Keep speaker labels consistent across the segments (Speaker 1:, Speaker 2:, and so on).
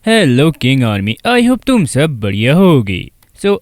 Speaker 1: Hello king army, I hope तुम सब बढ़िया होगे।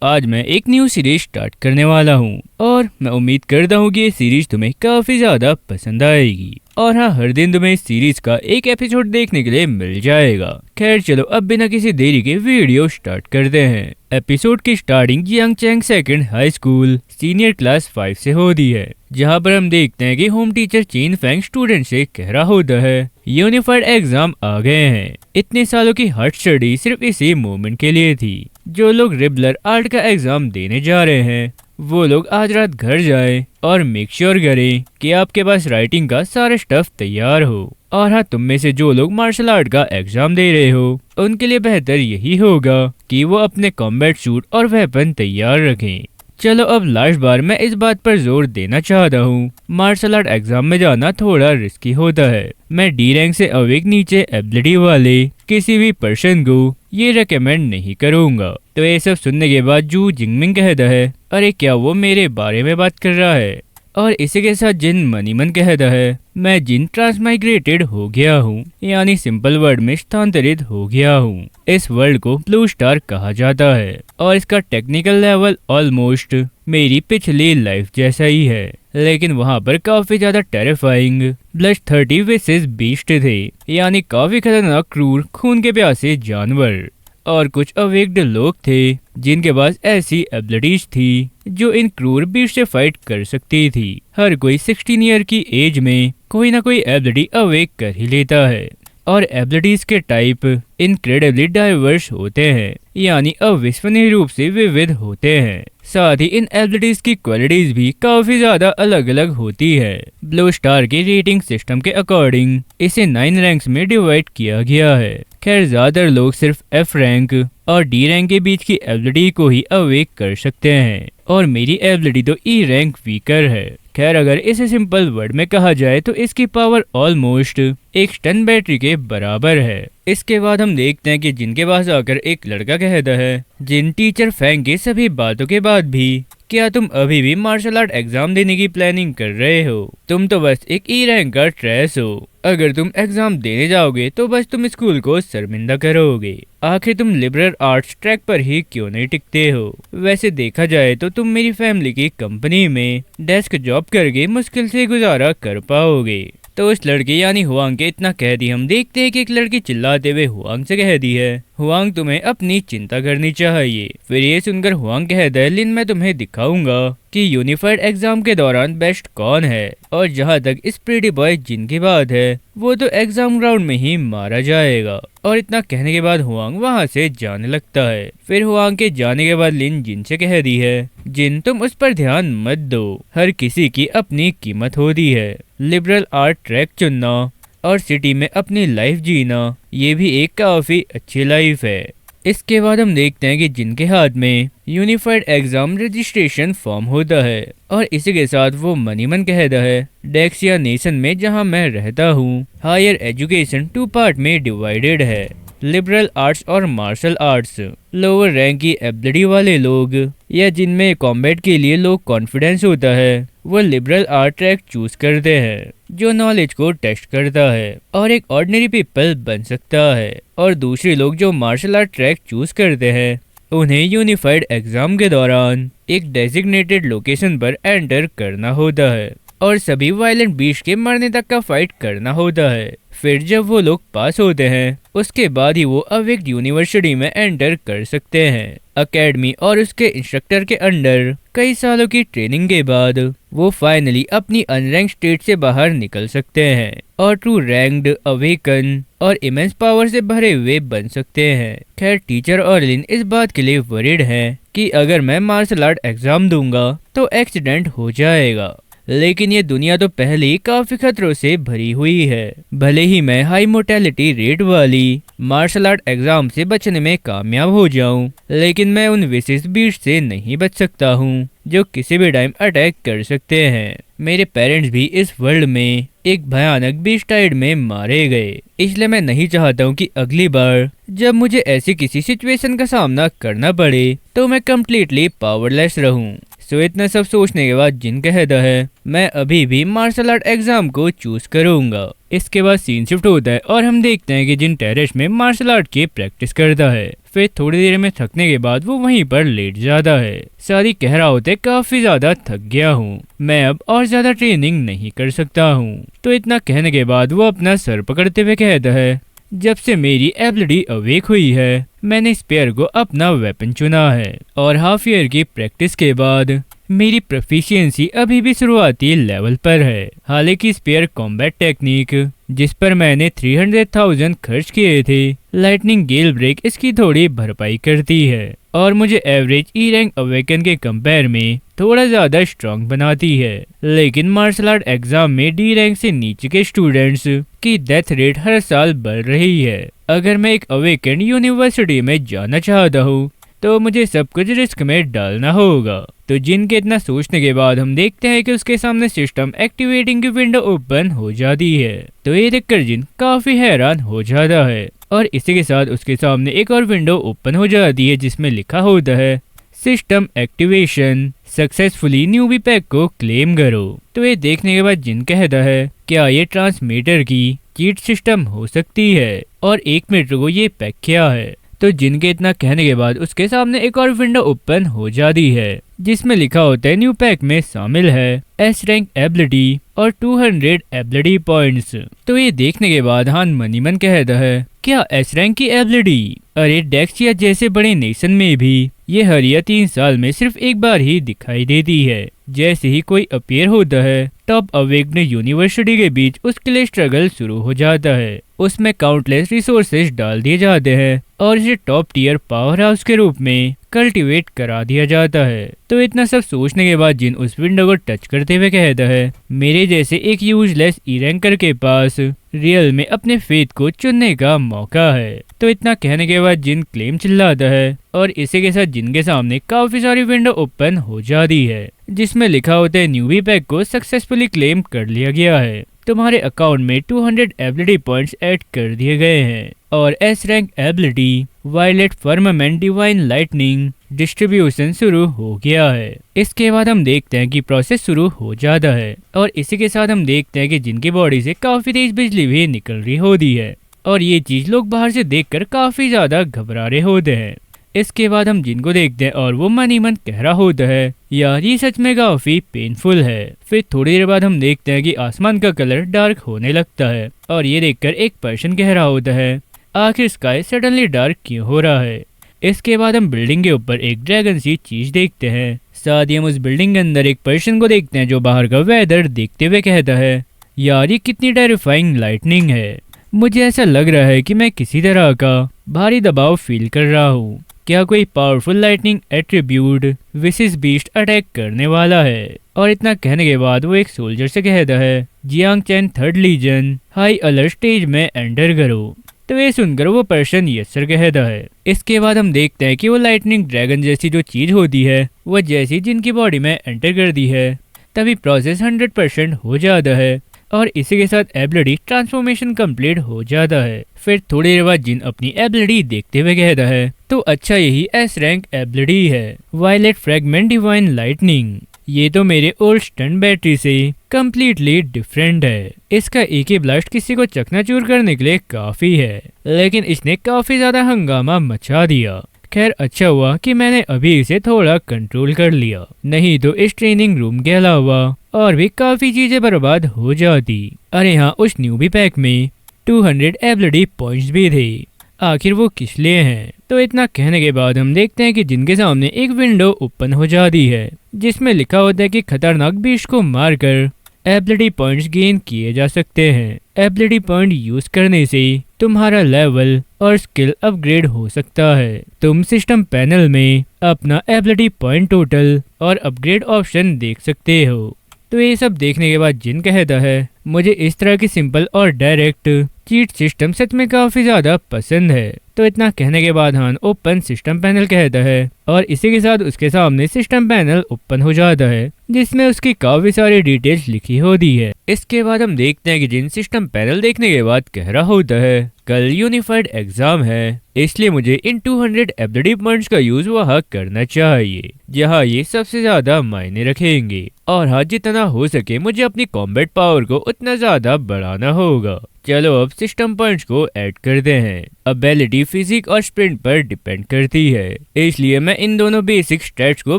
Speaker 1: आज मैं एक न्यू सीरीज स्टार्ट करने वाला हूँ और मैं उम्मीद करता हूँ कि ये सीरीज तुम्हें काफी ज्यादा पसंद आएगी। और हाँ, हर दिन तुम्हें इस सीरीज का एक एपिसोड देखने के लिए मिल जाएगा। खैर चलो, अब बिना किसी देरी के वीडियो स्टार्ट करते हैं। एपिसोड की starting Yang Chang second high school senior class 5 से होती है, जहाँ पर हम देखते हैं कि होम टीचर चीन फेंग स्टूडेंट से कह रहा होता है, यूनिफाइड एग्जाम आ गए हैं। इतने सालों की हार्ड स्टडी सिर्फ इसी मोमेंट के लिए थी। जो लोग रिबलर आर्ट का एग्जाम देने जा रहे हैं, वो लोग आज रात घर जाएं और मेक श्योर करें कि आपके पास राइटिंग का सारा स्टफ तैयार हो। और हाँ, तुम में से जो लोग मार्शल आर्ट का एग्जाम दे रहे हो, उनके लिए बेहतर यही होगा कि वो अपने कॉम्बैट सूट और वेपन तैयार रखें। चलो, अब लास्ट बार मैं इस बात पर जोर देना चाहता हूँ, मार्शल आर्ट एग्जाम में जाना थोड़ा रिस्की होता है। मैं डी रैंक से अवेक नीचे एबिलिटी वाले किसी भी पर्सन को ये रेकमेंड नहीं करूँगा। तो ये सब सुनने के बाद जू जिंगमिंग कहता है, अरे क्या वो मेरे बारे में बात कर रहा है? और इसी के साथ जिन मनीमन कहता है, मैं जिन ट्रांसमाइग्रेटेड हो गया हूँ, यानी सिंपल वर्ड में स्थानांतरित हो गया हूँ। इस वर्ल्ड को ब्लू स्टार कहा जाता है और इसका टेक्निकल लेवल ऑलमोस्ट मेरी पिछली लाइफ जैसा ही है, लेकिन वहाँ पर काफी ज्यादा टेरिफाइंग ब्लश 30 वेसेस बीस्ट थे, यानी काफी खतरनाक क्रूर खून के प्यासे जानवर। और कुछ अवेक्ड लोग थे जिनके पास ऐसी एबिलिटीज थी जो इन क्रूर बीस्ट से फाइट कर सकती थी। हर कोई 16 ईयर की एज में कोई ना कोई एबिलिटी अवेक कर ही लेता है और एबिलिटीज के टाइप इनक्रेडिबली डाइवर्स होते हैं, यानी अविश्वसनीय रूप से विविध होते हैं। साथ ही इन एबिलिटीज की क्वालिटीज भी काफी ज्यादा अलग अलग होती है। ब्लू स्टार के रेटिंग सिस्टम के अकॉर्डिंग इसे 9 रैंक्स में डिवाइड किया गया है। खैर, ज्यादातर लोग सिर्फ एफ रैंक और डी रैंक के बीच की एबिलिटी को ही अवेक कर सकते हैं और मेरी एबिलिटी तो ई रैंक वीकर है। खैर, अगर इसे सिंपल वर्ड में कहा जाए तो इसकी पावर ऑलमोस्ट एक स्टन बैटरी के बराबर है। इसके बाद हम देखते हैं कि जिनके पास आकर एक लड़का कहता है, जिन टीचर फेंग की सभी बातों के बाद भी क्या तुम अभी भी मार्शल आर्ट एग्जाम देने की प्लानिंग कर रहे हो? तुम तो बस एक ई रैंक का ट्रेस हो। अगर तुम एग्जाम देने जाओगे तो बस तुम स्कूल को शर्मिंदा करोगे। आखिर तुम लिबरल आर्ट्स ट्रैक पर ही क्यों नहीं टिकते हो? वैसे देखा जाए तो तुम मेरी फैमिली की कंपनी में डेस्क जॉब करके मुश्किल से गुजारा कर पाओगे। तो उस लड़की यानी हुआंग के इतना कह दी, हम देखते हैं कि एक लड़की चिल्लाते हुए हुआंग से कह दी है, हुआंग तुम्हें अपनी चिंता करनी चाहिए। फिर ये सुनकर हुआंग कहता है, लिन मैं तुम्हें दिखाऊंगा कि यूनिफाइड एग्जाम के दौरान बेस्ट कौन है। और जहाँ तक इस प्रीटी बॉय जिन की बात है, वो तो एग्जाम ग्राउंड में ही मारा जाएगा। और इतना कहने के बाद हुआंग वहाँ से जाने लगता है। फिर हुआंग के जाने के बाद लिन जिन से कह दी है, जिन तुम उस पर ध्यान मत दो, हर किसी की अपनी कीमत होती है। लिबरल आर्ट ट्रैक चुनना और सिटी में अपनी लाइफ जीना, ये भी एक काफी अच्छी लाइफ है। इसके बाद हम देखते हैं कि जिनके हाथ में यूनिफाइड एग्जाम रजिस्ट्रेशन फॉर्म होता है और इसी के साथ वो मनीमन कहता है, डेक्सिया नेशन में जहां मैं रहता हूं, हायर एजुकेशन 2 पार्ट में डिवाइडेड है, लिबरल आर्ट्स और मार्शल आर्ट्स। लोअर रैंक की एबिलिटी वाले लोग या जिनमें कॉम्बैट के लिए लो कॉन्फिडेंस होता है, वो लिबरल आर्ट ट्रैक चूज करते हैं जो नॉलेज को टेस्ट करता है और एक ऑर्डिनरी पीपल बन सकता है। और दूसरे लोग जो मार्शल आर्ट ट्रैक चूज करते हैं, उन्हें यूनिफाइड एग्जाम के दौरान एक डेजिग्नेटेड लोकेशन पर एंटर करना होता है और सभी वायलेंट बीस्ट के मरने तक का फाइट करना होता है। फिर जब वो लोग पास होते हैं, उसके बाद ही वो अवेक यूनिवर्सिटी में एंटर कर सकते हैं। अकेडमी और उसके इंस्ट्रक्टर के अंडर कई सालों की ट्रेनिंग के बाद वो फाइनली अपनी अनरैंक स्टेट से बाहर निकल सकते हैं और ट्रू रैंक्ड, अवेकन और इमेंस पावर से भरे हुए बन सकते हैं। खैर, टीचर और लिन इस बात के लिए वरीड हैं कि अगर मैं मार्शल आर्ट एग्जाम दूंगा तो एक्सीडेंट हो जाएगा, लेकिन ये दुनिया तो पहले ही काफी खतरों से भरी हुई है। भले ही मैं हाई मोर्टेलिटी रेट वाली मार्शल आर्ट एग्जाम से बचने में कामयाब हो जाऊं, लेकिन मैं उन विशेष बीस्ट से नहीं बच सकता हूं जो किसी भी टाइम अटैक कर सकते हैं। मेरे पेरेंट्स भी इस वर्ल्ड में एक भयानक बीस्ट टाइड में मारे गए, इसलिए मैं नहीं चाहता हूं कि अगली बार जब मुझे ऐसी किसी सिचुएशन का सामना करना पड़े तो मैं कम्प्लीटली पावरलेस रहूं। सो इतना सब सोचने के बाद जिन कहता है, मैं अभी भी मार्शल आर्ट एग्जाम को चूज करूंगा। इसके बाद सीन शिफ्ट होता है और हम देखते हैं कि जिन टेरेस में मार्शल आर्ट की प्रैक्टिस करता है। फिर थोड़ी देर में थकने के बाद वो वहीं पर लेट जाता है। सारी कह रहा होता है काफी ज्यादा थक गया हूँ, मैं अब और ज्यादा ट्रेनिंग नहीं कर सकता हूँ। तो इतना कहने के बाद वो अपना सर पकड़ते हुए कहता है, जब से मेरी एबिलिटी अवेक हुई है मैंने स्पेयर को अपना वेपन चुना है और हाफ ईयर की प्रैक्टिस के बाद मेरी प्रोफिशिएंसी अभी भी शुरुआती लेवल पर है। हालांकि स्पेयर कॉम्बैट टेक्निक जिस पर मैंने 300,000 खर्च किए थे, लाइटनिंग गेल ब्रेक इसकी थोड़ी भरपाई करती है और मुझे एवरेज ई रैंक अवेकन के कंपेयर में थोड़ा ज्यादा स्ट्रांग बनाती है। लेकिन मार्शल आर्ट एग्जाम में डी रैंक से नीचे के स्टूडेंट्स की डेथ रेट हर साल बढ़ रही है। अगर मैं एक अवेकन यूनिवर्सिटी में जाना चाहता हूँ तो मुझे सब कुछ रिस्क में डालना होगा। तो जिन के इतना सोचने के बाद हम देखते हैं कि उसके सामने सिस्टम एक्टिवेटिंग की विंडो ओपन हो जाती है। तो ये देखकर जिन काफी हैरान हो जाता है और इसी के साथ उसके सामने एक और विंडो ओपन हो जाती है जिसमें लिखा होता है system activation successfully newbie pack को क्लेम करो। तो ये देखने के बाद जिन कहता है, क्या ये ट्रांसमीटर की चीट सिस्टम हो सकती है और 1 मिनट को ये पैक क्या है। तो जिनके इतना कहने के बाद उसके सामने एक और विंडो ओपन हो जाती है जिसमें लिखा होता है न्यू पैक में शामिल है एस रैंक एबिलिटी और 200 एबिलिटी पॉइंट्स। तो ये देखने के बाद हान मनी मन कहता है, क्या एस रैंक की एबिलिटी? अरे डेक्सिया जैसे बड़े नेशन में भी ये हर या 3 साल में सिर्फ एक बार ही दिखाई देती है। जैसे ही कोई अपीयर होता है टॉप अवेक्ड यूनिवर्सिटी के बीच उसके लिए स्ट्रगल शुरू हो जाता है। उसमें काउंटलेस रिसोर्सेज डाल दिए जाते हैं और इसे टॉप टियर पावर हाउस के रूप में कल्टीवेट करा दिया जाता है। तो इतना सब सोचने के बाद जिन उस विंडो को टच करते हुए कहता है, मेरे जैसे एक यूजलेस ई रैंकर के पास रियल में अपने फेथ को चुनने का मौका है। तो इतना कहने के बाद जिन क्लेम चिल्लाता है और इसी के साथ जिन के सामने काफी सारी विंडो ओपन हो जाती है जिसमें लिखा होता है न्यूबी पैक को सक्सेसफुली क्लेम कर लिया गया है, तुम्हारे अकाउंट में 200 एबिलिटी पॉइंट्स ऐड कर दिए गए हैं और S rank ability violet firmament divine lightning distribution शुरू हो गया है। इसके बाद हम देखते हैं कि प्रोसेस शुरू हो जाता है और इसी के साथ हम देखते हैं कि जिनकी बॉडी से काफी तेज बिजली भी निकल रही होती है और ये चीज लोग बाहर से देखकर काफी ज्यादा घबरा रहे होते हैं। इसके बाद हम जिनको देखते हैं और वो मन ही मन कह रहा होता है, यार ये सच में काफी पेनफुल है। फिर थोड़ी देर बाद हम देखते हैं कि आसमान का कलर डार्क होने लगता है और ये देखकर एक पर्सन कह रहा होता है, आखिर स्काई सडनली डार्क क्यों हो रहा है। इसके बाद हम बिल्डिंग के ऊपर एक ड्रैगन सी चीज देखते हैं। साथ ही हम उस बिल्डिंग के अंदर एक पर्सन को देखते हैं जो बाहर का वेदर देखते हुए कहता है, यार ये कितनी टेरिफाइंग लाइटनिंग है। मुझे ऐसा लग रहा है कि मैं किसी तरह का भारी दबाव फील कर रहा हूँ। क्या कोई पावरफुल लाइटनिंग एट्रीब्यूट विशेष बीस्ट अटैक करने वाला है। और इतना कहने के बाद वो एक सोल्जर से कहता है, Jiang Chen 3rd legion high alert stage में एंटर करो। तो ये सुनकर वो पर्सन यस सर कहता है। इसके बाद हम देखते हैं कि वो लाइटनिंग ड्रैगन जैसी जो चीज होती है वो जैसी जिनकी बॉडी में एंटर कर दी है तभी प्रोसेस 100% हो जाता है और इसी के साथ एबिलिटी ट्रांसफॉर्मेशन कंप्लीट हो जाता है। फिर थोड़ी देर बाद जिन अपनी एबिलिटी देखते हुए कहता है, तो अच्छा यही एस रैंक एबिलिटी है वायलेट फ्रैगमेंट डिवाइन लाइटनिंग। ये तो मेरे ओल्ड स्टन बैटरी से कम्प्लीटली डिफरेंट है। इसका एक ही ब्लास्ट किसी को चकनाचूर करने के लिए काफी है, लेकिन इसने काफी ज्यादा हंगामा मचा दिया। खैर अच्छा हुआ कि मैंने अभी इसे थोड़ा कंट्रोल कर लिया, नहीं तो इस ट्रेनिंग रूम के अलावा और भी काफी चीजें बर्बाद हो जाती। अरे हाँ, उस न्यूबी पैक में 200 एबिलिटी पॉइंट्स भी थे। आखिर वो किस लिए हैं। तो इतना कहने के बाद हम देखते हैं कि जिनके सामने एक विंडो ओपन हो जाती है जिसमें लिखा होता है कि खतरनाक बीस्ट को मारकर एबिलिटी पॉइंट्स गेन किए जा सकते हैं। एबिलिटी पॉइंट यूज करने से तुम्हारा लेवल और स्किल अपग्रेड हो सकता है। तुम सिस्टम पैनल में अपना एबिलिटी पॉइंट टोटल और अपग्रेड ऑप्शन देख सकते हो। तो ये सब देखने के बाद जिन कहता है, मुझे इस तरह की सिंपल और डायरेक्ट चीट सिस्टम सच में काफी ज्यादा पसंद है। तो इतना कहने के बाद हान ओपन सिस्टम पैनल कहता है और इसी के साथ उसके सामने सिस्टम पैनल ओपन हो जाता है जिसमें उसकी काफी सारी डिटेल्स लिखी होती है। इसके बाद हम देखते हैं कि जिन सिस्टम पैनल देखने के बाद कह रहा होता है, कल यूनिफाइड एग्जाम है इसलिए मुझे इन 200 एबिलिटी पॉइंट्स का यूज वहाँ करना चाहिए जहाँ ये सबसे ज्यादा मायने रखेंगे और हाँ जितना हो सके मुझे अपनी कॉम्बैट पावर को उतना ज्यादा बढ़ाना होगा। चलो अब सिस्टम पॉइंट्स को ऐड करते हैं। एबिलिटी फिजिक और स्प्रिंट पर डिपेंड करती है, इसलिए मैं इन दोनों बेसिक स्टैट्स को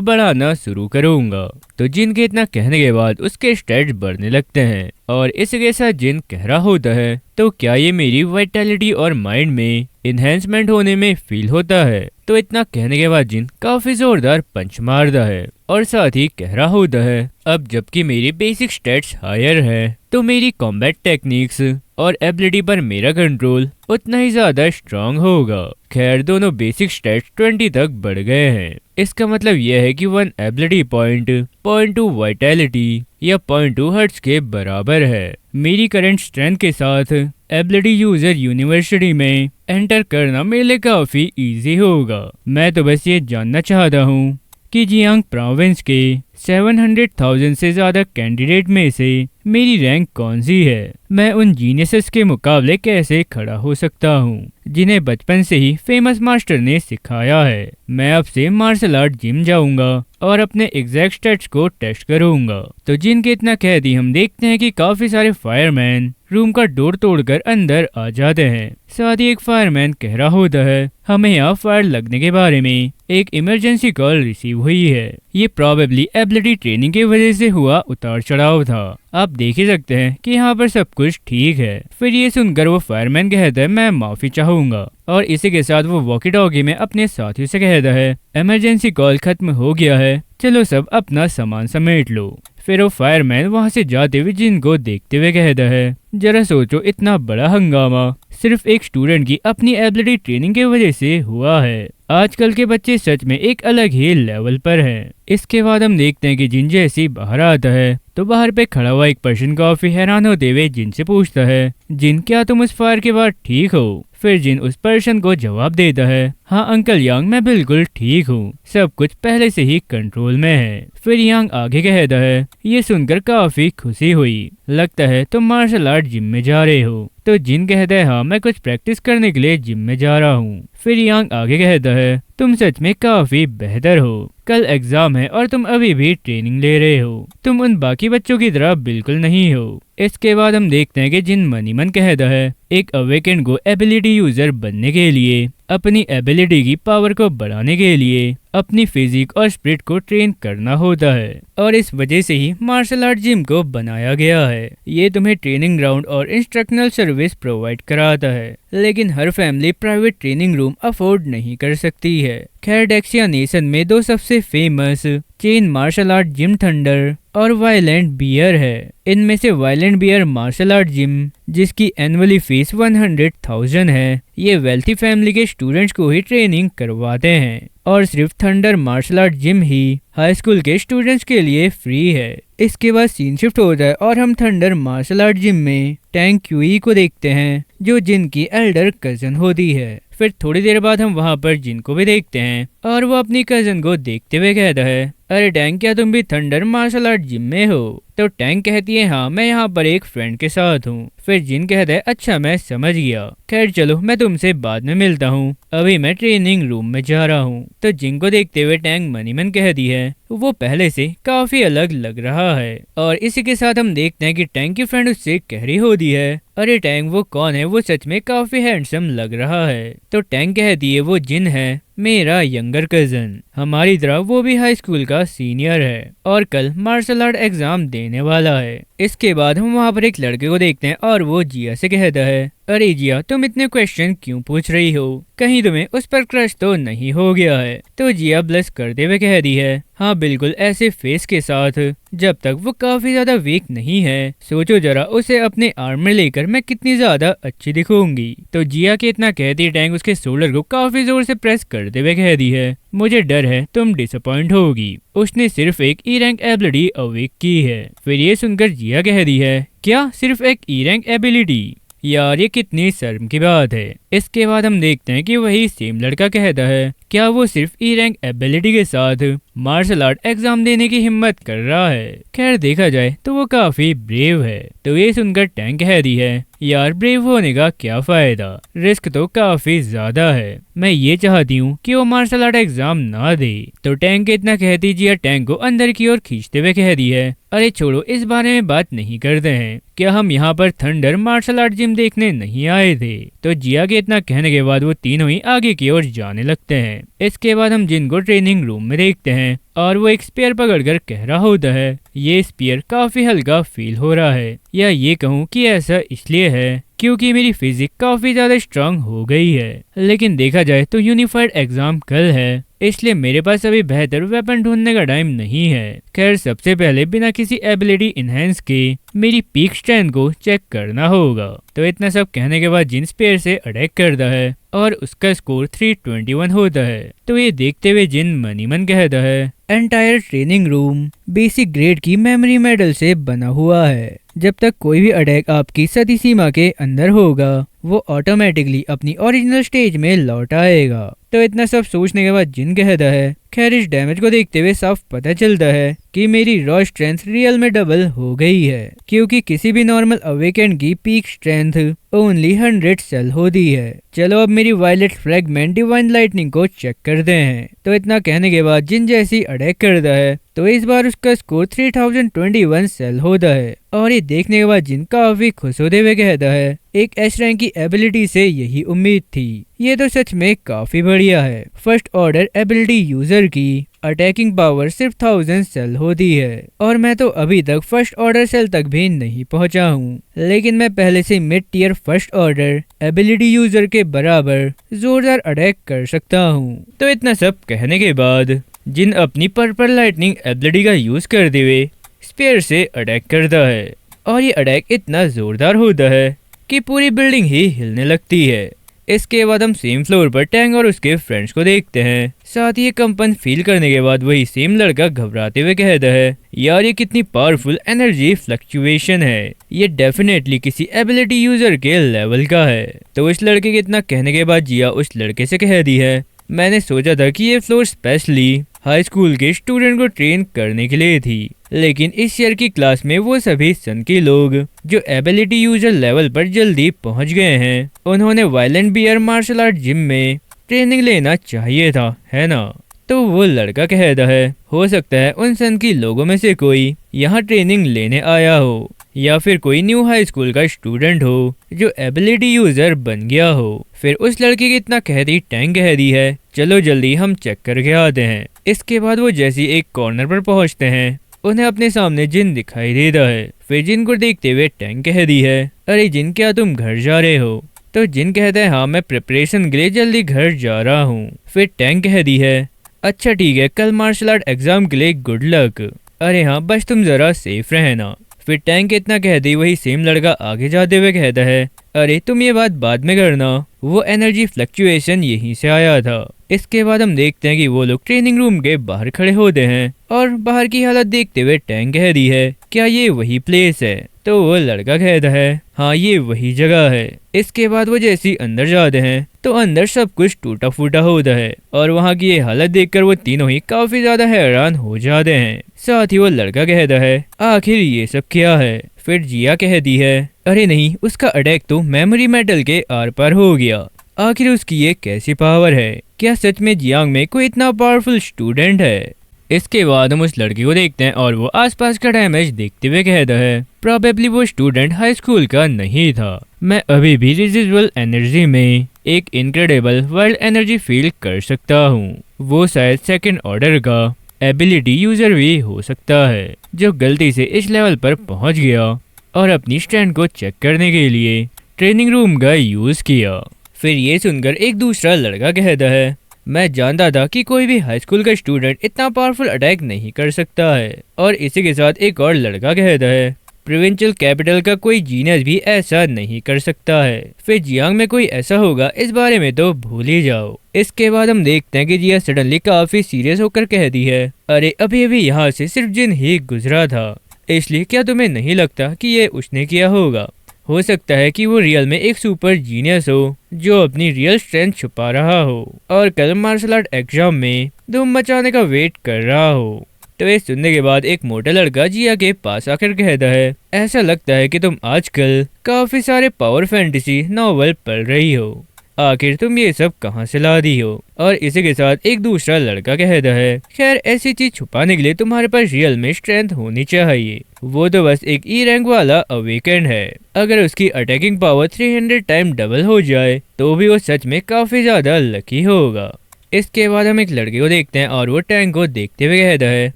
Speaker 1: बढ़ाना शुरू करूंगा। तो जिन के इतना कहने के बाद उसके स्टैट्स बढ़ने लगते हैं और इसके साथ जिन कह रहा होता है तो क्या ये मेरी वाइटैलिटी और माइंड में इन्हेंसमेंट होने में फील होता है। तो इतना कहने के बाद जिन काफी जोरदार पंच मारता है और साथ ही कह रहा होता है अब जबकि मेरी बेसिक स्टैट्स हायर है तो मेरी कॉम्बैट टेक्निक्स और एबिलिटी पर मेरा कंट्रोल उतना ही ज्यादा स्ट्रांग होगा। खैर दोनों बेसिक स्टैट्स 20 तक बढ़ गए हैं। इसका मतलब यह है कि 1 एबिलिटी पॉइंट 0.2 वाइटैलिटी या 0.2 हर्ट्ज के बराबर है। मेरी करंट स्ट्रेंथ के साथ एबिलिटी यूजर यूनिवर्सिटी में एंटर करना मेरे लिए काफी इजी होगा। मैं तो बस ये जानना चाहता हूँ कि जियांग प्रोविंस के 700,000 से ज्यादा कैंडिडेट में से मेरी रैंक कौन सी है। मैं उन जीनियसेस के मुकाबले कैसे खड़ा हो सकता हूँ जिन्हें बचपन से ही फेमस मास्टर ने सिखाया है। मैं अब से मार्शल आर्ट जिम जाऊंगा और अपने एग्जैक्ट स्टैट्स को टेस्ट करूंगा। तो जिनके इतना कह दी हम देखते हैं कि काफी सारे फायरमैन रूम का डोर तोड़कर अंदर आ जाते हैं। साथ ही एक फायरमैन कह रहा होता है हमें यहाँ फायर लगने के बारे में एक इमरजेंसी कॉल रिसीव हुई है। ये प्रोबेबली एबिलिटी ट्रेनिंग की वजह से हुआ उतार चढ़ाव था। आप देख ही सकते हैं कि यहाँ पर सब कुछ ठीक है। फिर ये सुनकर वो फायरमैन कहता है मैं माफी चाहूंगा और इसी के साथ वो वॉकी टॉकी में अपने साथियों से कहता है इमरजेंसी कॉल खत्म हो गया है, चलो सब अपना सामान समेट लो। फिर वो फायरमैन वहां से जाते हुए जिनको देखते हुए कहता है जरा सोचो इतना बड़ा हंगामा सिर्फ एक स्टूडेंट की अपनी एबिलिटी ट्रेनिंग की वजह से हुआ है। आजकल के बच्चे सच में एक अलग ही लेवल पर हैं। इसके बाद हम देखते हैं कि जिन जैसी बाहर आता है तो बाहर पे खड़ा हुआ एक पर्सन काफी हैरान होते हुए जिन से पूछता है जिन क्या तुम उस फायर के बाद ठीक हो। फिर जिन उस पर्सन को जवाब देता है हाँ अंकल यांग मैं बिल्कुल ठीक हूँ, सब कुछ पहले से ही कंट्रोल में है। फिर यांग आगे कहता है ये सुनकर काफी खुशी हुई, लगता है तुम मार्शल आर्ट जिम में जा रहे हो। तो जिन कहता है हाँ मैं कुछ प्रैक्टिस करने के लिए जिम में जा रहा हूँ। फिर यांग आगे कहता है तुम सच में काफी बेहतर हो, कल एग्जाम है और तुम अभी भी ट्रेनिंग ले रहे हो, तुम उन बाकी बच्चों की तरह बिल्कुल नहीं हो। इसके बाद हम देखते हैं कि जिन मनी मन कहता है एक अवेकेंड को एबिलिटी यूजर बनने के लिए अपनी एबिलिटी की पावर को बढ़ाने के लिए अपनी फिजिक और स्पिरिट को ट्रेन करना होता है और इस वजह से ही मार्शल आर्ट जिम को बनाया गया है। ये तुम्हें ट्रेनिंग ग्राउंड और इंस्ट्रक्शनल सर्विस प्रोवाइड कराता है, लेकिन हर family private training room afford नहीं कर सकती है। खैर डेक्सिया नेशन में दो सबसे famous chain martial art gym thunder और वायलेंट बियर है। इनमें से violent bear martial art gym जिसकी एनुअली फीस 100,000 है, ये वेल्थी फैमिली के स्टूडेंट्स को ही ट्रेनिंग करवाते हैं और सिर्फ थंडर मार्शल आर्ट जिम ही हाई स्कूल के स्टूडेंट्स के लिए फ्री है। इसके बाद सीन शिफ्ट होता है और हम थंडर मार्शल आर्ट जिम में टैंग क्यूई को देखते हैं जो जिन की एल्डर कजन होती है। फिर थोड़ी देर बाद हम वहाँ पर जिन को भी देखते हैं और वो अपनी कजन को देखते हुए कहता है अरे टैंग क्या तुम भी थंडर मार्शल आर्ट जिम में हो। तो टैंग कहती है हाँ मैं यहाँ पर एक फ्रेंड के साथ हूँ। फिर जिन कहता है अच्छा मैं समझ गया, खैर चलो मैं तुमसे बाद में मिलता हूँ, अभी मैं ट्रेनिंग रूम में जा रहा हूँ। तो जिन को देखते हुए टैंग मनी मन कहती है वो पहले से काफी अलग लग रहा है और इसी के साथ हम देखते हैं कि टैंग की फ्रेंड उससे कह रही होती है अरे टैंग वो कौन है, वो सच में काफी हैंडसम लग रहा है। तो टैंग कहती है वो जिन है मेरा यंगर कजन, हमारी तरह वो भी हाई स्कूल का सीनियर है और कल मार्शल आर्ट एग्जाम देने वाला है। इसके बाद हम वहाँ पर एक लड़के को देखते हैं और वो जिया से कहता है अरे जिया तुम इतने क्वेश्चन क्यों पूछ रही हो, कहीं तुम्हें उस पर क्रश तो नहीं हो गया है। तो जिया ब्लश करते हुए कह दी है हाँ बिल्कुल ऐसे फेस के साथ जब तक वो काफी ज्यादा वीक नहीं है, सोचो जरा उसे अपने आर्म में लेकर मैं कितनी ज्यादा अच्छी दिखूंगी। तो जिया के इतना कहती टैंग उसके शोल्डर को काफी जोर से प्रेस करते हुए कह दी है मुझे डर है तुम डिसअपॉइंट होगी, उसने सिर्फ एक ई रैंक एबिलिटी अवेक की है। फिर ये सुनकर जिया कह दी है क्या सिर्फ एक ई रैंक एबिलिटी, यार ये कितनी शर्म की बात है। इसके बाद हम देखते हैं कि वही सेम लड़का कहता है क्या वो सिर्फ ई रैंक एबिलिटी के साथ मार्शल आर्ट एग्जाम देने की हिम्मत कर रहा है? खैर देखा जाए तो वो काफी ब्रेव है। तो ये सुनकर टैंक कह रही है, यार ब्रेव होने का क्या फायदा, रिस्क तो काफी ज्यादा है। मैं ये चाहती हूँ कि वो मार्शल आर्ट एग्जाम ना दे। तो टैंक इतना कहती जिया टैंक को अंदर की ओर खींचते हुए कह रही है, अरे छोड़ो, इस बारे में बात नहीं करते हैं। क्या हम यहाँ पर थंडर मार्शल आर्ट जिम देखने नहीं आए थे? तो जिया के इतना कहने के बाद वो तीनों ही आगे की ओर जाने लगते हैं। इसके बाद हम जिन को ट्रेनिंग रूम में देखते हैं और वो एक स्पेयर पकड़कर कह रहा होता है, ये स्पेयर काफी हल्का फील हो रहा है, या ये कहूँ कि ऐसा इसलिए है क्योंकि मेरी फिजिक काफी ज्यादा स्ट्रांग हो गई है। लेकिन देखा जाए तो यूनिफाइड एग्जाम कल है, इसलिए मेरे पास अभी बेहतर वेपन ढूंढने का टाइम नहीं है। खैर सबसे पहले बिना किसी एबिलिटी इनहेंस के मेरी पीक स्ट्रेंथ को चेक करना होगा। तो इतना सब कहने के बाद जिन स्पेयर से अटैक करता है और उसका स्कोर 321 होता है। तो ये देखते हुए जिन मनी मन कहता है, entire training room basic grade की मेमोरी मेडल से बना हुआ है। जब तक कोई भी अटैक आपकी सती सीमा के अंदर होगा वो ऑटोमेटिकली अपनी ओरिजिनल स्टेज में लौट आएगा। तो इतना सब सोचने के बाद जिन कहता है, खैर इस डैमेज को देखते हुए साफ पता चलता है कि मेरी रॉ स्ट्रेंथ रियल में डबल हो गई है, क्योंकि किसी भी नॉर्मल अवेकेंड की पीक स्ट्रेंथ ओनली 100 सेल होती है। चलो अब मेरी वायलेट फ्रैगमेंट डिवाइन लाइटनिंग को चेक करते हैं। तो इतना कहने के बाद जिन जैसी अटैक करता है तो इस बार उसका स्कोर 3021 सेल होता है। और ये देखने के बाद जिन काफी खुश होते हुए कहता है, एक एच रैंक की एबिलिटी से यही उम्मीद थी, ये तो सच में काफी बढ़िया है। फर्स्ट ऑर्डर एबिलिटी यूजर की अटैकिंग पावर सिर्फ 1000 सेल होती है और मैं तो अभी तक फर्स्ट ऑर्डर सेल तक भी नहीं पहुंचा हूँ, लेकिन मैं पहले से mid tier first order ability user के बराबर जोरदार अटैक कर सकता हूँ। तो इतना सब कहने के बाद जिन अपनी पर्पल लाइटनिंग एबिलिटी का यूज करते हुए स्पेयर से अटैक करता है और ये अटैक इतना जोरदार होता है कि पूरी बिल्डिंग ही हिलने लगती है। इसके बाद हम सेम फ्लोर पर टैंग और उसके फ्रेंड्स को देखते हैं। साथ ही कंपन फील करने के बाद वही सेम लड़का घबराते हुए कहता है, यार ये कितनी पावरफुल एनर्जी फ्लक्चुएशन है, ये डेफिनेटली किसी एबिलिटी यूजर के लेवल का है। तो इस लड़के के इतना कहने के बाद जिया उस लड़के से कह दी है, मैंने सोचा था कि ये फ्लोर स्पेशली हाई स्कूल के स्टूडेंट को ट्रेन करने के लिए थी, लेकिन इस ईयर की क्लास में वो सभी सन के लोग जो एबिलिटी यूजर लेवल पर जल्दी पहुंच गए हैं, उन्होंने violent bear martial art gym में ट्रेनिंग लेना चाहिए था, है ना? तो वो लड़का कहता है, हो सकता है उन सन की लोगों में से कोई यहाँ ट्रेनिंग लेने आया हो, या फिर कोई न्यू हाई स्कूल का स्टूडेंट हो जो एबिलिटी यूजर बन गया हो। फिर उस लड़के की इतना कहती टैंक कह दी है, चलो जल्दी हम चेक करके आते हैं। इसके बाद वो जैसी एक कॉर्नर पर पहुंचते हैं उन्हें अपने सामने जिन दिखाई देता है। फिर जिन को देखते हुए टैंक कह दी है, अरे जिन क्या तुम घर जा रहे हो? तो जिन कहता है, हाँ मैं प्रिपरेशन के लिए जल्दी घर जा रहा हूँ। फिर टैंक कह दी है, अच्छा ठीक है, कल मार्शल आर्ट एग्जाम के लिए गुड लक। अरे हाँ बस तुम जरा सेफ रहना। फिर टैंक इतना कहते वही सेम लड़का आगे जाते हुए कहता है, अरे तुम ये बात बाद में करना, वो एनर्जी फ्लक्चुएशन यहीं से आया था। इसके बाद हम देखते हैं कि वो लोग ट्रेनिंग रूम के बाहर खड़े होते हैं और बाहर की हालत देखते हुए टैंक कह दी है, क्या ये वही प्लेस है? तो वो लड़का कहता है, हाँ ये वही जगह है। इसके बाद वो जैसे अंदर जाते हैं तो अंदर सब कुछ टूटा फूटा होता है और वहाँ की ये हालत देखकर वो तीनों ही काफी ज्यादा हैरान हो जाते हैं। साथ ही वो लड़का कहता है, आखिर ये सब क्या है? फिर जिया कहती है, अरे नहीं, उसका अटैक तो मेमोरी मेटल के आर पार हो गया। आखिर उसकी ये कैसी पावर है? क्या सच में जियांग में कोई इतना पावरफुल स्टूडेंट है? इसके बाद हम उस लड़की को देखते हैं और वो आसपास का डैमेज देखते हुए कहता है, प्रोबेबली वो स्टूडेंट हाई स्कूल का नहीं था। मैं अभी भी रेजिडुअल एनर्जी में एक इनक्रेडिबल वर्ल्ड एनर्जी फील कर सकता हूँ। वो शायद सेकंड ऑर्डर का एबिलिटी यूजर भी हो सकता है जो गलती से इस लेवल पर पहुंच गया और अपनी स्ट्रेंथ को चेक करने के लिए ट्रेनिंग रूम का यूज किया। फिर ये सुनकर एक दूसरा लड़का कहता है, मैं जानता था कि कोई भी हाई स्कूल का स्टूडेंट इतना पावरफुल अटैक नहीं कर सकता है। और इसी के साथ एक और लड़का कहता है, प्रोविंशियल कैपिटल का कोई जीनियस भी ऐसा नहीं कर सकता है। फिर जियांग में कोई ऐसा होगा इस बारे में तो भूल ही जाओ। इसके बाद हम देखते हैं कि जिया सडनली काफी सीरियस होकर कहती है, अरे अभी अभी यहाँ से सिर्फ जिन ही गुजरा था, इसलिए क्या तुम्हें नहीं लगता कि ये उसने किया होगा? हो सकता है कि वो रियल में एक सुपर जीनियस हो जो अपनी रियल स्ट्रेंथ छुपा रहा हो और कल मार्शल आर्ट एग्जाम में धूम मचाने का वेट कर रहा हो। तो ये सुनने के बाद एक मोटा लड़का जिया के पास आकर कहता है, ऐसा लगता है कि तुम आजकल काफी सारे पावर फैंटेसी नॉवल पढ़ रही हो, आखिर तुम ये सब कहाँ से ला दी हो। और इसी के साथ एक दूसरा लड़का कहता है, खैर ऐसी चीज छुपाने के लिए तुम्हारे पास रियल में स्ट्रेंथ होनी चाहिए, वो तो बस एक ई रैंक वाला अवेकेंड है, अगर उसकी अटैकिंग पावर 300 टाइम डबल हो जाए तो भी वो सच में काफी ज्यादा लकी होगा। इसके बाद हम एक लड़के को देखते हैं और वो टैंक को देखते हुए कहता है,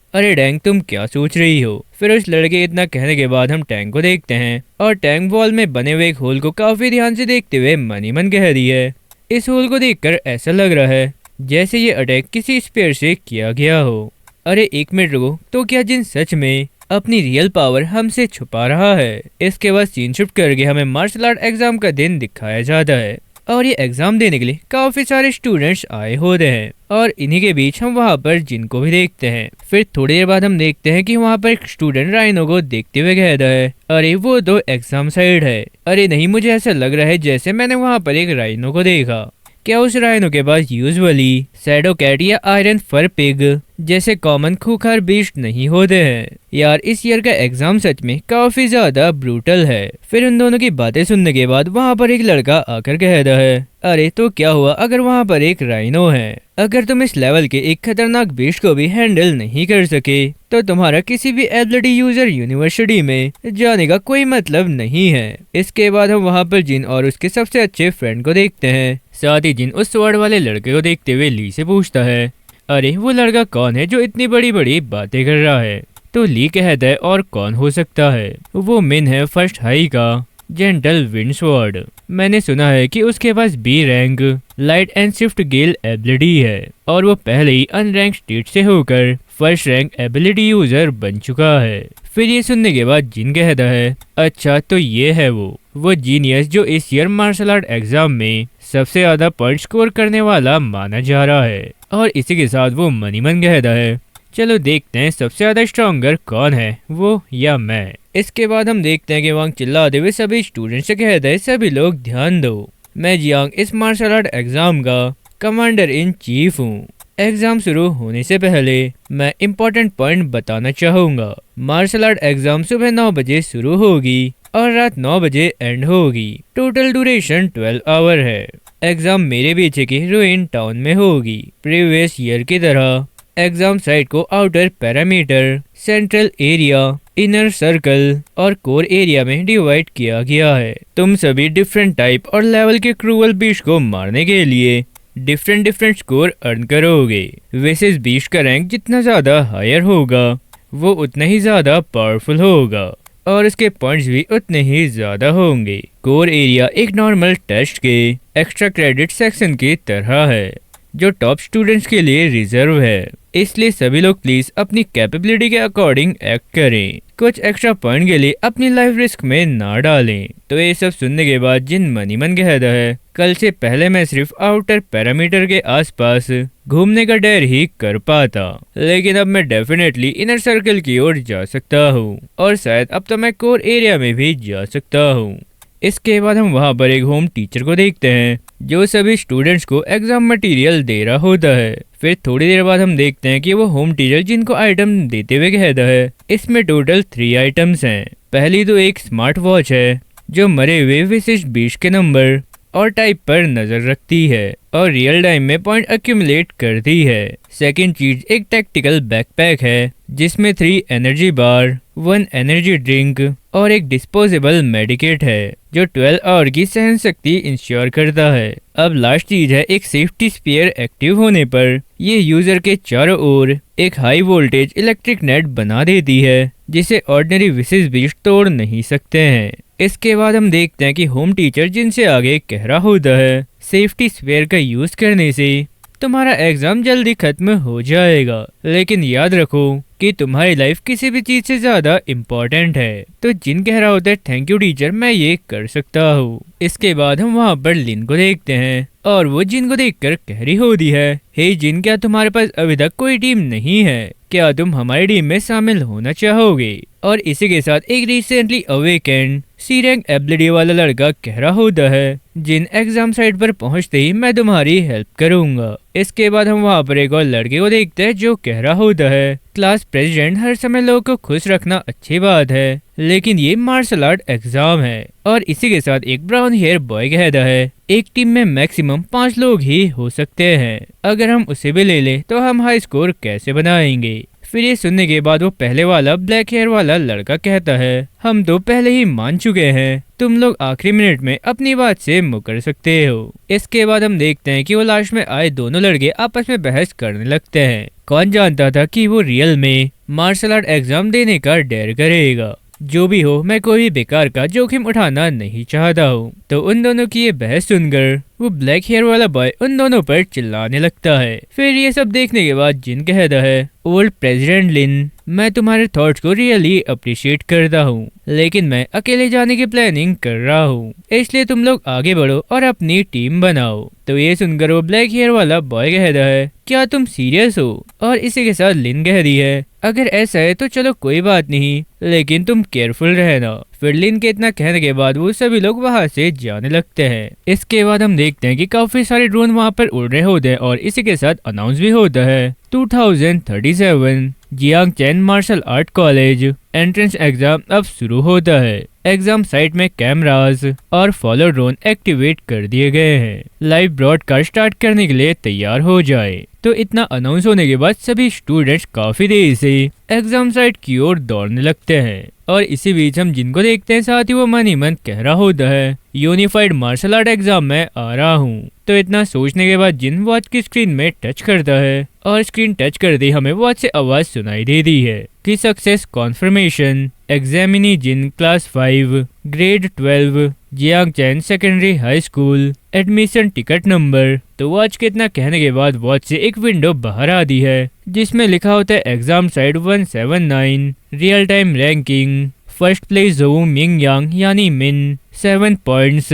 Speaker 1: अरे टैंक तुम क्या सोच रही हो। फिर उस लड़के इतना कहने के बाद हम टैंक को देखते हैं और टैंक वॉल में बने हुए एक होल को काफी ध्यान से देखते हुए मन ही मन कह रही है, इस होल को देखकर ऐसा लग रहा है जैसे ये अटैक किसी स्पेयर से किया गया हो। अरे एक मिनट रुको, तो क्या जिन सच में अपनी रियल पावर हमसे छुपा रहा है। इसके बाद सीन शिफ्ट करके हमें मार्शल आर्ट एग्जाम का दिन दिखाया जाता है और ये एग्जाम देने के लिए काफी सारे स्टूडेंट्स आए होते हैं और इन्हीं के बीच हम वहाँ पर जिनको भी देखते हैं। फिर थोड़ी देर बाद हम देखते हैं कि वहाँ पर एक स्टूडेंट राइनो को देखते हुए कहता है, अरे वो तो एग्जाम साइड है। अरे नहीं, मुझे ऐसा लग रहा है जैसे मैंने वहाँ पर एक राइनो को देखा। क्या उस राइनो के पास यूजुअली शैडो कैट या आयरन फर पिग जैसे कॉमन खूंखार बीस्ट नहीं होते हैं? यार इस ईयर का एग्जाम सच में काफी ज्यादा ब्रूटल है। फिर उन दोनों की बातें सुनने के बाद वहाँ पर एक लड़का आकर कहता है, अरे तो क्या हुआ अगर वहाँ पर एक राइनो है? अगर तुम इस लेवल के एक खतरनाक बीस्ट को भी हैंडल नहीं कर सके तो तुम्हारा किसी भी एबिलिटी यूजर यूनिवर्सिटी में जाने का कोई मतलब नहीं है। इसके बाद हम वहाँ पर जिन और उसके सबसे अच्छे फ्रेंड को देखते हैं। साथ ही जिन उस स्वॉर्ड वाले लड़के को देखते हुए ली से पूछता है, अरे वो लड़का कौन है जो इतनी बड़ी बड़ी बातें कर रहा है? तो ली कहता है, और कौन हो सकता है, वो मिन है फर्स्ट हाई का जेंटल विंडस्वर्ड। मैंने सुना है कि उसके पास B rank light and shift gale ability है और वो पहले ही अनरैंक स्टेट से होकर फर्स्ट रैंक एबिलिटी यूजर बन चुका है। फिर ये सुनने के बाद जिन कहता है, अच्छा तो ये है वो जीनियस जो इस ईयर मार्शल आर्ट एग्जाम में सबसे ज्यादा पॉइंट स्कोर करने वाला माना जा रहा है। और इसी के साथ वो मनी मन कहता है, चलो देखते हैं सबसे ज्यादा स्ट्रॉन्गर कौन है, वो या मैं। इसके बाद हम देखते हैं कि वांग चिल्लाते हुए सभी स्टूडेंट से कहता है, सभी लोग ध्यान दो, मैं जियांग इस मार्शल आर्ट एग्जाम का कमांडर इन चीफ हूँ। एग्जाम शुरू होने से पहले मैं इम्पोर्टेंट पॉइंट बताना चाहूंगा। मार्शल आर्ट एग्जाम सुबह 9 बजे शुरू होगी और रात 9 बजे एंड होगी। टोटल ड्यूरेशन 12 आवर है। एग्जाम मेरे पीछे की रुइन टाउन में होगी। प्रीवियस ईयर की तरह एग्जाम साइट को outer parameter, central area, inner circle और कोर एरिया में डिवाइड किया गया है। तुम सभी डिफरेंट टाइप और लेवल के क्रूअल बीस्ट को मारने के लिए डिफरेंट स्कोर अर्न करोगे। वैसे इस बीस्ट का रैंक जितना ज्यादा हायर होगा वो उतना ही ज्यादा पावरफुल होगा और इसके पॉइंट्स भी उतने ही ज्यादा होंगे। कोर एरिया एक नॉर्मल टेस्ट के एक्स्ट्रा क्रेडिट सेक्शन की तरह है जो टॉप स्टूडेंट्स के लिए रिजर्व है, इसलिए सभी लोग प्लीज अपनी कैपेबिलिटी के अकॉर्डिंग एक्ट करें। कुछ एक्स्ट्रा पॉइंट के लिए अपनी लाइफ रिस्क में ना डालें। तो ये सब सुनने के बाद जिन मनी मन कहता है, कल से पहले मैं सिर्फ आउटर पैरामीटर के आसपास घूमने का डर ही कर पाता, लेकिन अब मैं डेफिनेटली इनर सर्कल की ओर जा सकता हूँ और शायद अब तो मैं कोर एरिया में भी जा सकता हूँ। इसके बाद हम वहाँ पर एक होम टीचर को देखते हैं जो सभी स्टूडेंट्स को एग्जाम मटेरियल दे रहा होता है। फिर थोड़ी देर बाद हम देखते हैं कि वो होम टीचर जिनको आइटम देते हुए कहता है, इसमें टोटल 3 आइटम्स हैं। पहली तो एक स्मार्ट वॉच है जो मरे हुए विशिष्ट बीस्ट के नंबर और टाइप पर नजर रखती है और रियल टाइम में पॉइंट एक्यूमुलेट करती है। सेकंड चीज एक टैक्टिकल बैकपैक है जिसमें 3 एनर्जी बार, 1 एनर्जी ड्रिंक और एक डिस्पोजेबल मेडिकेट है जो 12 आवर की सहन शक्ति इंश्योर करता है। अब लास्ट चीज है एक सेफ्टी स्पेयर। एक्टिव होने पर ये यूजर के चारों ओर एक हाई वोल्टेज इलेक्ट्रिक नेट बना देती है जिसे ऑर्डिनरी विशेष बीस्ट तोड़ नहीं सकते हैं। इसके बाद हम देखते हैं कि होम टीचर जिनसे आगे कह रहा होता है, सेफ्टी स्पेयर का यूज करने से तुम्हारा एग्जाम जल्दी खत्म हो जाएगा, लेकिन याद रखो कि तुम्हारी लाइफ किसी भी चीज से ज्यादा इम्पोर्टेंट है। तो जिन कह रहा होता है, थैंक यू टीचर, मैं ये कर सकता हूँ। इसके बाद हम वहाँ पर लिन को देखते हैं और वो जिन को देखकर कह रही होती है, हे जिन, क्या तुम्हारे पास अभी तक कोई टीम नहीं है? क्या तुम हमारी टीम में शामिल होना चाहोगे? और इसी के साथ एक रिसेंटली अवेकेंड सी रैंक एबिलिटी वाला लड़का कह रहा होता है, जिन एग्जाम साइट पर पहुंचते ही मैं तुम्हारी हेल्प करूंगा। इसके बाद हम वहां पर एक और लड़के को देखते हैं जो कह रहा होता है, क्लास प्रेसिडेंट, हर समय लोगों को खुश रखना अच्छी बात है, लेकिन ये मार्शल आर्ट एग्जाम है। और इसी के साथ एक ब्राउन हेयर बॉय कहता है, एक टीम में मैक्सिमम 5 लोग ही हो सकते हैं, अगर हम उसे भी ले ले तो हम हाई स्कोर कैसे बनाएंगे। फिर ये सुनने के बाद वो पहले वाला ब्लैक हेयर वाला लड़का कहता है, हम तो पहले ही मान चुके हैं, तुम लोग आखिरी मिनट में अपनी बात से मुकर सकते हो। इसके बाद हम देखते हैं कि वो लास्ट में आए दोनों लड़के आपस में बहस करने लगते हैं। कौन जानता था कि वो रियल में मार्शल आर्ट एग्जाम देने का डेयर करेगा। जो भी हो, मैं कोई भी बेकार का जोखिम उठाना नहीं चाहता हूँ। तो उन दोनों की ये बहस सुनकर वो ब्लैक हेयर वाला बॉय उन दोनों पर चिल्लाने लगता है। फिर ये सब देखने के बाद जिन कहता है, ओल्ड प्रेसिडेंट लिन, मैं तुम्हारे थॉट्स को रियली अप्रिशिएट करता हूँ, लेकिन मैं अकेले जाने की प्लानिंग कर रहा हूँ, इसलिए तुम लोग आगे बढ़ो और अपनी टीम बनाओ। तो ये सुनकर वो ब्लैक हेयर वाला बॉय कहता है, क्या तुम सीरियस हो? और इसी के साथ लिन कह रही है, अगर ऐसा है तो चलो कोई बात नहीं, लेकिन तुम केयरफुल रहना। फिर लिन के इतना कहने के बाद वो सभी लोग वहां से जाने लगते हैं। इसके बाद हम देखते हैं कि काफी सारे ड्रोन वहां पर उड़ रहे होते हैं और इसी के साथ अनाउंस भी होता है, 2037 Jiang Chen martial art college entrance exam अब शुरू होता है। एग्जाम साइट में कैमरास और फॉलो ड्रोन एक्टिवेट कर दिए गए हैं। लाइव ब्रॉडकास्ट स्टार्ट करने के लिए तैयार हो जाए। तो इतना अनाउंस होने के बाद सभी स्टूडेंट्स काफी देर से एग्जाम साइट की ओर दौड़ने लगते हैं। और इसी बीच हम जिनको देखते हैं, साथ ही वो मन ही मन कह रहा होता है, यूनिफाइड मार्शल आर्ट एग्जाम में आ रहा हूँ। तो इतना सोचने के बाद जिन वॉच की स्क्रीन में टच करता है और स्क्रीन टच करते ही हमें वॉच से आवाज सुनाई देती है कि success confirmation, examinee Jin class 5 grade 12 Jiang Chen secondary high school admission ticket number. तो वॉच के इतना कहने के बाद वॉच से एक विंडो बाहर आती है जिसमें लिखा होता है exam side 179 real time ranking, first place Zhou Ming Yang यानी Min 7 points,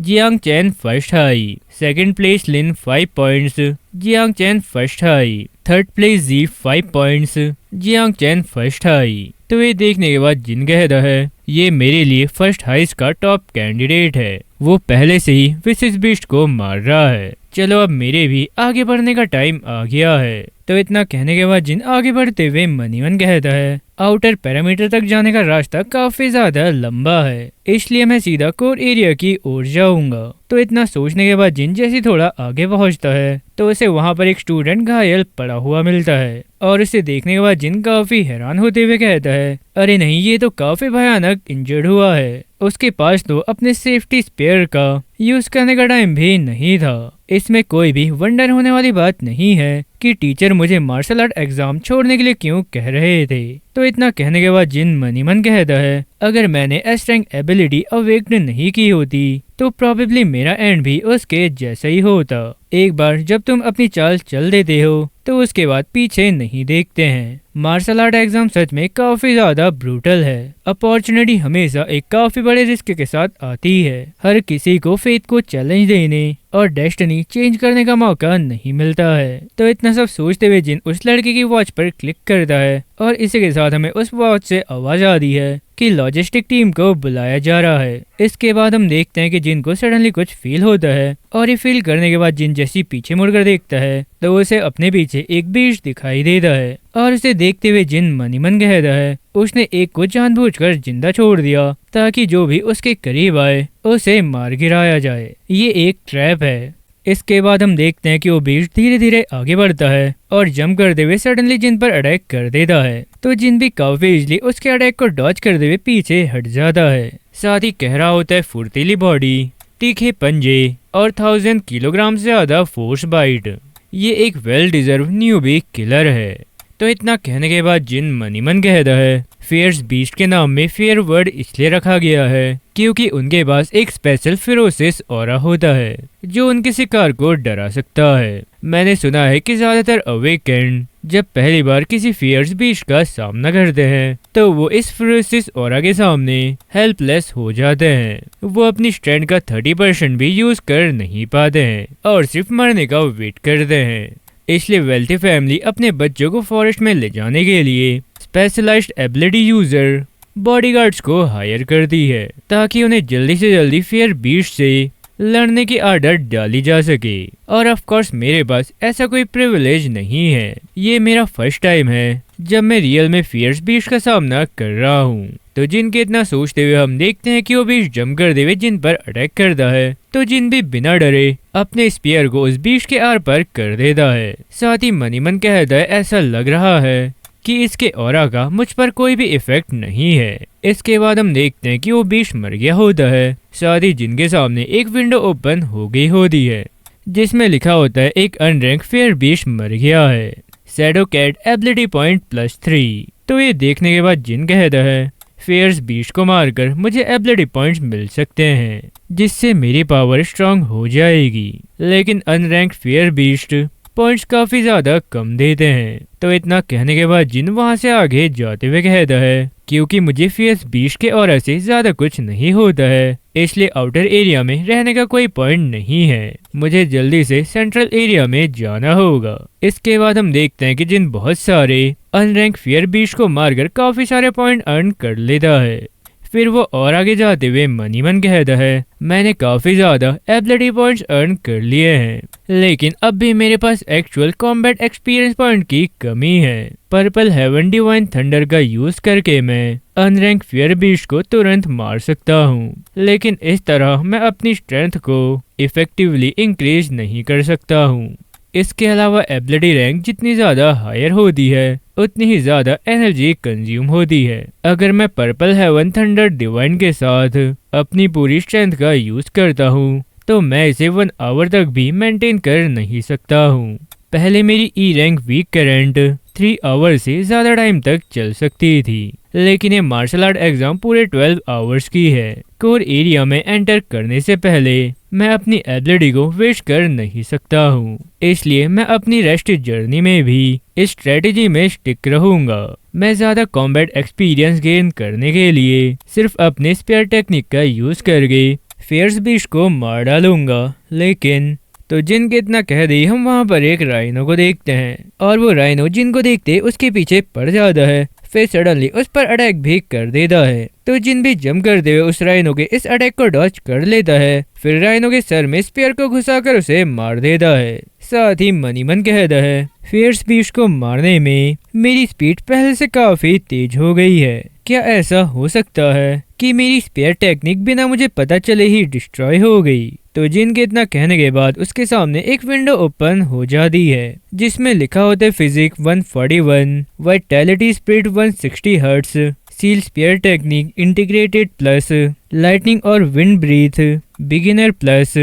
Speaker 1: Jiang Chen first high, second place Lin 5 points, Jiang Chen first high, third place Ji 5 points, Jiang Chen first high. तो ये देखने के बाद जिन कहता है, ये मेरे लिए फर्स्ट हाइस का टॉप कैंडिडेट है, वो पहले से ही विशिस बीस्ट को मार रहा है, चलो अब मेरे भी आगे बढ़ने का टाइम आ गया है। तो इतना कहने के बाद जिन आगे बढ़ते हुए मनीवन कहता है, आउटर पैरामीटर तक जाने का रास्ता काफी ज्यादा लंबा है, इसलिए मैं सीधा कोर एरिया की ओर जाऊंगा। तो इतना सोचने के बाद जिन जैसे थोड़ा आगे पहुंचता है तो उसे वहां पर एक स्टूडेंट घायल पड़ा हुआ मिलता है और उसे देखने के बाद जिन काफी हैरान होते हुए कहता है, अरे नहीं, ये तो काफी भयानक इंजर्ड हुआ है, उसके पास तो अपने सेफ्टी स्पेयर का यूज करने का टाइम भी नहीं था। इसमें कोई भी वंडर होने वाली बात नहीं है कि टीचर मुझे मार्शल आर्ट एग्जाम छोड़ने के लिए क्यों कह रहे थे। तो इतना कहने के बाद जिन मनी मन कहता है, अगर मैंने एस रैंक एबिलिटी अवेक्ड नहीं की होती तो प्रोबेबली मेरा एंड भी उसके जैसा ही होता। एक बार जब तुम अपनी चाल चल देते हो तो उसके बाद पीछे नहीं देखते हैं। मार्शल आर्ट एग्जाम सच में काफी ज्यादा ब्रूटल है। अपॉर्चुनिटी हमेशा एक काफी बड़े रिस्क के साथ आती है। हर किसी को फेथ को चैलेंज देने और डेस्टिनी चेंज करने का मौका नहीं मिलता है। तो इतना सब सोचते हुए जिन उस लड़के की वॉच पर क्लिक करता है और इसी के साथ हमें उस वॉच से आवाज आती है कि लॉजिस्टिक टीम को बुलाया जा रहा है। इसके बाद हम देखते हैं कि जिन को सडनली कुछ फील होता है और ये फील करने के बाद जिन जैसी पीछे मुड़कर देखता है तो उसे अपने पीछे एक बीच दिखाई देता है और उसे देखते हुए जिन मनी मन कहता है, उसने एक को जानबूझकर जिंदा छोड़ दिया ताकि जो भी उसके करीब आए उसे मार गिराया जाए। ये एक ट्रैप है। इसके बाद हम देखते हैं कि वो बीच धीरे धीरे आगे बढ़ता है और जंप करते हुए सडनली जिन पर अटैक कर देता है। तो जिन भी काफी इजली उसके अटैक को डॉज करते हुए पीछे हट जाता है। साथ ही कह रहा होता है, फुर्तीली बॉडी, तीखे पंजे और 1000 किलोग्राम से ज्यादा फोर्स बाइट, ये एक वेल डिजर्व न्यूबी किलर है। तो इतना कहने के बाद जिन मनी मन कहता है, फेयर्स बीस्ट के नाम में फेयर वर्ड इसलिए रखा गया है क्योंकि उनके पास एक स्पेशल फेरोसिस ऑरा होता है जो उनके शिकार को डरा सकता है। मैंने सुना है कि ज्यादातर अवेकेंड जब पहली बार किसी फेयर्स बीस्ट का सामना करते हैं तो वो इस फेरोसिस ऑरा के सामने हेल्पलेस हो जाते हैं। वो अपनी स्ट्रेंथ का 30% भी यूज कर नहीं पाते हैं और सिर्फ मरने का वेट करते हैं। इसलिए वेल्थी फैमिली अपने बच्चों को फॉरेस्ट में ले जाने के लिए स्पेशलाइज्ड एबिलिटी यूजर बॉडीगार्ड्स को हायर करती है ताकि उन्हें जल्दी से जल्दी फेयर बीस्ट से लड़ने की आदत डाली जा सके। और ऑफ कोर्स मेरे पास ऐसा कोई प्रिविलेज नहीं है। ये मेरा फर्स्ट टाइम है जब मैं रियल में फियर्स बीस्ट का सामना कर रहा हूँ। तो जिन के इतना सोचते हुए हम देखते हैं कि वो बीस्ट जंप करते हुए जिन पर अटैक करता है, तो जिन भी बिना डरे अपने स्पीयर को उस बीस्ट के आर पर कर देता है। साथ ही मनी मन कहता है ऐसा लग रहा है कि इसके ऑरा का मुझ पर कोई भी इफेक्ट नहीं है। इसके बाद हम देखते हैं कि वो बीस्ट मर गया होता है। साथ ही जिनके सामने एक विंडो ओपन हो गई होती है जिसमें लिखा होता है एक अनरैंक फेयर बीस्ट मर गया है, शैडो कैट एबिलिटी पॉइंट +3। तो ये देखने के बाद जिन कहता है फेयर्स बीस्ट को मारकर मुझे एबिलिटी पॉइंट्स मिल सकते हैं जिससे मेरी पावर स्ट्रांग हो जाएगी। लेकिन अनरैंक फेयर बीस्ट पॉइंट्स काफी ज्यादा कम देते हैं। तो इतना कहने के बाद जिन वहां से आगे जाते हुए कहता है क्योंकि मुझे फेयर्स बीस्ट के ऑरा से ज्यादा कुछ नहीं होता है, इसलिए आउटर एरिया में रहने का कोई पॉइंट नहीं है। मुझे जल्दी से सेंट्रल एरिया में जाना होगा। इसके बाद हम देखते हैं कि जिन बहुत सारे अनरैंक फेयर बीस्ट को मारकर काफी सारे पॉइंट अर्न कर लेता है। फिर वो और आगे जाते हुए मनी मन कहता है मैंने काफी ज्यादा एबिलिटी पॉइंट्स अर्न कर लिए हैं, लेकिन अब भी मेरे पास एक्चुअल कॉम्बैट एक्सपीरियंस पॉइंट की कमी है। पर्पल हेवन डिवाइन थंडर का यूज करके मैं अनरैंक फेयर बीस्ट को तुरंत मार सकता हूँ, लेकिन इस तरह मैं अपनी स्ट्रेंथ को इफेक्टिवली इंक्रीज नहीं कर सकता हूँ। इसके अलावा एबिलिटी रैंक जितनी ज्यादा हायर होती है उतनी ही ज्यादा एनर्जी कंज्यूम होती है। अगर मैं पर्पल हेवन थंडर डिवाइन के साथ अपनी पूरी स्ट्रेंथ का यूज करता हूँ तो मैं इसे 1 आवर तक भी मेंटेन कर नहीं सकता हूँ। पहले मेरी E rank week current 3 our से ज्यादा टाइम तक चल सकती थी, लेकिन ये मार्शल आर्ट एग्जाम पूरे 12 आवर्स की है। कोर एरिया में एंटर करने से पहले मैं अपनी एबिलिटी को वेस्ट कर नहीं सकता हूँ, इसलिए मैं अपनी रेस्ट जर्नी में भी इस स्ट्रेटेजी में स्टिक रहूंगा। मैं ज्यादा कॉम्बैट एक्सपीरियंस गेन करने के लिए सिर्फ अपने स्पेयर टेक्निक का यूज करके फेयर्स बीस्ट को मार डालूंगा। लेकिन तो जिन के इतना कह दी हम वहाँ पर एक राइनो को देखते हैं और वो राइनो जिनको देखते उसके पीछे पड़ जाता है, फिर सडनली उस पर अटैक भी कर देता है। तो जिन भी जंप करते हुए उस राइनो के इस अटैक को डॉच कर लेता है, फिर राइनो के सर में स्पीयर को घुसाकर उसे मार देता है। साथ ही मनी मन कहता है फेयर्स बीस्ट को मारने में मेरी स्पीड पहले से काफी तेज हो गई है। क्या ऐसा हो सकता है कि मेरी स्पेयर टेक्निक बिना मुझे पता चले ही डिस्ट्रॉय हो गई? तो जिन के इतना कहने के बाद उसके सामने एक विंडो ओपन हो जाती है जिसमें लिखा होता है physique 141, vitality spirit 160 hertz, seal spear technique integrated plus, lightning और विंड ब्रीथ, बिगिनर प्लस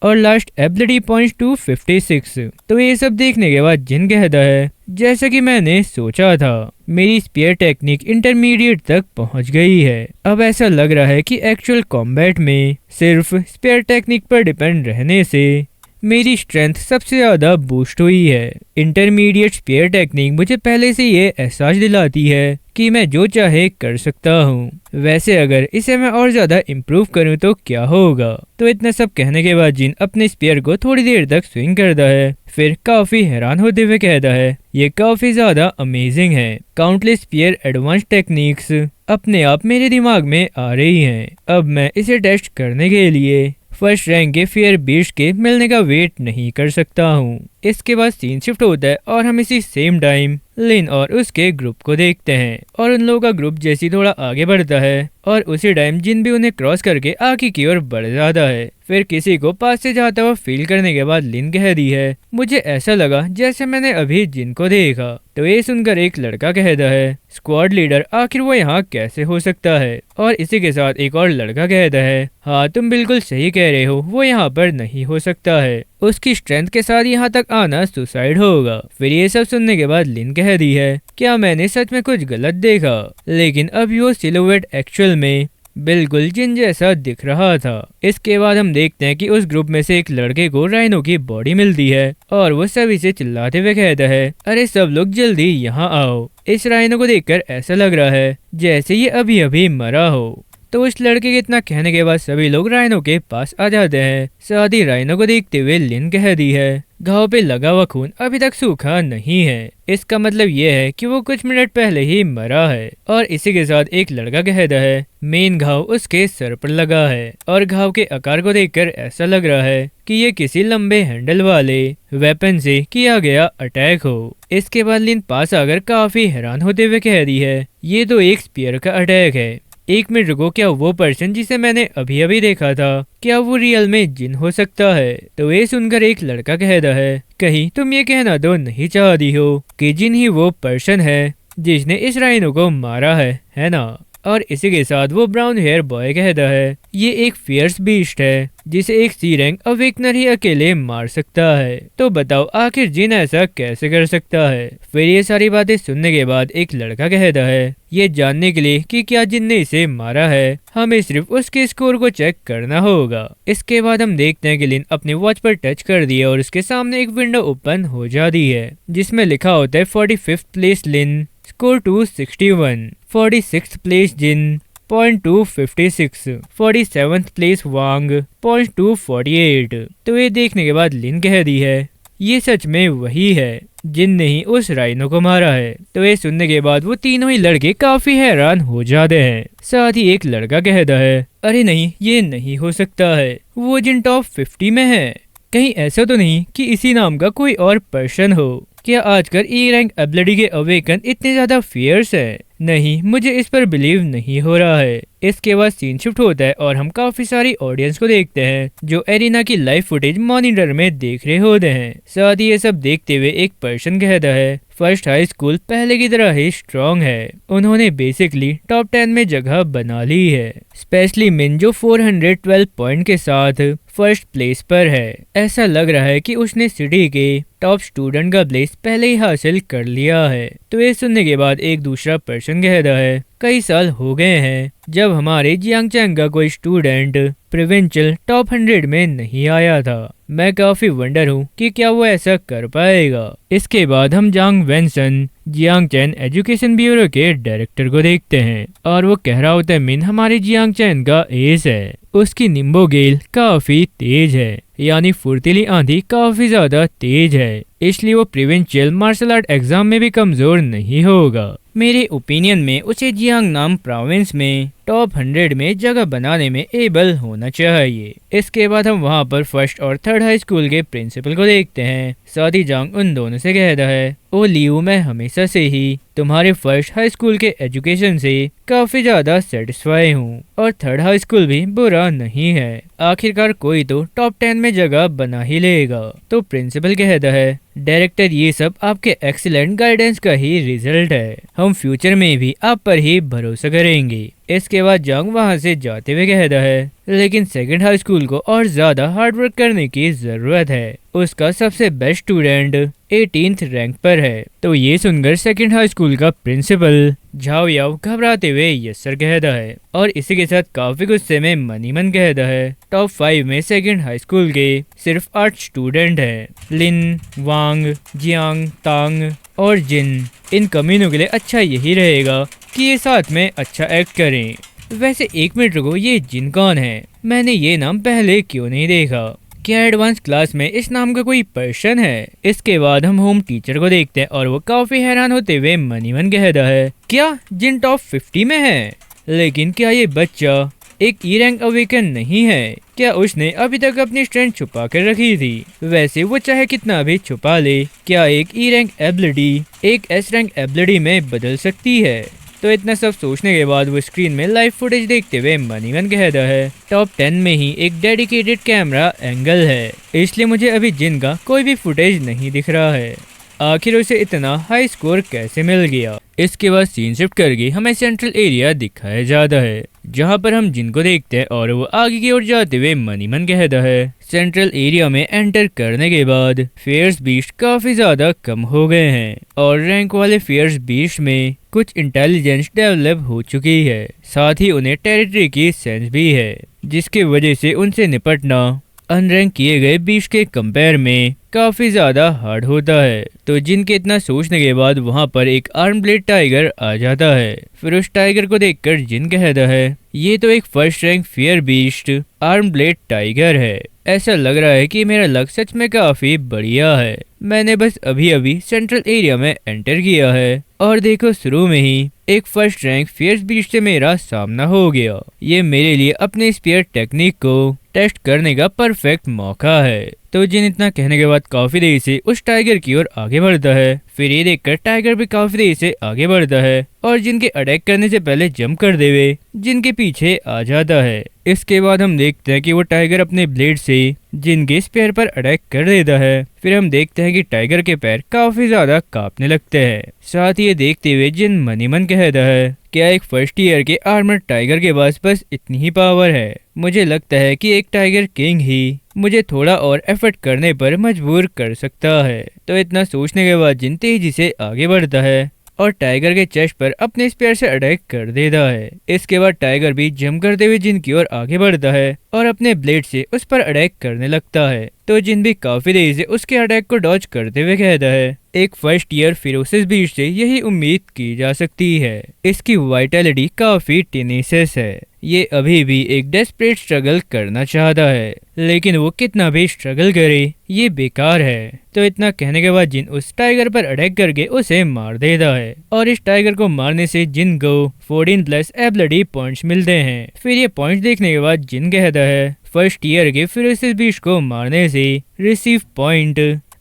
Speaker 1: और लास्ट एबिलिटी पॉइंट्स 256। तो ये सब देखने के बाद जिन कहता है जैसा कि मैंने सोचा था मेरी स्पेयर टेक्निक इंटरमीडिएट तक पहुंच गई है। अब ऐसा लग रहा है कि एक्चुअल कॉम्बैट में सिर्फ स्पेयर टेक्निक पर डिपेंड रहने से मेरी स्ट्रेंथ सबसे ज्यादा बूस्ट हुई है। इंटरमीडिएट स्पेयर टेक्निक मुझे पहले से ये एहसास दिलाती है कि मैं जो चाहे कर सकता हूँ। वैसे अगर इसे मैं और ज्यादा इम्प्रूव करूँ तो क्या होगा? तो इतना सब कहने के बाद जिन अपने स्पेयर को थोड़ी देर तक स्विंग करता है, फिर काफी हैरान होते हुए कहता है ये काफी ज्यादा अमेजिंग है। काउंटलेस स्पेयर एडवांस टेक्निक्स अपने आप मेरे दिमाग में आ रही हैं। अब मैं इसे टेस्ट करने के लिए फर्स्ट रैंक के फेयर बीस्ट के मिलने का वेट नहीं कर सकता हूँ। इसके बाद सीन शिफ्ट होता है और हम इसी सेम टाइम लिन और उसके ग्रुप को देखते हैं और उन लोगों का ग्रुप जैसे थोड़ा आगे बढ़ता है और उसी टाइम जिन भी उन्हें क्रॉस करके आगे की ओर बढ़ जाता है। फिर किसी को पास से जाता हुआ फील करने के बाद लिन कह दी है मुझे ऐसा लगा जैसे मैंने अभी जिन को देखा। तो ये सुनकर एक लड़का कहता है स्क्वाड लीडर आखिर वो यहाँ कैसे हो सकता है? और इसी के साथ एक और लड़का कहता है हाँ तुम बिल्कुल सही कह रहे हो, वो यहाँ पर नहीं हो सकता है, उसकी स्ट्रेंथ के साथ यहाँ तक आना सुसाइड होगा। फिर ये सब सुनने के बाद लिन कह दी है क्या मैंने सच में कुछ गलत देखा? लेकिन अभी वो सिलुएट एक्चुअल में बिल्कुल जिन जैसा दिख रहा था। इसके बाद हम देखते हैं कि उस ग्रुप में से एक लड़के को राइनो की बॉडी मिलती है और वो सभी से चिल्लाते हुए कहता है अरे सब लोग जल्दी यहाँ आओ। इस राइनो को देखकर ऐसा लग रहा है जैसे ये अभी अभी मरा हो। तो उस लड़के के इतना कहने के बाद सभी लोग राइनो के पास आ जाते हैं। साथ ही राइनो को देखते हुए लिन कह दी है, घाव पे लगा हुआ खून अभी तक सूखा नहीं है, इसका मतलब ये है कि वो कुछ मिनट पहले ही मरा है। और इसी के साथ एक लड़का कहता है, मेन घाव उसके सर पर लगा है और घाव के आकार को देखकर ऐसा लग रहा है कि ये किसी लंबे हैंडल वाले वेपन से किया गया अटैक हो। इसके बाद लिन पास आकर काफी हैरान होते हुए कह रही है, ये तो एक स्पीयर का अटैक है। एक मिनट रुको, क्या वो पर्सन जिसे मैंने अभी अभी देखा था, क्या वो रियल में जिन हो सकता है? तो ये सुनकर एक लड़का कहता है, कहीं तुम ये कहना तो नहीं चाहती हो कि जिन ही वो पर्सन है जिसने इस राइनो को मारा है ना? और इसी के साथ वो ब्राउन हेयर बॉय कहता है, ये एक फियर्स बीस्ट है जिसे एक सी रैंक अवेकनर ही अकेले मार सकता है। तो बताओ आखिर जिन ऐसा कैसे कर सकता है? फिर ये सारी बातें सुनने के बाद एक लड़का कहता है, ये जानने के लिए कि क्या जिन ने इसे मारा है हमें सिर्फ उसके स्कोर को चेक करना होगा। इसके बाद हम देखते हैं कि लिन अपने वॉच पर टच कर दिया और उसके सामने एक विंडो ओपन हो जाती है जिसमें लिखा होता है 45th प्लेस लिन, स्कोर 261, 46th प्लेस जिन, पॉइंट 256, 47th प्लेस वांग, पॉइंट 248। तो ये देखने के बाद लिन कह दी है, ये सच में वही है जिनने ही उस राइनो को मारा है। तो ये सुनने के बाद वो तीनों ही लड़के काफी हैरान हो जाते हैं। साथ ही एक लड़का कहता है, अरे नहीं, ये नहीं हो सकता है, वो जिन टॉप 50 में है। कहीं ऐसा तो नहीं कि इसी नाम का कोई और पर्सन हो? क्या आजकल ई रैंक एबिलिटी के अवेकन इतने ज्यादा फियर्स है? नहीं, मुझे इस पर बिलीव नहीं हो रहा है। इसके बाद सीन शिफ्ट होता है और हम काफी सारी ऑडियंस को देखते हैं जो एरिना की लाइव फुटेज मॉनिटर में देख रहे होते हैं। साथ ही ये सब देखते हुए एक पर्सन कहता है, फर्स्ट हाई स्कूल पहले की तरह ही स्ट्रॉन्ग है, उन्होंने बेसिकली टॉप 10 में जगह बना ली है, स्पेशली मिन जो 412 पॉइंट के साथ फर्स्ट प्लेस पर है। ऐसा लग रहा है कि उसने सिटी के टॉप स्टूडेंट का प्लेस पहले ही हासिल कर लिया है। तो ये सुनने के बाद एक दूसरा पर्सन कहता है, कई साल हो गए हैं जब हमारे जियांगचैंग का कोई स्टूडेंट प्रोविंशियल टॉप 100 में नहीं आया था। मैं काफी वंडर हूँ कि क्या वो ऐसा कर पाएगा। इसके बाद हम जांग वेंसन जियांगचैन एजुकेशन ब्यूरो के डायरेक्टर को देखते हैं और वो कह रहा होता है, मिन हमारे जियांगचैन का एस है, उसकी निम्बो गेल काफी तेज है, यानी फुर्तीली आंधी काफी ज्यादा तेज है, इसलिए वो प्रोविंशियल मार्शल आर्ट एग्जाम में भी कमजोर नहीं होगा। मेरे ओपिनियन में उसे जियांग नाम प्रोविंस में टॉप 100 में जगह बनाने में एबल होना चाहिए। इसके बाद हम वहाँ पर फर्स्ट और थर्ड हाई स्कूल के प्रिंसिपल को देखते हैं। साथ ही जांग उन दोनों से कहता है, ओ लियू, मैं हमेशा से ही तुम्हारे फर्स्ट हाई स्कूल के एजुकेशन से काफी ज्यादा सेटिस्फाई हूँ और थर्ड हाई स्कूल भी बुरा नहीं है, आखिरकार कोई तो टॉप 10 में जगह बना ही लेगा। तो प्रिंसिपल कहता है, डायरेक्टर, ये सब आपके एक्सीलेंट गाइडेंस का ही रिजल्ट है, हम फ्यूचर में भी आप पर ही भरोसा करेंगे। इसके बाद जांग वहां से जाते हुए कहता है, लेकिन सेकंड हाई स्कूल को और ज्यादा हार्डवर्क करने की जरूरत है, उसका सबसे बेस्ट स्टूडेंट 18th रैंक पर है। तो ये सुनकर सेकंड हाई स्कूल का प्रिंसिपल झाओ याओ घबराते हुए यस सर कहता है और इसी के साथ काफी गुस्से में मनीमन कहता है, टॉप 5 में सेकंड हाई स्कूल के सिर्फ 8 स्टूडेंट हैं, लिन, वांग, जियांग, तांग और जिन। इन कमीनों के लिए अच्छा यही रहेगा कि ये साथ में अच्छा एक्ट करें। वैसे एक मिनट रुको, ये जिन कौन है? मैंने ये नाम पहले क्यों नहीं देखा? क्या एडवांस क्लास में इस नाम का कोई पर्सन है? इसके बाद हम होम टीचर को देखते हैं और वो काफी हैरान होते हुए मनीमन कहता है, क्या जिन टॉप 50 में है? लेकिन क्या ये बच्चा एक ई रैंक अवेकन नहीं है? क्या उसने अभी तक अपनी स्ट्रेंथ छुपा कर रखी थी? वैसे वो चाहे कितना भी छुपा ले, क्या एक ई रैंक एबिलिटी एक एस रैंक एबिलिटी में बदल सकती है? तो इतना सब सोचने के बाद वो स्क्रीन में लाइव फुटेज देखते हुए मनीमन कहता है, टॉप 10 में ही एक डेडिकेटेड कैमरा एंगल है, इसलिए मुझे अभी जिन का कोई भी फुटेज नहीं दिख रहा है। आखिर उसे इतना हाई स्कोर कैसे मिल गया? इसके बाद सीन शिफ्ट करके हमें सेंट्रल एरिया दिखाया जाता है जहां पर हम जिन को देखते हैं और वो आगे की ओर जाते हुए मनीमन कहता है, सेंट्रल एरिया में एंटर करने के बाद फेयर्स बीस्ट काफी ज्यादा कम हो गए हैं और रैंक वाले फेयर्स बीस्ट में कुछ इंटेलिजेंस डेवलप हो चुकी है, साथ ही उन्हें टेरिटरी की सेंस भी है, जिसकी वजह से उनसे निपटना अनरैंक किए गए बीस्ट के कंपेयर में काफी ज्यादा हार्ड होता है। तो जिनके इतना सोचने के बाद वहां पर एक आर्म ब्लेड टाइगर आ जाता है। फिर उस टाइगर को देखकर जिन कहता है, ये तो एक first rank fear beast arm blade tiger है। ऐसा लग रहा है कि मेरा लक सच में काफी बढ़िया है। मैंने बस अभी अभी सेंट्रल एरिया में एंटर किया है और देखो शुरू में ही एक फर्स्ट रैंक फियर्स बीस्ट से मेरा सामना हो गया। ये मेरे लिए अपने स्पीयर टेक्निक को टेस्ट करने का परफेक्ट मौका है। तो जिन इतना कहने के बाद काफी देर से उस टाइगर की ओर आगे बढ़ता है। फिर ये देखकर टाइगर भी काफी देर से आगे बढ़ता है और जिनके अटैक करने से पहले जंप कर देवे जिनके पीछे आ जाता है। इसके बाद हम देखते हैं कि वो टाइगर अपने ब्लेड से जिनके स्पेयर पर अटैक कर देता है। फिर हम देखते हैं कि टाइगर के पैर काफी ज्यादा कांपने लगते हैं। साथ ही ये देखते हुए जिन मनी मन कहता है, क्या एक फर्स्ट ईयर के आर्मर टाइगर के पास बस इतनी ही पावर है? मुझे लगता है कि एक टाइगर किंग ही मुझे थोड़ा और एफर्ट करने पर मजबूर कर सकता है। तो इतना सोचने के बाद जिन तेजी से आगे बढ़ता है और टाइगर के चेस्ट पर अपने स्पेयर से अटैक कर देता है। इसके बाद टाइगर भी जंप करते हुए जिन की ओर आगे बढ़ता है और अपने ब्लेड से उस पर अटैक करने लगता है। तो जिन भी काफी देर से उसके अटैक को डॉज करते हुए कहता है, एक फर्स्ट ईयर फिरोसिस बीस्ट से यही उम्मीद की जा सकती है। इसकी वाइटैलिटी काफी टेनेसियस है। ये अभी भी एक डेस्परेट स्ट्रगल करना चाहता है, लेकिन वो कितना भी स्ट्रगल करे ये बेकार है। तो इतना कहने के बाद जिन उस टाइगर पर अटैक करके उसे मार देता है और इस टाइगर को मारने से जिन को 14+ एबिलिटी पॉइंट्स मिलते हैं। फिर ये पॉइंट्स देखने के बाद जिन कहता है, फर्स्ट ईयर के फिरोसिस बीस्ट को मारने से रिसीव पॉइंट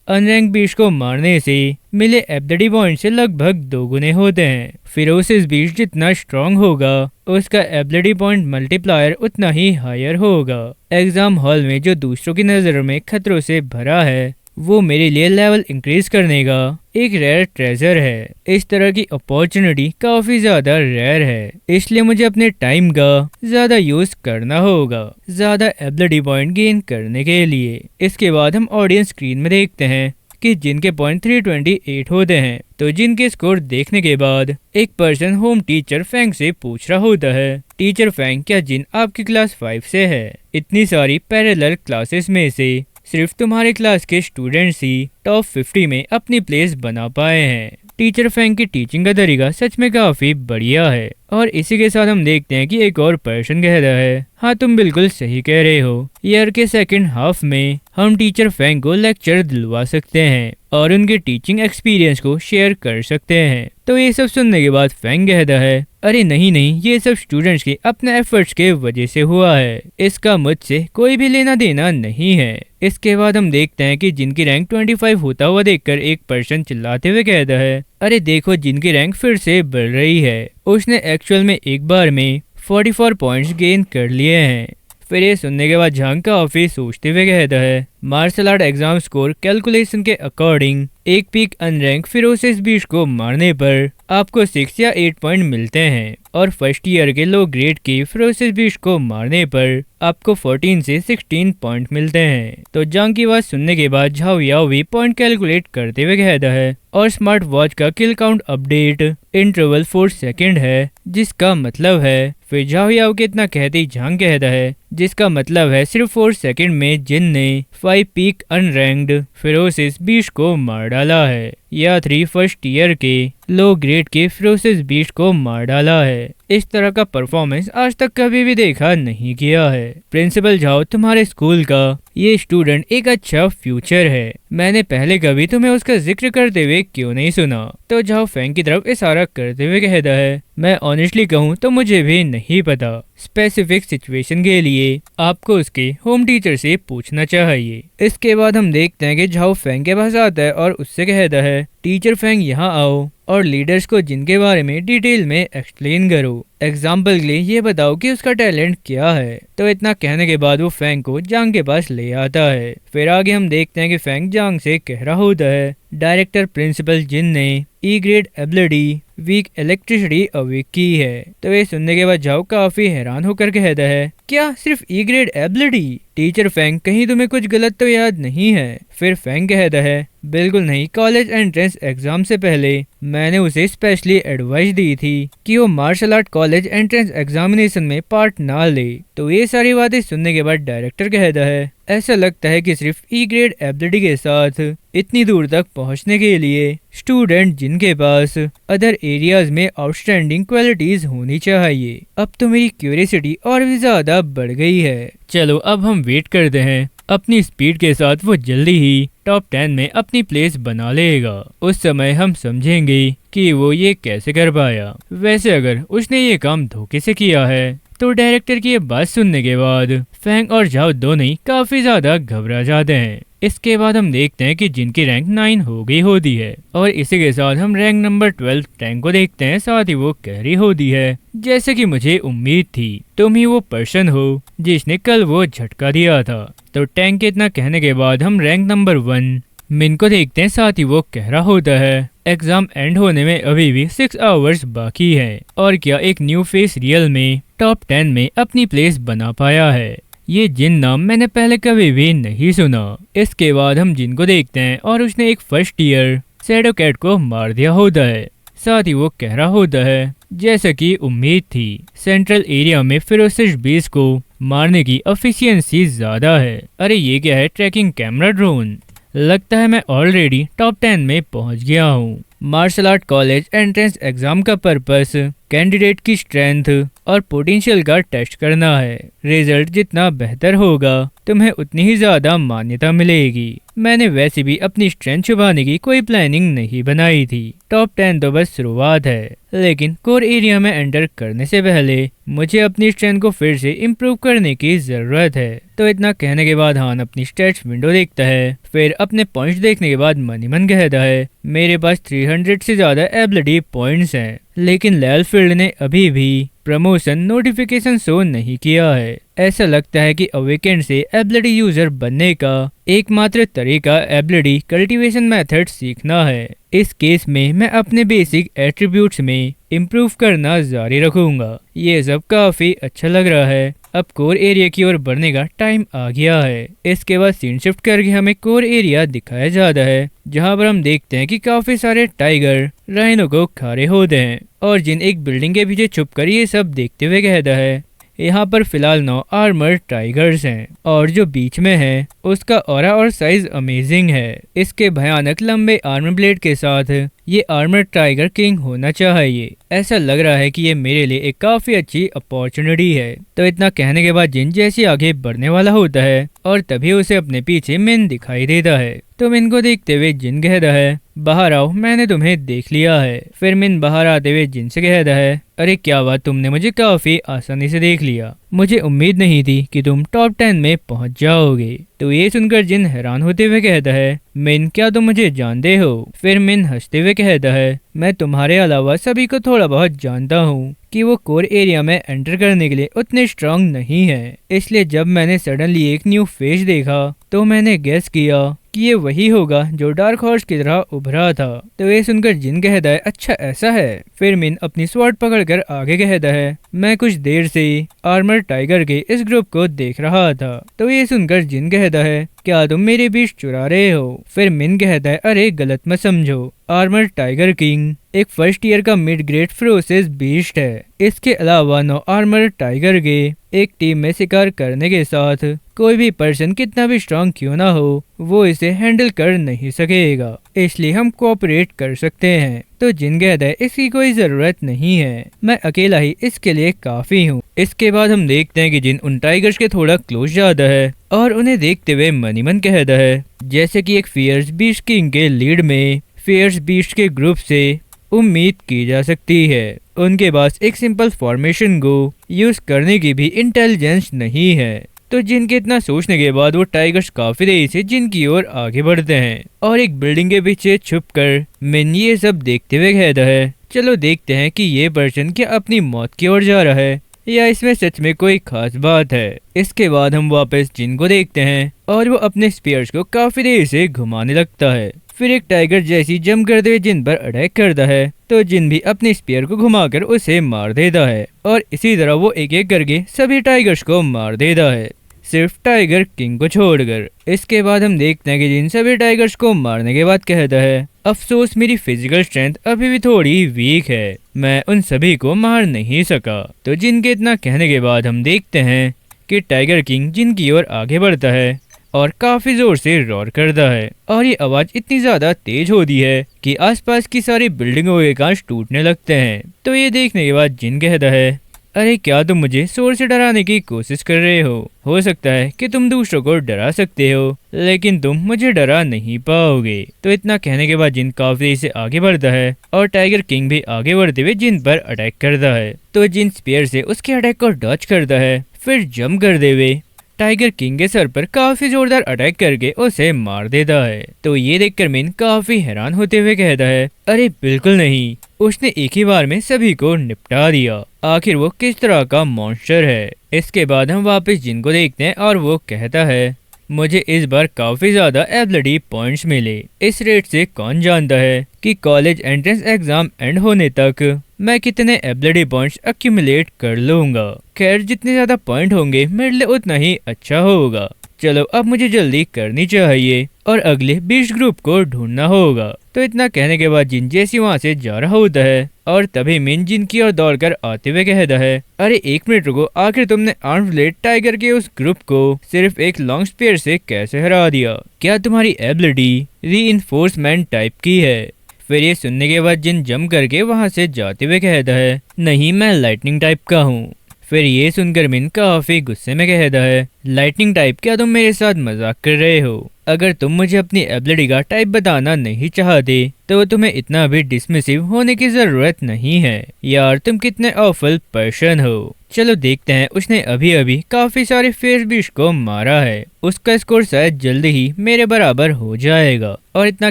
Speaker 1: अनरैंक बीस्ट को मारने से मिले एबिलिटी पॉइंट से लगभग 2 गुने होते हैं। फिरोसिस बीस्ट जितना स्ट्रांग होगा उसका एबिलिटी पॉइंट मल्टीप्लायर उतना ही हायर होगा। एग्जाम हॉल में जो दूसरों की नजर में खतरों से भरा है वो मेरे लिए लेवल इंक्रीज करने का एक रेयर ट्रेजर है। इस तरह की अपॉर्चुनिटी काफी ज्यादा रेयर है, इसलिए मुझे अपने टाइम का ज्यादा यूज करना होगा ज्यादा एबिलिटी पॉइंट गेन करने के लिए। इसके बाद हम ऑडियंस स्क्रीन में देखते हैं कि जिनके पॉइंट 328 होते हैं। तो जिनके स्कोर देखने के बाद एक पर्सन होम टीचर फैंग से पूछ रहा होता है, टीचर फैंग क्या जिन आपकी क्लास 5 से है? इतनी सारी पैरेलल क्लासेस में से सिर्फ तुम्हारे क्लास के स्टूडेंट्स ही टॉप 50 में अपनी प्लेस बना पाए हैं। टीचर फैंग की टीचिंग का तरीका सच में काफी बढ़िया है। और इसी के साथ हम देखते हैं कि एक और पर्सन कहता है, हाँ तुम बिल्कुल सही कह रहे हो। ईयर के सेकंड हाफ में हम टीचर फैंग को लेक्चर दिलवा सकते हैं और उनके टीचिंग एक्सपीरियंस को शेयर कर सकते हैं। तो ये सब सुनने के बाद फैंग कहता है, अरे नहीं, ये सब स्टूडेंट्स के अपने एफर्ट्स के वजह से हुआ है, इसका मुझसे कोई भी लेना देना नहीं है। इसके बाद हम देखते हैं कि जिनकी रैंक 25 होता हुआ देखकर एक पर्सन चिल्लाते हुए कहता है, अरे देखो जिनकी रैंक फिर से बढ़ रही है। उसने एक्चुअल में एक बार में 44 पॉइंट्स गेन कर लिए हैं। फिर ये सुनने के बाद झांग काफी सोचते हुए कहता है, martial art exam score calculation के अकॉर्डिंग एक पीक अनरैंक फिरोसिस बीस्ट को मारने पर आपको 6 या 8 पॉइंट मिलते हैं और फर्स्ट ईयर के लो ग्रेड के फिरोसिस बीस्ट को मारने पर आपको 14 से 16 पॉइंट मिलते हैं। तो जांग की बात सुनने के बाद झाओ याओ भी पॉइंट कैलकुलेट करते हुए कहता है, और स्मार्ट वॉच का किल काउंट अपडेट इंटरवल 4 सेकेंड है, जिसका मतलब है। फिर झाओ याओ के इतना कहते ही झांग कहता है, जिसका मतलब है सिर्फ 4 सेकेंड में जिन ने 5 पीक अनरैंक्ड फिरोसिस बीस्ट को मार डाला है या 3 फर्स्ट ईयर के लो ग्रेड के फिरोसिस बीस्ट को मार डाला है। इस तरह का परफॉर्मेंस आज तक कभी भी देखा नहीं किया है। प्रिंसिपल झाओ, तुम्हारे स्कूल का ये स्टूडेंट एक अच्छा फ्यूचर है। मैंने पहले कभी तुम्हें उसका जिक्र करते हुए क्यों नहीं सुना? तो झाओ फैंग की तरफ इशारा करते हुए कहता है, मैं ऑनेस्टली कहूँ तो मुझे भी नहीं पता। स्पेसिफिक सिचुएशन के लिए आपको उसके होम टीचर से पूछना चाहिए। इसके बाद हम देखते हैं कि झाओ फैंग के पास आता है और उससे कहता है, टीचर फैंग यहाँ आओ और लीडर्स को जिनके बारे में डिटेल में एक्सप्लेन करो। एग्जाम्पल के लिए ये बताओ कि उसका टैलेंट क्या है। तो इतना कहने के बाद वो फैंग को जांग के पास ले आता है। फिर आगे हम देखते हैं कि फैंग जांग से कह रहा होता है, डायरेक्टर प्रिंसिपल जिन ने E grade ability weak electricity awake की है। तो ये सुनने के बाद झाओ काफी हैरान होकर कहता है, क्या सिर्फ E grade ability? Teacher Fang, कहीं तुम्हें कुछ गलत तो याद नहीं है? फिर फैंग कहता है, बिल्कुल नहीं, कॉलेज एंट्रेंस एग्जाम से पहले मैंने उसे स्पेशली एडवाइस दी थी कि वो martial art college entrance examination में पार्ट ना ले। तो ये सारी बातें सुनने के बाद डायरेक्टर कहता है, ऐसा लगता है कि सिर्फ ई ग्रेड एबिलिटी के साथ इतनी दूर तक पहुंचने के लिए स्टूडेंट जिनके पास अदर एरियाज में आउटस्टैंडिंग क्वालिटीज होनी चाहिए। अब तो मेरी क्यूरियोसिटी और भी ज्यादा बढ़ गई है। चलो अब हम वेट करते हैं, अपनी स्पीड के साथ वो जल्दी ही टॉप 10 में अपनी प्लेस बना लेगा। उस समय हम समझेंगे कि वो ये कैसे कर पाया। वैसे अगर उसने ये काम धोखे से किया है तो डायरेक्टर की ये बात सुनने के बाद फैंग और झाओ दोनों ही काफी ज्यादा घबरा जाते हैं। इसके बाद हम देखते हैं कि जिनकी रैंक 9 हो गई होती है और इसी के साथ हम रैंक नंबर 12 टैंक को देखते हैं, साथ ही वो कह रही होती है जैसे कि मुझे उम्मीद थी तुम ही वो पर्सन हो जिसने कल वो झटका दिया था। तो टैंक के इतना कहने के बाद हम रैंक नंबर 1 मिन को देखते हैं, साथ ही वो कह रहा होता है एग्जाम एंड होने में अभी भी 6 आवर्स बाकी है और क्या एक न्यू फेस रियल में टॉप 10 में अपनी प्लेस बना पाया है। ये जिन नाम मैंने पहले कभी भी नहीं सुना। इसके बाद हम जिन को देखते हैं और उसने एक फर्स्ट ईयर शैडो कैट को मार दिया होता है, साथ ही वो कह रहा होता है जैसा कि उम्मीद थी सेंट्रल एरिया में फेरोसिस बीस्ट को मारने की एफिशिएंसी ज्यादा है। अरे ये क्या है, ट्रैकिंग कैमरा ड्रोन। लगता है मैं ऑलरेडी टॉप 10 में पहुंच गया हूँ। Martial art college entrance exam का पर्पस कैंडिडेट की स्ट्रेंथ और पोटेंशियल का टेस्ट करना है। रिजल्ट जितना बेहतर होगा तुम्हें उतनी ही ज्यादा मान्यता मिलेगी। मैंने वैसे भी अपनी स्ट्रेंथ छुपाने की कोई प्लानिंग नहीं बनाई थी। टॉप 10 तो बस शुरुआत है, लेकिन कोर एरिया में एंटर करने से पहले मुझे अपनी स्ट्रेंथ को फिर से इम्प्रूव करने की जरूरत है। तो इतना कहने के बाद हान अपनी स्टैट्स विंडो देखता है, फिर अपने पॉइंट्स देखने के बाद मन ही मन कहता है मेरे पास 300 से ज्यादा एबिलिटी पॉइंट्स हैं, लेकिन लेवल फील्ड ने अभी भी प्रमोशन नोटिफिकेशन शो नहीं किया है। ऐसा लगता है कि अवेकेंड से एबिलिटी यूजर बनने का एकमात्र तरीका एबिलिटी कल्टीवेशन मेथड सीखना है। इस केस में मैं अपने बेसिक एट्रीब्यूट्स में इम्प्रूव करना जारी रखूंगा। ये सब काफी अच्छा लग रहा है। अब कोर एरिया की ओर बढ़ने का टाइम आ गया है। इसके बाद सीन शिफ्ट करके हमें कोर एरिया दिखाया जाता है, जहां पर हम देखते हैं कि काफी सारे टाइगर राइनो को खा रहे होते हैं और जिन एक बिल्डिंग के पीछे छुपकर ये सब देखते हुए कहता है यहाँ पर फिलहाल 9 आर्मर टाइगर्स हैं और जो बीच में है उसका ऑरा और साइज अमेजिंग है। इसके भयानक लंबे आर्मर ब्लेड के साथ ये आर्मर टाइगर किंग होना चाहिए। ऐसा लग रहा है कि ये मेरे लिए एक काफी अच्छी अपॉर्चुनिटी है। तो इतना कहने के बाद जिन जैसे आगे बढ़ने वाला होता है और तभी उसे अपने पीछे मिन दिखाई देता है। तो मिन को देखते हुए जिन कहता है बाहर आओ, मैंने तुम्हें देख लिया है। फिर मिन बाहर आते हुए जिन से कहता है अरे क्या बात, तुमने मुझे काफी आसानी से देख लिया। मुझे उम्मीद नहीं थी कि तुम टॉप 10 में पहुंच जाओगे। तो ये सुनकर जिन हैरान होते हुए कहता है मिन क्या तुम मुझे जानते हो। फिर मिन हंसते हुए कहता है मैं तुम्हारे अलावा सभी को थोड़ा बहुत जानता हूँ कि वो कोर एरिया में एंटर करने के लिए उतने स्ट्रांग नहीं है, इसलिए जब मैंने सडनली एक न्यू फेस देखा तो मैंने गेस किया कि ये वही होगा जो डार्क हॉर्स की तरह उभरा था। तो ये सुनकर जिन कहता है अच्छा ऐसा है। फिर मिन अपनी स्वॉर्ड पकड़कर आगे कहता है मैं कुछ देर से आर्मर टाइगर के इस ग्रुप को देख रहा था। तो ये सुनकर जिन कहता है क्या तुम मेरे बीच चुरा रहे हो। फिर मिन कहता है अरे गलत मत समझो, आर्मर टाइगर किंग एक फर्स्ट ईयर का मिड ग्रेड फेरोसिस बीस्ट है। इसके अलावा 9 आर्मर टाइगर के एक टीम में शिकार करने के साथ कोई भी पर्सन कितना भी स्ट्रांग क्यों ना हो वो इसे हैंडल कर नहीं सकेगा, इसलिए हम कोऑपरेट कर सकते हैं। तो जिन कहता है इसकी कोई जरूरत नहीं है, मैं अकेला ही इसके लिए काफी हूँ। इसके बाद हम देखते हैं कि जिन उन टाइगर्स के थोड़ा क्लोज जाता है और उन्हें देखते हुए मन ही मन कहता है जैसे कि एक फियर्स बीस्ट किंग के लीड में फियर्स बीस्ट के ग्रुप से उम्मीद की जा सकती है। उनके पास एक सिंपल फॉर्मेशन को यूज करने की भी इंटेलिजेंस नहीं है। तो जिनके इतना सोचने के बाद वो टाइगर्स काफी देरी से जिनकी ओर आगे बढ़ते हैं और एक बिल्डिंग के पीछे छुपकर मिन ये सब देखते हुए कहता है चलो देखते हैं कि ये पर्सन क्या अपनी मौत की ओर जा रहा है या इसमें सच में कोई खास बात है। इसके बाद हम वापस जिन को देखते हैं और वो अपने स्पीयर्स को काफी देर से घुमाने लगता है। फिर एक टाइगर जैसी जंप करते हुए जिन पर अटैक करता है तो जिन भी अपने स्पीयर को घुमाकर उसे मार देता है और इसी तरह वो एक एक करके सभी टाइगर्स को मार देता है, सिर्फ टाइगर किंग को छोड़कर। इसके बाद हम देखते हैं कि जिन सभी टाइगर्स को मारने के बाद कहता है अफसोस मेरी फिजिकल स्ट्रेंथ अभी भी थोड़ी वीक है, मैं उन सभी को मार नहीं सका। तो जिनके इतना कहने के बाद हम देखते हैं कि टाइगर किंग जिनकी ओर आगे बढ़ता है और काफी जोर से रोर करता है और ये आवाज इतनी ज्यादा तेज होती है कि आसपास की सारी बिल्डिंगों के कांच टूटने लगते हैं। तो ये देखने के बाद जिन कहता है, अरे क्या तुम मुझे शोर से डराने की कोशिश कर रहे हो सकता है कि तुम दूसरों को डरा सकते हो, लेकिन तुम मुझे डरा नहीं पाओगे। तो इतना कहने के बाद जिन काफी तेजी से आगे बढ़ता है और टाइगर किंग भी आगे बढ़ते हुए जिन पर अटैक करता है। तो जिन स्पीयर से उसके अटैक को डॉच करता है, फिर जंप करते हुए टाइगर किंग के सर पर काफी जोरदार अटैक करके उसे मार देता है। तो ये देखकर मिन काफी हैरान होते हुए कहता है, अरे बिल्कुल नहीं, उसने एक ही बार में सभी को निपटा दिया। आखिर वो किस तरह का मॉन्स्टर है। इसके बाद हम वापस जिन को देखते हैं और वो कहता है, मुझे इस बार काफी ज्यादा एबिलिटी पॉइंट्स मिले। इस रेट से कौन जानता है कि कॉलेज एंट्रेंस एग्जाम एंड होने तक मैं कितने एबिलिटी पॉइंट्स अक्यूमुलेट कर लूंगा। खैर जितने ज्यादा पॉइंट होंगे मेरे लिए उतना ही अच्छा होगा। चलो अब मुझे जल्दी करनी चाहिए और अगले 20 ग्रुप को ढूंढना होगा। तो इतना कहने के बाद जिन जैसी वहाँ से जा रहा होता है और तभी मिन जिन की ओर दौड़कर आते हुए कहता है, अरे एक मिनट रुको, आखिर तुमने आर्म्सलेट टाइगर के उस ग्रुप को सिर्फ एक लॉन्ग स्पीयर से कैसे हरा दिया? क्या तुम्हारी एबिलिटी रीइंफोर्समेंट टाइप की है? फिर ये सुनने के बाद जिन जंप करके वहाँ से जाते हुए कहता है, नहीं मैं लाइटनिंग टाइप का हूँ। फिर ये सुनकर मिन काफी गुस्से में कहता है, लाइटनिंग टाइप, क्या तुम मेरे साथ मजाक कर रहे हो? अगर तुम मुझे अपनी एबिलिटी का टाइप बताना नहीं चाहते तो तुम्हें इतना भी डिसमिसिव होने की जरूरत नहीं है। यार तुम कितने ऑफल पर्सन हो। चलो देखते हैं, उसने अभी अभी काफी सारे फेस बीस्ट को मारा है, उसका स्कोर शायद जल्द ही मेरे बराबर हो जाएगा। और इतना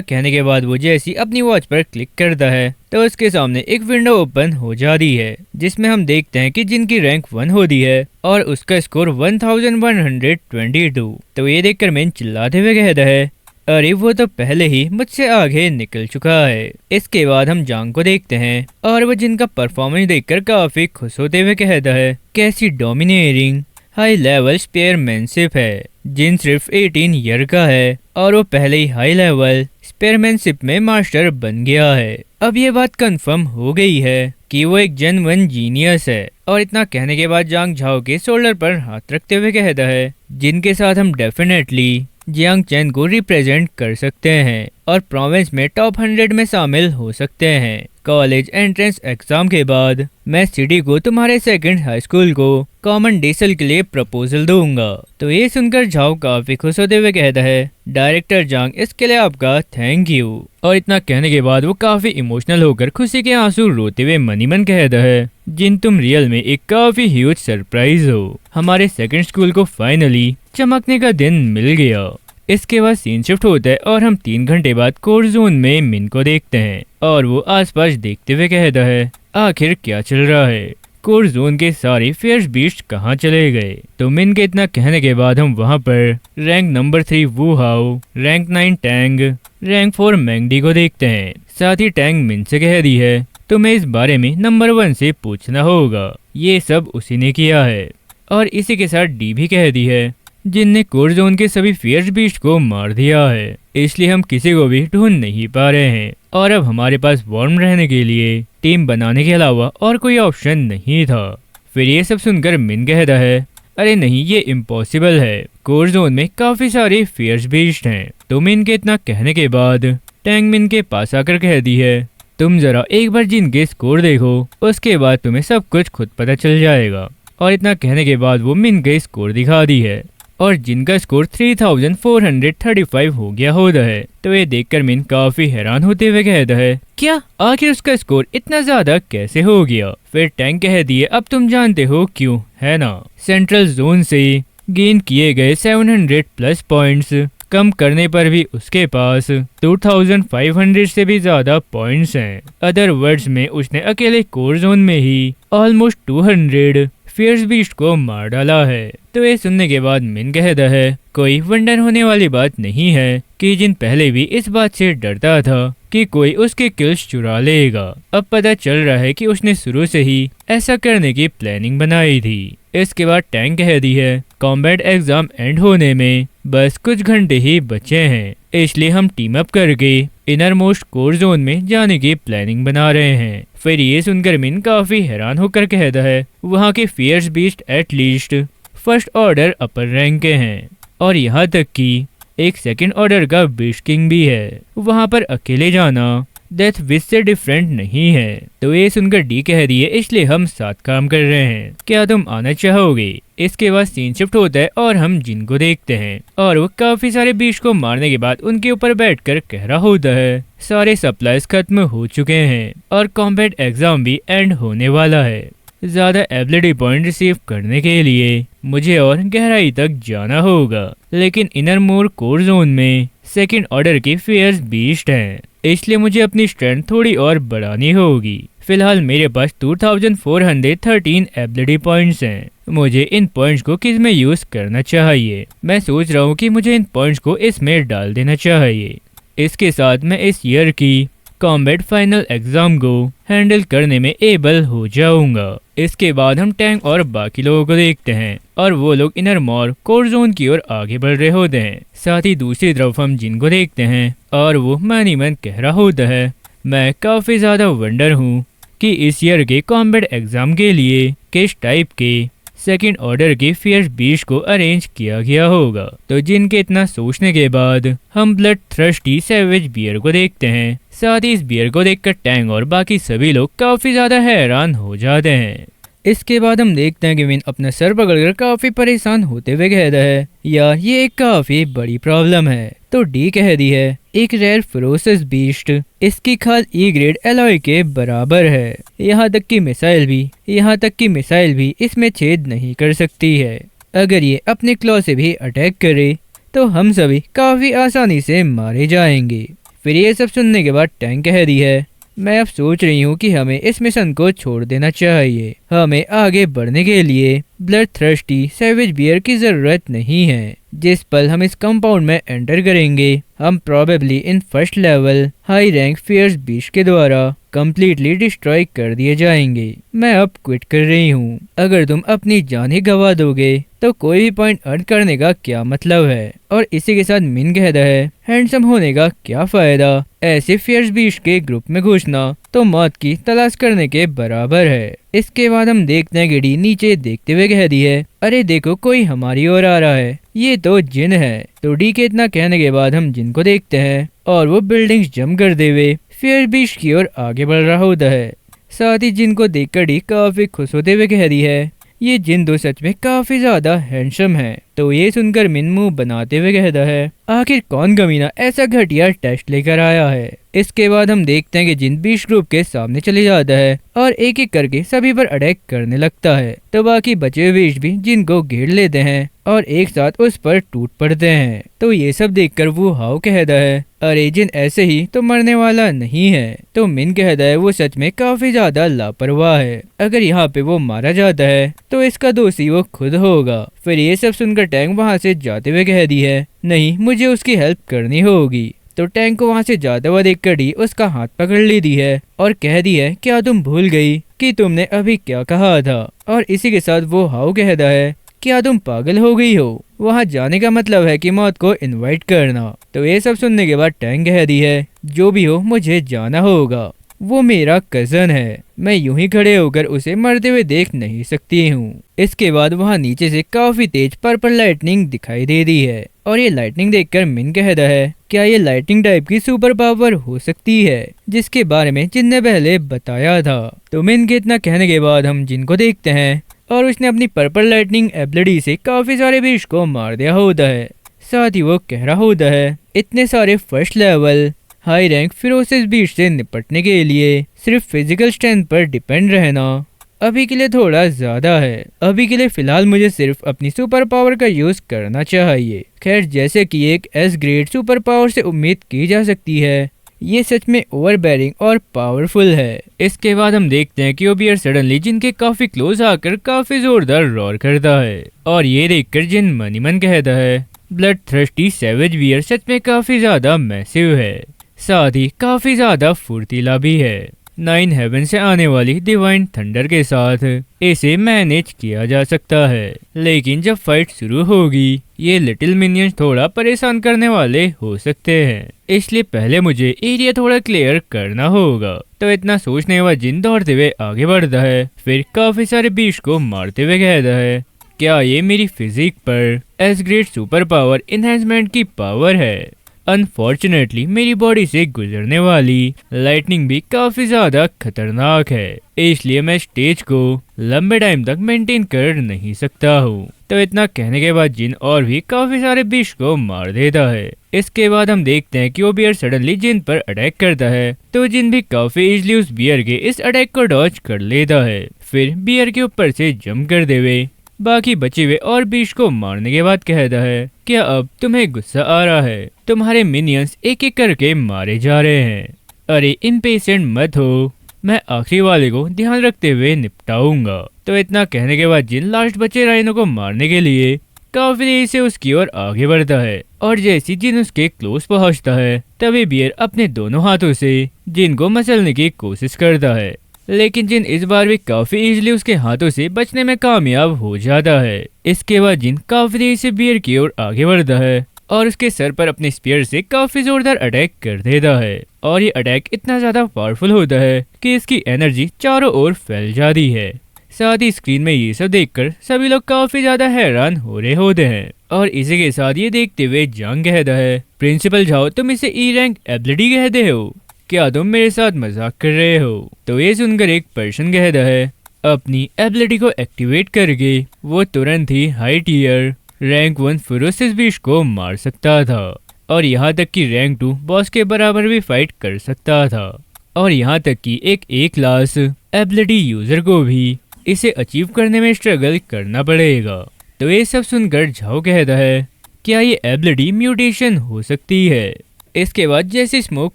Speaker 1: कहने के बाद वो जैसी अपनी वॉच पर क्लिक करता है तो उसके सामने एक विंडो ओपन हो जाती है, जिसमें हम देखते हैं कि जिनकी रैंक 1 होती है और उसका स्कोर 1122। तो ये देखकर मैन चिल्लाते हुए कहता है, अरे वो तो पहले ही मुझसे आगे निकल चुका है। इसके बाद हम जांग को देखते हैं और वो जिनका परफॉर्मेंस देखकर काफी खुश होते हुए कहता है, कैसी डोमिनेटिंग हाई लेवल स्पेयरमैनशिप है। जिन सिर्फ 18 ईयर का है और वो पहले ही हाई लेवल स्पेयरमैनशिप में मास्टर बन गया है। अब ये बात कंफर्म हो गई है कि वो एक जेन्युइन जीनियस है। और इतना कहने के बाद जांग झाओ के शोल्डर पर हाथ रखते हुए कहता है, जिनके साथ हम डेफिनेटली जियांग चैन को रिप्रेजेंट कर सकते हैं और प्रोविंस में टॉप 100 में शामिल हो सकते हैं। कॉलेज एंट्रेंस एग्जाम के बाद मैं सिटी को तुम्हारे सेकंड हाई स्कूल को कॉमन डेसल के लिए प्रपोजल दूंगा। तो ये सुनकर झाओ काफी खुश होते हुए कहता है, डायरेक्टर जांग इसके लिए आपका थैंक यू। और इतना कहने के बाद वो काफी इमोशनल होकर खुशी के आंसू रोते हुए मनी मन कहता है, जिन तुम रियल में एक काफी ह्यूज सरप्राइज हो। हमारे सेकंड स्कूल को फाइनली चमकने का दिन मिल गया। इसके बाद सीन शिफ्ट होता है और हम 3 घंटे बाद कोर जोन में मिन को देखते हैं और वो आसपास देखते हुए कहता है, आखिर क्या चल रहा है? कोर जोन के सारे फेयर्स बीस्ट कहाँ चले गए? तो मिन के इतना कहने के बाद हम वहाँ पर rank number 3 Wu Hao, rank 9 Tang, rank 4 मैंगडी को देखते हैं। साथ ही टैंग मिन से कह दी है, तुम्हें इस बारे में नंबर 1 से पूछना होगा, ये सब उसी ने किया है। और इसी के साथ डी भी कह दी है, जिनने कोर जोन के सभी फियर्स बीस्ट को मार दिया है, इसलिए हम किसी को भी ढूंढ नहीं पा रहे हैं और अब हमारे पास वार्म रहने के लिए टीम बनाने के अलावा और कोई ऑप्शन नहीं था। फिर ये सब सुनकर मिन कहता है, अरे नहीं ये इम्पॉसिबल है, कोर जोन में काफी सारे फियर्स बीस्ट हैं। तो मिन के इतना कहने के बाद टैंग मिन के पास आकर कह दी है, तुम जरा एक बार जिनके स्कोर देखो, उसके बाद तुम्हें सब कुछ खुद पता चल जाएगा। और इतना कहने के बाद वो मिन के स्कोर दिखा दी है और जिनका स्कोर 3435 हो गया होता है। तो ये देखकर मिन काफी हैरान होते हुए कहता है, क्या आखिर उसका स्कोर इतना ज्यादा कैसे हो गया? फिर टैंक कह दिए, अब तुम जानते हो क्यों, है ना? सेंट्रल जोन से गेन किए गए 700 प्लस पॉइंट्स कम करने पर भी उसके पास 2500 से भी ज्यादा पॉइंट्स हैं। अदर वर्ड्स में उसने अकेले कोर जोन में ही ऑलमोस्ट 200 फियर्स बीस्ट को मार डाला है। तो ये सुनने के बाद मिन कहता है, कोई वंडर होने वाली बात नहीं है कि जिन पहले भी इस बात से डरता था कि कोई उसके किल्स चुरा लेगा, अब पता चल रहा है कि उसने शुरू से ही ऐसा करने की प्लानिंग बनाई थी। इसके बाद टैंक कह दी है, कॉम्बैट एग्जाम एंड होने में बस कुछ घंटे ही बचे हैं, इसलिए हम टीम अप करके इनर मोस्ट कोर जोन में जाने की प्लानिंग बना रहे हैं। फिर ये सुनकर मिन काफी हैरान होकर कहता है, वहाँ के fierce beast at least first order upper rank के हैं और यहाँ तक कि एक सेकंड ऑर्डर का बीस्ट किंग भी है। वहाँ पर अकेले जाना डेथ विश से डिफरेंट नहीं है। तो ये सुनकर डी कह रही है इसलिए हम साथ काम कर रहे हैं, क्या तुम आना चाहोगे। इसके बाद सीन शिफ्ट होता है और हम जिन को देखते हैं और वो काफी सारे बीस्ट को मारने के बाद उनके ऊपर बैठकर कह रहा होता है सारे सप्लाईज खत्म हो चुके हैं और कॉम्बैट एग्जाम भी एंड होने वाला है। ज्यादा एबिलिटी पॉइंट रिसीव करने के लिए मुझे और गहराई तक जाना होगा, लेकिन इनर मोर कोर जोन में सेकंड ऑर्डर के फेयर्स बीस्ट हैं, इसलिए मुझे अपनी स्ट्रेंथ थोड़ी और बढ़ानी होगी। फिलहाल मेरे पास 2413 एबिलिटी पॉइंट्स हैं। मुझे इन पॉइंट्स को किस में यूज करना चाहिए। मैं सोच रहा हूँ कि मुझे इन पॉइंट्स को इसमें डाल देना चाहिए। इसके साथ मैं इस ईयर की कॉम्बैट फाइनल एग्जाम को हैंडल करने में एबल हो जाऊंगा। इसके बाद हम टैंक और बाकी लोगों को देखते हैं और वो लोग इनर मॉर कोर जोन की ओर आगे बढ़ रहे होते हैं। साथ ही दूसरी तरफ हम जिन को देखते हैं और वो मन ही मन कह रहा होता है मैं काफी ज्यादा वंडर हूँ कि इस ईयर के कॉम्बैट एग्जाम के लिए किस टाइप के सेकंड ऑर्डर के फियर्स बीस्ट को अरेंज किया गया होगा। तो जिनके इतना सोचने के बाद हम ब्लड थ्रस्टी सैवेज बियर को देखते हैं। साथ ही इस बियर को देखकर टैंग और बाकी सभी लोग काफी ज्यादा हैरान हो जाते हैं। इसके बाद हम देखते हैं कि विन अपना सर पकड़कर काफी परेशान होते हुए कहता है यार ये एक काफी बड़ी प्रॉब्लम है। तो डी कह दी है एक रेयर फेरोसिस बीस्ट, इसकी खाल ई ग्रेड एलॉय के बराबर है। यहाँ तक कि मिसाइल भी इसमें छेद नहीं कर सकती है। अगर ये अपने क्लॉ से भी अटैक करे तो हम सभी काफी आसानी से मारे जाएंगे। फिर ये सब सुनने के बाद टैंक कह दी है मैं अब सोच रही हूँ कि हमें इस मिशन को छोड़ देना चाहिए। हमें आगे बढ़ने के लिए ब्लड थ्रस्टी सैवेज बियर की जरूरत नहीं है। जिस पल हम इस कंपाउंड में एंटर करेंगे हम प्रोबेबली इन first level high rank fierce beast के द्वारा कंप्लीटली डिस्ट्रॉय कर दिए जाएंगे। मैं अब क्विट कर रही हूँ। अगर तुम अपनी जान ही गवा दोगे तो कोई भी पॉइंट अर्न करने का क्या मतलब है। और इसी के साथ मिन कहता है हैंडसम होने का क्या फायदा, ऐसे फियर्स बीस्ट के ग्रुप में घुसना तो मौत की तलाश करने के बराबर है। इसके बाद हम देखते हैं गिडी नीचे देखते हुए कह दी है अरे देखो कोई हमारी ओर आ रहा है, ये तो जिन है। तो डी के इतना कहने के बाद हम जिन को देखते हैं और वो बिल्डिंग्स जंप करते हुए फियर बीस्ट की ओर आगे बढ़ रहा होता है। साथ ही जिन को देखकर डी काफी खुश होते हुए कह रही है ये जिन दो सच में काफी ज्यादा हैंडसम है। तो ये सुनकर मिन मुंह बनाते हुए कहता है आखिर कौन कमीना ऐसा घटिया टेस्ट लेकर आया है। इसके बाद हम देखते हैं कि जिन बीस्ट ग्रुप के सामने चले जाता है और एक एक करके सभी पर अटैक करने लगता है। तो बाकी बचे हुए बीस्ट भी जिनको घेर लेते हैं और एक साथ उस पर टूट पड़ते हैं। तो ये सब देखकर वो हाउ कहता है अरे जिन ऐसे ही तो मरने वाला नहीं है। तो मिन कहता है वो सच में काफी ज्यादा लापरवाह है, अगर यहाँ पे वो मारा जाता है तो इसका दोषी वो खुद होगा। फिर ये सब सुनकर टैंक वहाँ से जाते हुए कह दी है नहीं मुझे उसकी हेल्प करनी होगी। तो टैंक को वहाँ से जाता हुआ देखकर डी उसका हाथ पकड़ ली है और कह दी है क्या तुम भूल गई कि तुमने अभी क्या कहा था। और इसी के साथ वो हाउ कहता है क्या तुम पागल हो गई हो, वहाँ जाने का मतलब है कि मौत को इनवाइट करना। तो ये सब सुनने के बाद टैंक कह दी है जो भी हो मुझे जाना होगा, वो मेरा कजन है, मैं यूं ही खड़े होकर उसे मरते हुए देख नहीं सकती हूँ। इसके बाद वहाँ नीचे से काफी तेज पर्पल लाइटनिंग दिखाई दे रही है और ये लाइटनिंग देखकर मिन कहता है क्या ये लाइटनिंग टाइप की सुपर पावर हो सकती है जिसके बारे में जिनने पहले बताया था। तो मिन के इतना कहने के बाद हम जिन को देखते हैं और उसने अपनी पर्पल लाइटनिंग एबिलिटी से काफी सारे बीस्ट को मार दिया होता है। साथ ही वो कह रहा होता है इतने सारे first level high rank ferocious beast से निपटने के लिए सिर्फ फिजिकल स्ट्रेंथ पर डिपेंड रहना अभी के लिए थोड़ा ज्यादा है। अभी के लिए फिलहाल मुझे सिर्फ अपनी सुपर पावर का यूज करना चाहिए। खैर जैसे कि एक एस ग्रेड सुपर पावर से उम्मीद की जा सकती है, ये सच में ओवरबेरिंग और पावरफुल है। इसके बाद हम देखते हैं कि ओबियर सडनली जिनके काफी क्लोज आकर काफी जोरदार रॉर करता है और ये देखकर जिन मनी मन कहता है ब्लड थ्रस्टी सैवेज बियर सच में काफी ज्यादा मैसिव है, साथ ही काफी ज्यादा फुर्तीला भी है। 9 हेवन से आने वाली डिवाइन थंडर के साथ इसे मैनेज किया जा सकता है, लेकिन जब फाइट शुरू होगी ये लिटिल मिनियंस थोड़ा परेशान करने वाले हो सकते हैं, इसलिए पहले मुझे एरिया थोड़ा क्लियर करना होगा। तो इतना सोचने के बाद जिन दौड़ते हुए आगे बढ़ता है, फिर काफी सारे बीस्ट को मारते हुए कहता है क्या ये मेरी फिजिक पर S grade super power enhancement की पावर है? अनफॉर्चुनेटली मेरी बॉडी से गुजरने वाली लाइटनिंग भी काफी ज्यादा खतरनाक है, इसलिए मैं स्टेज को लंबे टाइम तक मेंटेन कर नहीं सकता हूँ। तो इतना कहने के बाद जिन और भी काफी सारे बिश को मार देता है। इसके बाद हम देखते हैं कि वो बियर सडनली जिन पर अटैक करता है, तो जिन भी काफी इजली उस बियर के इस अटैक को डॉज कर लेता है। फिर बियर के ऊपर से जंप कर देवे बाकी बचे हुए और बिश को मारने के बाद कहता है, क्या अब तुम्हें गुस्सा आ रहा है? तुम्हारे मिनियंस एक एक करके मारे जा रहे हैं। अरे इम्पेशेंट मत हो, मैं आखिरी वाले को ध्यान रखते हुए निपटाऊंगा। तो इतना कहने के बाद जिन लास्ट बचे राइनो को मारने के लिए काफी देर से उसकी ओर आगे बढ़ता है, और जैसे जिन उसके क्लोज पहुंचता है तभी बियर अपने दोनों हाथों से जिन को मसलने की कोशिश करता है, लेकिन जिन इस बार भी काफी इजीली उसके हाथों से बचने में कामयाब हो जाता है। इसके बाद जिन काफी देर से बियर की ओर आगे बढ़ता है और उसके सर पर अपने स्पीयर से काफी जोरदार अटैक कर देता है, और ये अटैक इतना ज्यादा पावरफुल होता है कि इसकी एनर्जी चारों ओर फैल जाती है। साथ ही स्क्रीन में ये सब देखकर सभी लोग काफी ज्यादा हैरान हो रहे होते हैं, और इसी के साथ ये देखते हुए जांग कहता है, प्रिंसिपल झाओ तुम इसे ई रैंक एबिलिटी कहते हो? क्या तुम मेरे साथ मजाक कर रहे हो? तो ये सुनकर एक पर्सन कहता है, अपनी एबिलिटी को एक्टिवेट करके वो तुरंत ही हाई टियर रैंक 1 फेरोसिस बीस्ट को मार सकता था, और यहाँ तक कि रैंक 2 बॉस के बराबर भी फाइट कर सकता था, और यहाँ तक कि एक क्लास एबिलिटी यूजर को भी इसे अचीव करने में स्ट्रगल करना पड़ेगा। तो ये सब सुनकर झाओ कहता है, क्या ये एबिलिटी म्यूटेशन हो सकती है? इसके बाद जैसे स्मोक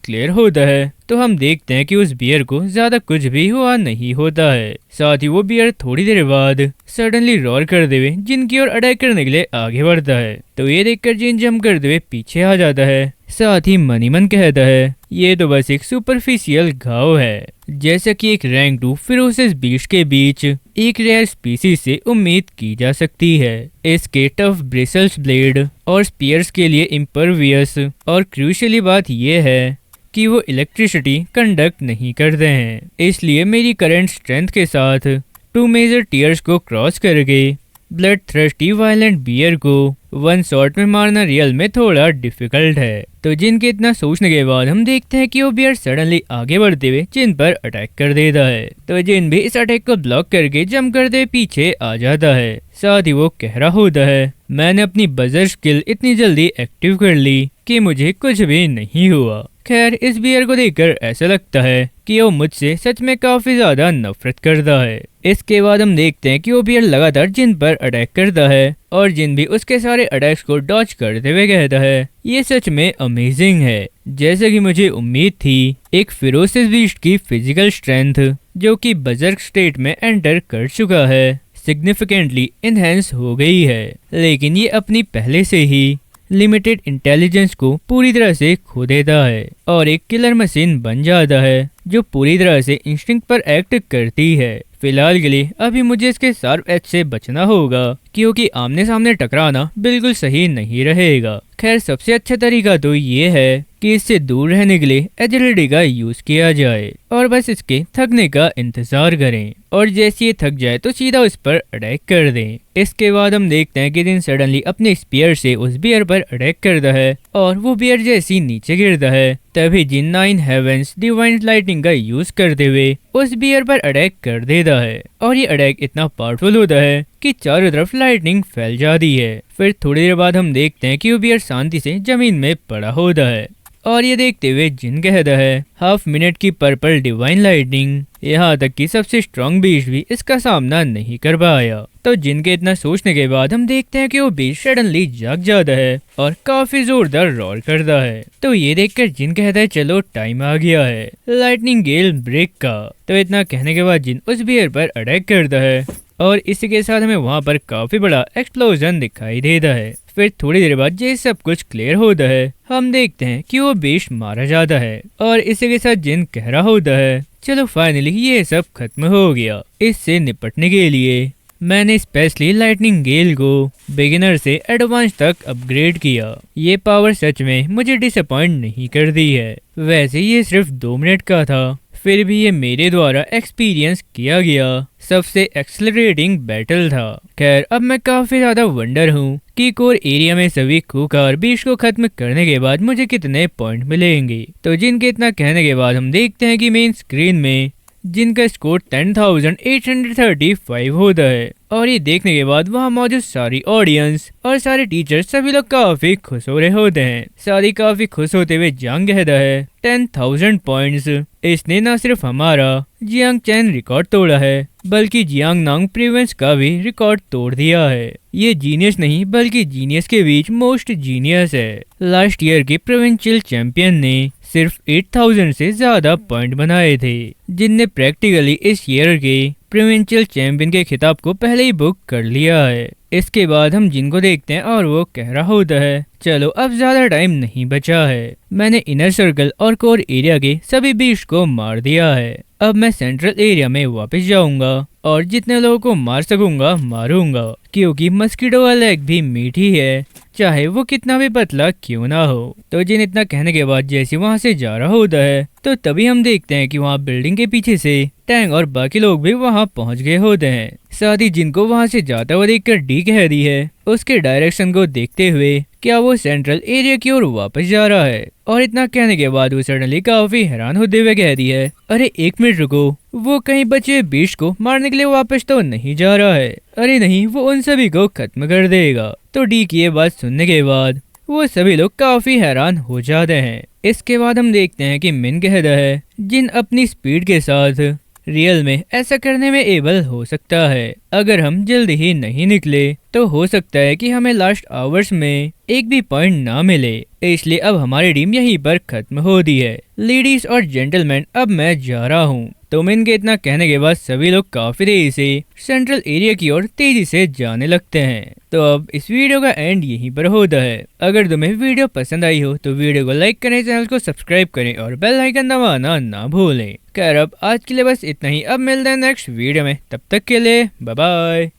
Speaker 1: क्लियर होता है तो हम देखते हैं कि उस बियर को ज्यादा कुछ भी हुआ नहीं होता है। साथ ही वो बियर थोड़ी देर बाद सडनली रोर कर देवे जिनकी ओर अटैक करने के लिए आगे बढ़ता है। तो ये देखकर जिन जंप कर देवे पीछे आ जाता है। साथ ही मनी मन कहता है, ये तो बस एक सुपरफिशियल घाव है, जैसा कि एक रैंक 2 फेरोसिस बीस्ट के बीच एक रेयर स्पीसीज से उम्मीद की जा सकती है। इसके टफ ब्रिसल्स ब्लेड और स्पीयर्स के लिए इम्परवियस, और क्रूशियली बात यह है कि वो इलेक्ट्रिसिटी कंडक्ट नहीं करते हैं। इसलिए मेरी करंट स्ट्रेंथ के साथ 2 मेजर टीयर्स को क्रॉस करके ब्लड थ्रस्टी वायलेंट बियर को 1 शॉट में मारना रियल में थोड़ा डिफिकल्ट है। तो जिनके इतना सोचने के बाद हम देखते हैं कि वो बियर सडनली आगे बढ़ते हुए जिन पर अटैक कर देता है। तो जिन भी इस अटैक को ब्लॉक करके जंप करते पीछे आ जाता है। साथ ही वो कह रहा होता है, मैंने अपनी बजर स्किल इतनी जल्दी एक्टिव कर ली कि मुझे कुछ भी नहीं हुआ। खैर इस बियर को देखकर ऐसा लगता है कि वो मुझसे सच में काफी ज्यादा नफरत करता है। इसके बाद हम देखते हैं कि वो बियर लगातार जिन पर अटैक करता है, और जिन भी उसके सारे अटैक्स को डॉज करते हुए कहता है, ये सच में अमेजिंग है। जैसे कि मुझे उम्मीद थी, एक फेरोसिस बीस्ट की फिजिकल स्ट्रेंथ जो कि बजर्क स्टेट में एंटर कर चुका है सिग्निफिकेंटली इनहेंस हो गई है, लेकिन ये अपनी पहले से ही लिमिटेड इंटेलिजेंस को पूरी तरह से खो देता है और एक किलर मशीन बन जाता है जो पूरी तरह से इंस्टिंक्ट पर एक्ट करती है। फिलहाल के लिए अभी मुझे इसके शार्प एज से बचना होगा, क्योंकि आमने सामने टकराना बिल्कुल सही नहीं रहेगा। खैर सबसे अच्छा तरीका तो ये है कि इससे दूर रहने के लिए एजिलिटी का यूज किया जाए और बस इसके थकने का इंतजार करें, और जैसे ये थक जाए तो सीधा उस पर अटैक कर दें। इसके बाद हम देखते हैं कि जिन सडनली अपने स्पीयर से उस बियर पर अटैक करता है, और वो बियर जैसी नीचे गिरता है तभी जिन 9 हेवेंस डिवाइन लाइटिंग का यूज करते हुए उस बियर पर अटैक कर देता है, और ये अटैक इतना पावरफुल होता है कि चारों तरफ लाइटनिंग फैल जाती है। फिर थोड़ी देर बाद हम देखते हैं कि वो बियर शांति से जमीन में पड़ा होता है, और ये देखते हुए जिन कहता है, हाफ मिनट की पर्पल डिवाइन लाइटनिंग, यहाँ तक कि सबसे स्ट्रॉन्ग बीस्ट भी इसका सामना नहीं कर पाया। तो जिन के इतना सोचने के बाद हम देखते हैं कि वो बीस्ट सडनली जाग जाता है और काफी जोरदार रोल करता है। तो ये देखकर जिन कहता है, चलो टाइम आ गया है लाइटनिंग गेल ब्रेक का। तो इतना कहने के बाद जिन उस बियर पर अटैक करता है, और इसी के साथ हमें वहाँ पर काफी बड़ा एक्सप्लोजन दिखाई देता है। फिर थोड़ी देर बाद जैसे सब कुछ क्लियर होता है, हम देखते हैं कि वो बीस्ट मारा जाता है, और इसी के साथ जिन कह रहा होता है, चलो फाइनली ये सब खत्म हो गया। इससे निपटने के लिए मैंने स्पेशली लाइटनिंग गेल को बिगिनर से एडवांस तक अपग्रेड किया। ये पावर सच में मुझे डिसअपॉइंट नहीं कर दी है। वैसे ये सिर्फ 2 मिनट का था, फिर भी ये मेरे द्वारा एक्सपीरियंस किया गया सबसे एक्सेलरेटिंग बैटल था। खैर अब मैं काफी ज्यादा वंडर हूँ कि कोर एरिया में सभी खूंखार बीच को खत्म करने के बाद मुझे कितने पॉइंट मिलेंगे। तो जिनके इतना कहने के बाद हम देखते हैं कि मेन स्क्रीन में जिनका स्कोर 10,835 होता है। और ये देखने के बाद वहाँ मौजूद सारी ऑडियंस और सारे टीचर सभी लोग काफी खुश हो रहे होते हैं। सारी काफी खुश होते हुए जांग कहता है 10,000 पॉइंट्स। इसने न सिर्फ हमारा जियांग चैन रिकॉर्ड तोड़ा है बल्कि जियांग नांग प्रिवेंस का भी रिकॉर्ड तोड़ दिया है। ये जीनियस नहीं बल्कि जीनियस के बीच मोस्ट जीनियस है। लास्ट ईयर के प्रोविंशियल चैंपियन ने सिर्फ 8,000 से ज्यादा पॉइंट बनाए थे, जिनने प्रैक्टिकली इस ईयर के प्रोविंशियल चैंपियन के खिताब को पहले ही बुक कर लिया है। इसके बाद हम जिनको देखते हैं और वो कह रहा होता है चलो अब ज्यादा टाइम नहीं बचा है, मैंने इनर सर्कल और कोर एरिया के सभी बीस्ट को मार दिया है। अब मैं सेंट्रल एरिया में वापस जाऊंगा और जितने लोगों को मार सकूंगा मारूंगा, क्योंकि मस्कीटो वाला एग भी मीठी है चाहे वो कितना भी पतला क्यों ना हो। तो जिन इतना कहने के बाद जैसे वहां से जा रहा होता है तो तभी हम देखते हैं कि वहाँ बिल्डिंग के पीछे से टैंग और बाकी लोग भी वहाँ पहुँच गए होते हैं। साथ ही जिनको वहाँ से जाता हुआ देखकर डी कह दी है उसके डायरेक्शन को देखते हुए क्या वो सेंट्रल एरिया की ओर वापस जा रहा है। और इतना कहने के बाद वो सडनली काफी हैरान होते हुए कह दी है अरे 1 मिनट रुको, वो कहीं बचे बीस्ट को मारने के लिए वापस तो नहीं जा रहा है। अरे नहीं, वो उन सभी को खत्म कर देगा। तो डी की ये बात सुनने के बाद वो सभी लोग काफी हैरान हो जाते हैं। इसके बाद हम देखते हैं कि मिन कहता है जिन अपनी स्पीड के साथ रियल में ऐसा करने में एबल हो सकता है। अगर हम जल्दी ही नहीं निकले तो हो सकता है कि हमें लास्ट आवर्स में एक भी पॉइंट ना मिले, इसलिए अब हमारी टीम यहीं पर खत्म होती है। लेडीज और जेंटलमैन अब मैं जा रहा हूँ। तो मिन के इतना कहने के बाद सभी लोग काफी देरी से सेंट्रल एरिया की ओर तेजी से जाने लगते हैं। तो अब इस वीडियो का एंड यहीं पर होता है। अगर तुम्हें वीडियो पसंद आई हो तो वीडियो को लाइक करें, चैनल को सब्सक्राइब करें और बेल आइकन दबाना ना भूलें। खैर अब आज के लिए बस इतना ही, अब मिलते हैं नेक्स्ट वीडियो में, तब तक के लिए बाय बाय।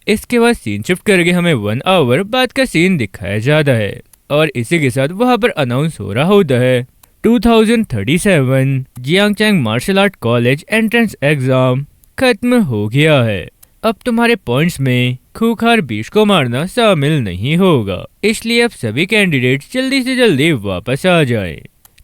Speaker 1: इसके बाद सीन शिफ्ट करके हमें 1 आवर बाद का सीन दिखाया जाता है और इसी के साथ वहाँ पर अनाउंस हो रहा होता है 2037 Jiangcheng martial art college entrance exam खत्म हो गया है। अब तुम्हारे पॉइंट्स में खूंखार बीस्ट को मारना शामिल नहीं होगा, इसलिए अब सभी कैंडिडेट जल्दी से जल्दी वापस आ जाएं।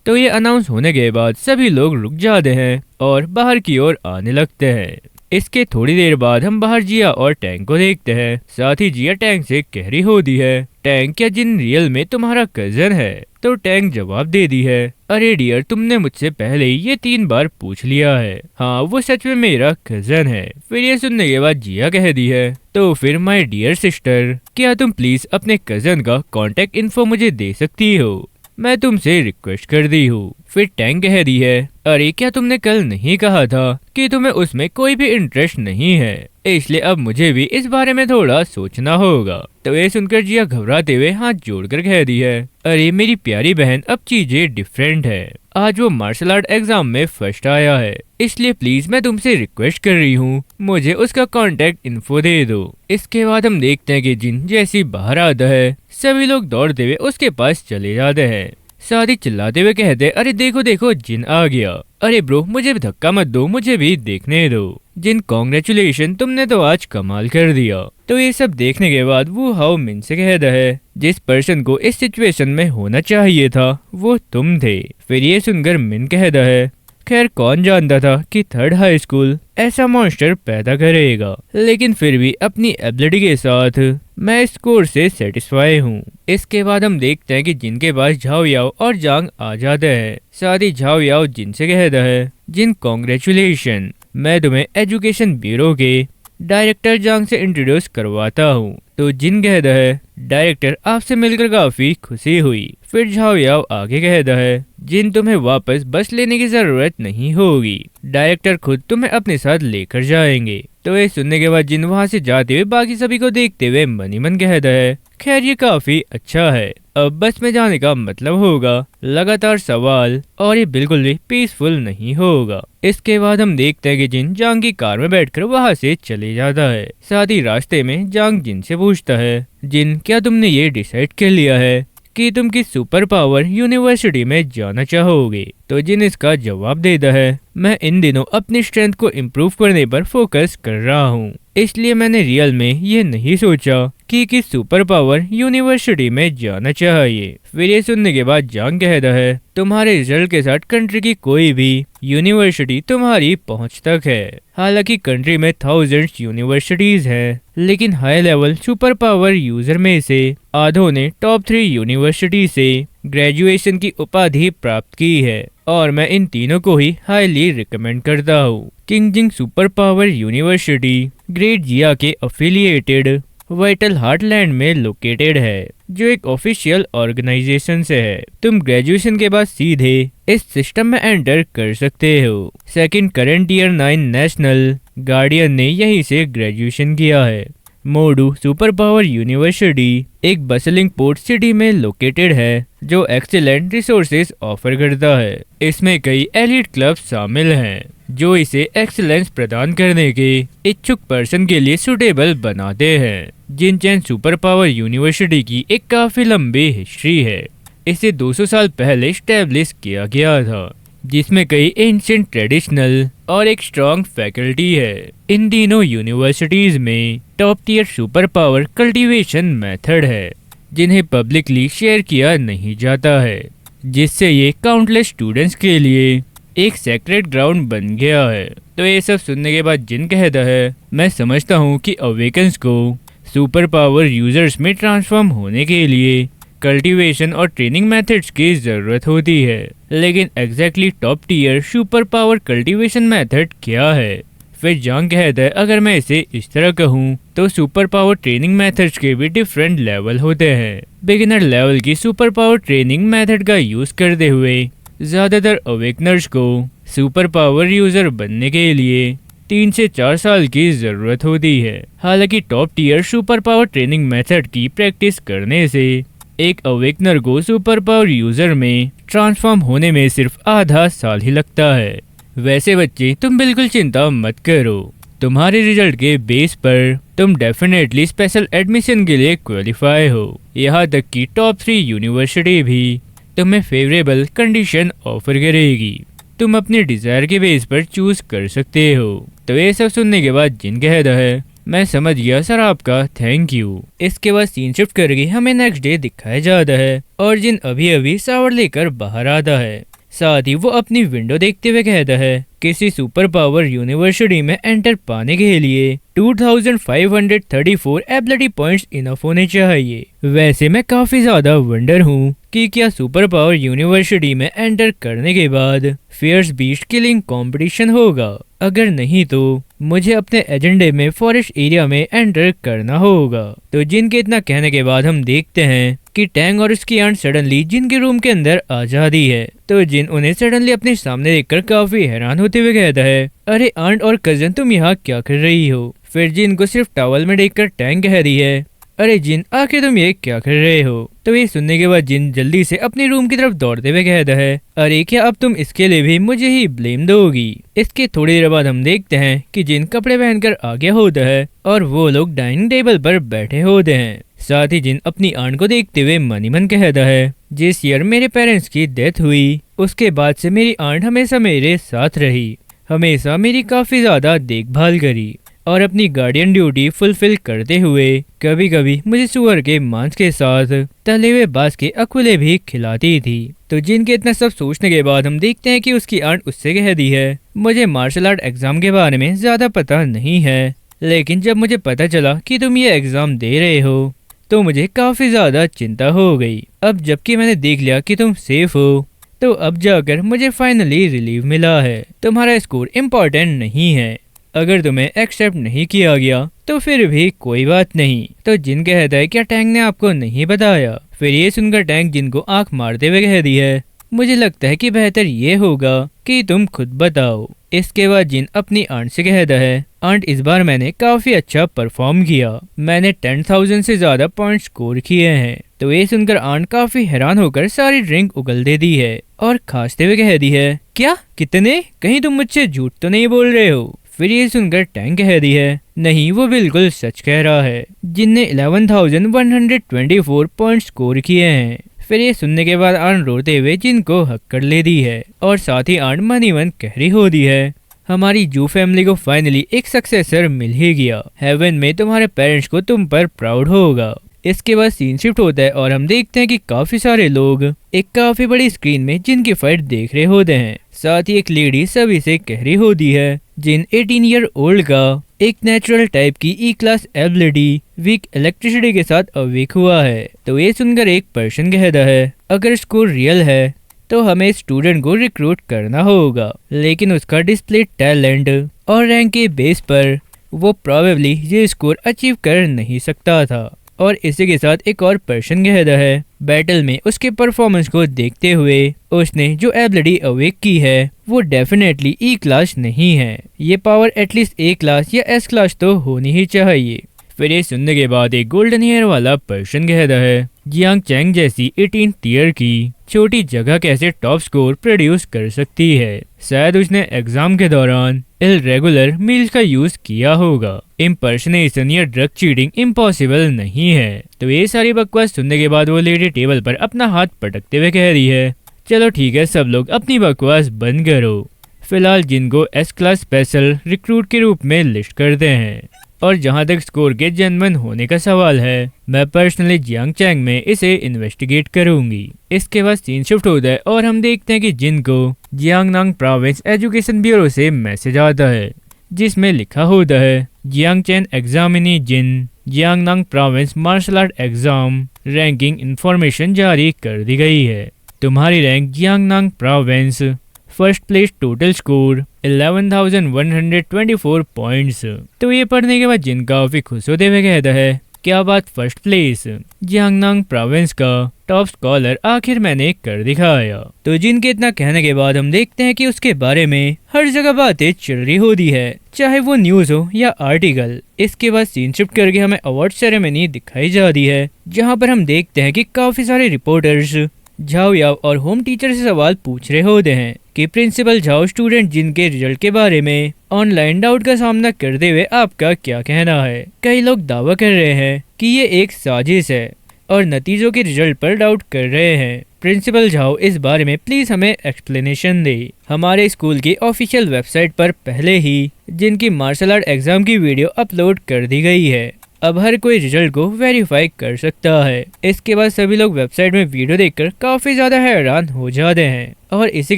Speaker 1: तो ये अनाउंस होने के बाद सभी लोग रुक जाते हैं और बाहर की ओर आने लगते हैं। इसके थोड़ी देर बाद हम बाहर जिया और टैंक को देखते हैं। साथ ही जिया टैंक से कह रही होती है टैंक क्या जिन रियल में तुम्हारा कजन है? तो टैंक जवाब दे दी है अरे डियर, तुमने मुझसे पहले ही ये 3 बार पूछ लिया है। हाँ, वो सच में मेरा कजन है। फिर ये सुनने के बाद जिया कह दी है तो फिर माय डियर सिस्टर, क्या तुम प्लीज अपने कजन का कांटेक्ट इन्फो मुझे दे सकती हो? मैं तुमसे रिक्वेस्ट कर दी हूँ। फिर टैंक कह दी है अरे क्या तुमने कल नहीं कहा था कि तुम्हें उसमें कोई भी इंटरेस्ट नहीं है, इसलिए अब मुझे भी इस बारे में थोड़ा सोचना होगा। तो ये सुनकर जिया घबराते हुए हाथ जोड़कर कह दी है अरे मेरी प्यारी बहन, अब चीजें डिफरेंट है। आज वो मार्शल आर्ट एग्जाम में फर्स्ट आया है, इसलिए प्लीज मैं तुमसे रिक्वेस्ट कर रही हूँ मुझे उसका कांटेक्ट इन्फो दे दो। इसके बाद हम देखते हैं कि जिन जैसी बाहर आता है सभी लोग दौड़ते हुए उसके पास चले जाते हैं। साथ ही चिल्लाते हुए कहते अरे देखो देखो जिन आ गया। अरे ब्रो, मुझे भी धक्का मत दो, मुझे भी देखने दो। जिन कॉन्ग्रेचुलेशन, तुमने तो आज कमाल कर दिया। तो ये सब देखने के बाद वो हाउ मिन से कहता है जिस पर्सन को इस सिचुएशन में होना चाहिए था वो तुम थे। फिर ये सुनकर मिन कहता है खैर कौन जानता था कि 3rd हाई स्कूल ऐसा मॉन्स्टर पैदा करेगा, लेकिन फिर भी अपनी एबिलिटी के साथ मैं इस कोर्स से सेटिस्फाई हूँ। इसके बाद हम देखते हैं कि जिनके पास झाओ याओ और जांग आ जाते हैं। साथ ही झाओ याओ जिन से कहता है जिन कॉन्ग्रेचुलेशन, मैं तुम्हें एजुकेशन ब्यूरो के डायरेक्टर जांग से इंट्रोड्यूस करवाता हूँ। तो जिन कहता है डायरेक्टर आपसे मिलकर काफी खुशी हुई। फिर झाओ याओ आगे कहता है जिन तुम्हें वापस बस लेने की जरूरत नहीं होगी, डायरेक्टर खुद तुम्हें अपने साथ लेकर जाएंगे। तो ये सुनने के बाद जिन वहाँ से जाते हुए बाकी सभी को देखते हुए मन ही मन कहता है खैर ये काफी अच्छा है, अब बस में जाने का मतलब होगा लगातार सवाल और ये बिल्कुल भी पीसफुल नहीं होगा। इसके बाद हम देखते हैं कि जिन जांग की कार में बैठकर वहाँ से चले जाता है। साथ ही रास्ते में जांग जिन से पूछता है जिन क्या तुमने ये डिसाइड कर लिया है कि तुम किस सुपर पावर यूनिवर्सिटी में जाना चाहोगे। तो जिन इसका जवाब देता है, मैं इन दिनों अपनी स्ट्रेंथ को इम्प्रूव करने पर फोकस कर रहा हूँ, इसलिए मैंने रियल में ये नहीं सोचा कि किस सुपर पावर यूनिवर्सिटी में जाना चाहिए। फिर ये सुनने के बाद जांग कहता है, तुम्हारे रिजल्ट के साथ कंट्री की कोई भी यूनिवर्सिटी तुम्हारी पहुंच तक है। हालांकि कंट्री में थाउजेंड्स यूनिवर्सिटीज हैं, लेकिन high level super power user में से आधों ने टॉप 3 यूनिवर्सिटी से ग्रेजुएशन की उपाधि प्राप्त की है, और मैं इन तीनों को ही हाईली रिकमेंड करता हूँ। किंगजिंग सुपर पावर यूनिवर्सिटी ग्रेट जिया के अफिलिएटेड वाइटल हार्टलैंड में लोकेटेड है, जो एक ऑफिशियल ऑर्गेनाइजेशन से है। तुम ग्रेजुएशन के बाद सीधे इस सिस्टम में एंटर कर सकते हो। Second, current year 9 national guardian ने यहीं से ग्रेजुएशन किया है। मोडू सुपर पावर यूनिवर्सिटी एक बसलिंग पोर्ट सिटी में लोकेटेड है, जो एक्सीलेंट रिसोर्सेज ऑफर करता है। इसमें कई एलिट क्लब शामिल हैं, जो इसे एक्सीलेंस प्रदान करने के इच्छुक पर्सन के लिए सुटेबल बनाते हैं। जिनचेन सुपर पावर यूनिवर्सिटी की एक काफी लंबी हिस्ट्री है। इसे 200 साल पहले स्टैब्लिश किया गया था, जिसमें कई एंशिएंट ट्रेडिशनल और एक स्ट्रॉन्ग फैकल्टी है। इन तीनों यूनिवर्सिटीज में top tier super power cultivation method है, जिन्हें पब्लिकली शेयर किया नहीं जाता है, जिससे ये काउंटलेस स्टूडेंट्स के लिए एक सेक्रेट ग्राउंड बन गया है। तो ये सब सुनने के बाद जिन कहता है, मैं समझता हूँ कि अवेकन्स को सुपर पावर यूजर्स में ट्रांसफॉर्म होने के लिए कल्टीवेशन और ट्रेनिंग मेथड्स की जरूरत होती है, लेकिन exactly top tier super power cultivation method क्या है? फिर जांग कहता है, अगर मैं इसे इस तरह कहूँ तो सुपर पावर ट्रेनिंग मेथड्स के भी डिफरेंट लेवल होते हैं। बिगिनर लेवल की सुपर पावर ट्रेनिंग मेथड का यूज करते हुए ज्यादातर अवेकनर्स को सुपर पावर यूजर बनने के लिए 3 से 4 साल की जरूरत होती है। हालांकि top tier super power training method की प्रैक्टिस करने से एक अवेकनर को सुपर पावर यूजर में ट्रांसफॉर्म होने में सिर्फ आधा साल ही लगता है। वैसे बच्चे, तुम बिल्कुल चिंता मत करो, तुम्हारे रिजल्ट के बेस पर तुम डेफिनेटली स्पेशल एडमिशन के लिए क्वालिफाई हो। यहाँ तक कि टॉप 3 यूनिवर्सिटी भी तुम्हें फेवरेबल कंडीशन ऑफर करेगी। तुम अपने डिजायर के बेस पर चूज कर सकते हो। तो ये सब सुनने के बाद जिन कहता है, मैं समझ गया सर, आपका थैंक यू। इसके बाद सीन शिफ्ट करके हमें नेक्स्ट डे दिखाया जाता है, और जिन अभी अभी शावर लेकर बाहर आता है। साथ ही वो अपनी विंडो देखते हुए कहता है, किसी सुपर पावर यूनिवर्सिटी में एंटर पाने के लिए 2534 एबिलिटी पॉइंट्स इनफ होने चाहिए। वैसे मैं काफी ज्यादा वंडर हूँ कि क्या सुपर पावर यूनिवर्सिटी में एंटर करने के बाद फियर्स बीस्ट किलिंग कंपटीशन होगा। अगर नहीं तो मुझे अपने एजेंडे में फॉरेस्ट एरिया में एंटर करना होगा। तो जिन के इतना कहने के बाद हम देखते हैं कि टैंग और उसकी आंट सडनली जिन के रूम के अंदर आ जाती है। तो जिन उन्हें सडनली अपने सामने देखकर काफी हैरान होते हुए कहता है, अरे आंट और कजन, तुम यहाँ क्या कर रही हो? फिर जिन को सिर्फ टॉवल में देखकर टैंग कह रही है, अरे जिन, आखिर तुम ये क्या कर रहे हो? तो ये सुनने के बाद जिन जल्दी से अपने रूम की तरफ दौड़ते हुए कहता है, अरे क्या अब तुम इसके लिए भी मुझे ही ब्लेम दोगी? इसके थोड़ी देर बाद हम देखते हैं कि जिन कपड़े पहनकर आ गया होता है, और वो लोग डाइनिंग टेबल पर बैठे होते हैं। साथ ही जिन अपनी आंट को देखते हुए मनी मन कहता है, जिस ईयर मेरे पेरेंट्स की डेथ हुई, उसके बाद से मेरी आंट हमेशा मेरे साथ रही, हमेशा मेरी काफी ज्यादा देखभाल करी, और अपनी गार्डियन ड्यूटी फुलफिल करते हुए कभी कभी मुझे सुअर के मांस के साथ तले हुए बांस के अकुले भी खिलाती थी। तो जिनके इतना सब सोचने के बाद हम देखते हैं कि उसकी आंट उससे कहती है, मुझे मार्शल आर्ट एग्जाम के बारे में ज्यादा पता नहीं है, लेकिन जब मुझे पता चला कि तुम ये एग्जाम दे रहे हो तो मुझे काफी ज्यादा चिंता हो गई। अब जबकि मैंने देख लिया कि तुम सेफ हो, तो अब जाकर मुझे फाइनली रिलीफ मिला है। तुम्हारा स्कोर इम्पोर्टेंट नहीं है, अगर तुम्हें एक्सेप्ट नहीं किया गया तो फिर भी कोई बात नहीं। तो जिन कहता है, क्या टैंक ने आपको नहीं बताया? फिर ये सुनकर टैंक जिन को आंख मारते हुए कह दी है, मुझे लगता है कि बेहतर ये होगा कि तुम खुद बताओ। इसके बाद जिन अपनी आंट से कहता है, आंट इस बार मैंने काफी अच्छा परफॉर्म किया, मैंने 10,000 से ज्यादा पॉइंट स्कोर किए हैं। तो ये सुनकर आंट काफी हैरान होकर सारी ड्रिंक उगल देती है और खांसते हुए कहती है, क्या? कितने? कहीं तुम मुझसे झूठ तो नहीं बोल रहे हो? फिर ये सुनकर टैंक कह दी है, नहीं, वो बिल्कुल सच कह रहा है। जिनने 11,124 पॉइंट स्कोर किए हैं। फिर ये सुनने के बाद आन रोते हुए जिन को हक कर लेती है और साथ ही आन मन ही मन कहरी होती है, हमारी जू फैमिली को फाइनली एक सक्सेसर मिल ही गया। हेवन में तुम्हारे पेरेंट्स को तुम पर प्राउड होगा। इसके बाद सीन शिफ्ट होता है और हम देखते हैं कि काफी सारे लोग एक काफी बड़ी स्क्रीन में जिन की फाइट देख रहे होते हैं। साथ ही एक लेडी सभी से कह रही होती है जिन 18 ईयर ओल्ड का एक नेचुरल टाइप की ई क्लास एबिलिटी वीक इलेक्ट्रिसिटी के साथ अवेक हुआ है। तो ये सुनकर एक पर्सन कहता है अगर स्कोर रियल है तो हमें स्टूडेंट को रिक्रूट करना होगा, लेकिन उसका डिस्प्ले टैलेंट और रैंक के बेस पर वो प्रोबेबली ये स्कोर अचीव कर नहीं सकता था। और इसी के साथ एक और पर्सन कहता है बैटल में उसके परफॉर्मेंस को देखते हुए उसने जो एबिलिटी अवेक की है वो डेफिनेटली ई क्लास नहीं है, ये पावर एटलीस्ट ए क्लास या एस क्लास तो होनी ही चाहिए। फिर ये सुनने के बाद एक गोल्डन हेयर वाला पर्सन कहता है जियांग चैंग जैसी 18 ईयर की छोटी जगह कैसे टॉप स्कोर प्रोड्यूस कर सकती है। शायद उसने एग्जाम के दौरान इरेगुलर मील्स का यूज किया होगा। इम्पर्सनेशन या ड्रग चीटिंग इम्पॉसिबल नहीं है। तो ये सारी बकवास सुनने के बाद वो लेडी टेबल पर अपना हाथ पटकते हुए कह रही है चलो ठीक है सब लोग अपनी बकवास बंद करो। फिलहाल जिनको एस क्लास स्पेशल रिक्रूट के रूप में लिस्ट करते हैं। और जहां तक स्कोर के जनमन होने का सवाल है मैं पर्सनली जियांग चैंग में इसे इन्वेस्टिगेट करूंगी। इसके बाद सीन शिफ्ट होता है और हम देखते हैं कि जिन को जियांगनांग प्रोविंस एजुकेशन ब्यूरो से मैसेज आता है जिसमें लिखा होता है Jiang Chen examinee Jin Jiangnan province martial art exam ranking information जारी कर दी गई है। तुम्हारी rank Jiangnan province first place total score 11,124 points. तो ये पढ़ने के बाद जिन काफी खुश होते हुए कहता है क्या बात फर्स्ट प्लेस, जियांगनांग प्रोविंस का टॉप स्कॉलर आखिर मैंने कर दिखाया। तो जिन के इतना कहने के बाद हम देखते हैं कि उसके बारे में हर जगह बातें चल रही होती है, चाहे वो न्यूज हो या आर्टिकल। इसके बाद सीन शिफ्ट करके हमें अवार्ड सेरेमनी दिखाई जाती है जहाँ पर हम देखते हैं कि काफी सारे रिपोर्टर्स झाओ याओ और होम टीचर से सवाल पूछ रहे होते हैं कि प्रिंसिपल झाओ स्टूडेंट जिनके रिजल्ट के बारे में ऑनलाइन डाउट का सामना करते हुए आपका क्या कहना है। कई लोग दावा कर रहे हैं कि ये एक साजिश है और नतीजों के रिजल्ट पर डाउट कर रहे हैं। प्रिंसिपल झाओ इस बारे में प्लीज हमें एक्सप्लेनेशन दे। हमारे स्कूल की ऑफिशियल वेबसाइट पर पहले ही जिनकी मार्शल आर्ट एग्जाम की वीडियो अपलोड कर दी गई है, अब हर कोई रिजल्ट को वेरीफाई कर सकता है। इसके बाद सभी लोग वेबसाइट में वीडियो देखकर काफी ज्यादा हैरान हो जाते हैं। और इसी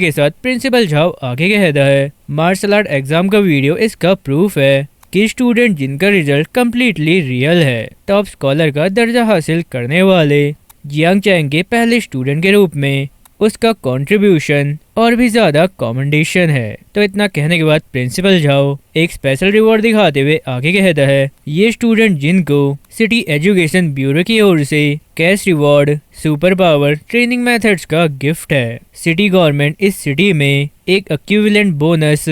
Speaker 1: के साथ प्रिंसिपल झाओ आगे कहता है मार्शल आर्ट एग्जाम का वीडियो इसका प्रूफ है कि स्टूडेंट जिनका रिजल्ट कम्प्लीटली रियल है, टॉप स्कॉलर का दर्जा हासिल करने वाले जियांग चैंग के पहले स्टूडेंट के रूप में उसका कंट्रीब्यूशन और भी ज्यादा कमेंडेशन है। तो इतना कहने के बाद प्रिंसिपल झाओ एक स्पेशल रिवॉर्ड दिखाते हुए आगे कहता है ये स्टूडेंट जिनको सिटी एजुकेशन ब्यूरो की ओर से cash reward super power training methods का गिफ्ट है। सिटी गवर्नमेंट इस सिटी में एक इक्विवेलेंट बोनस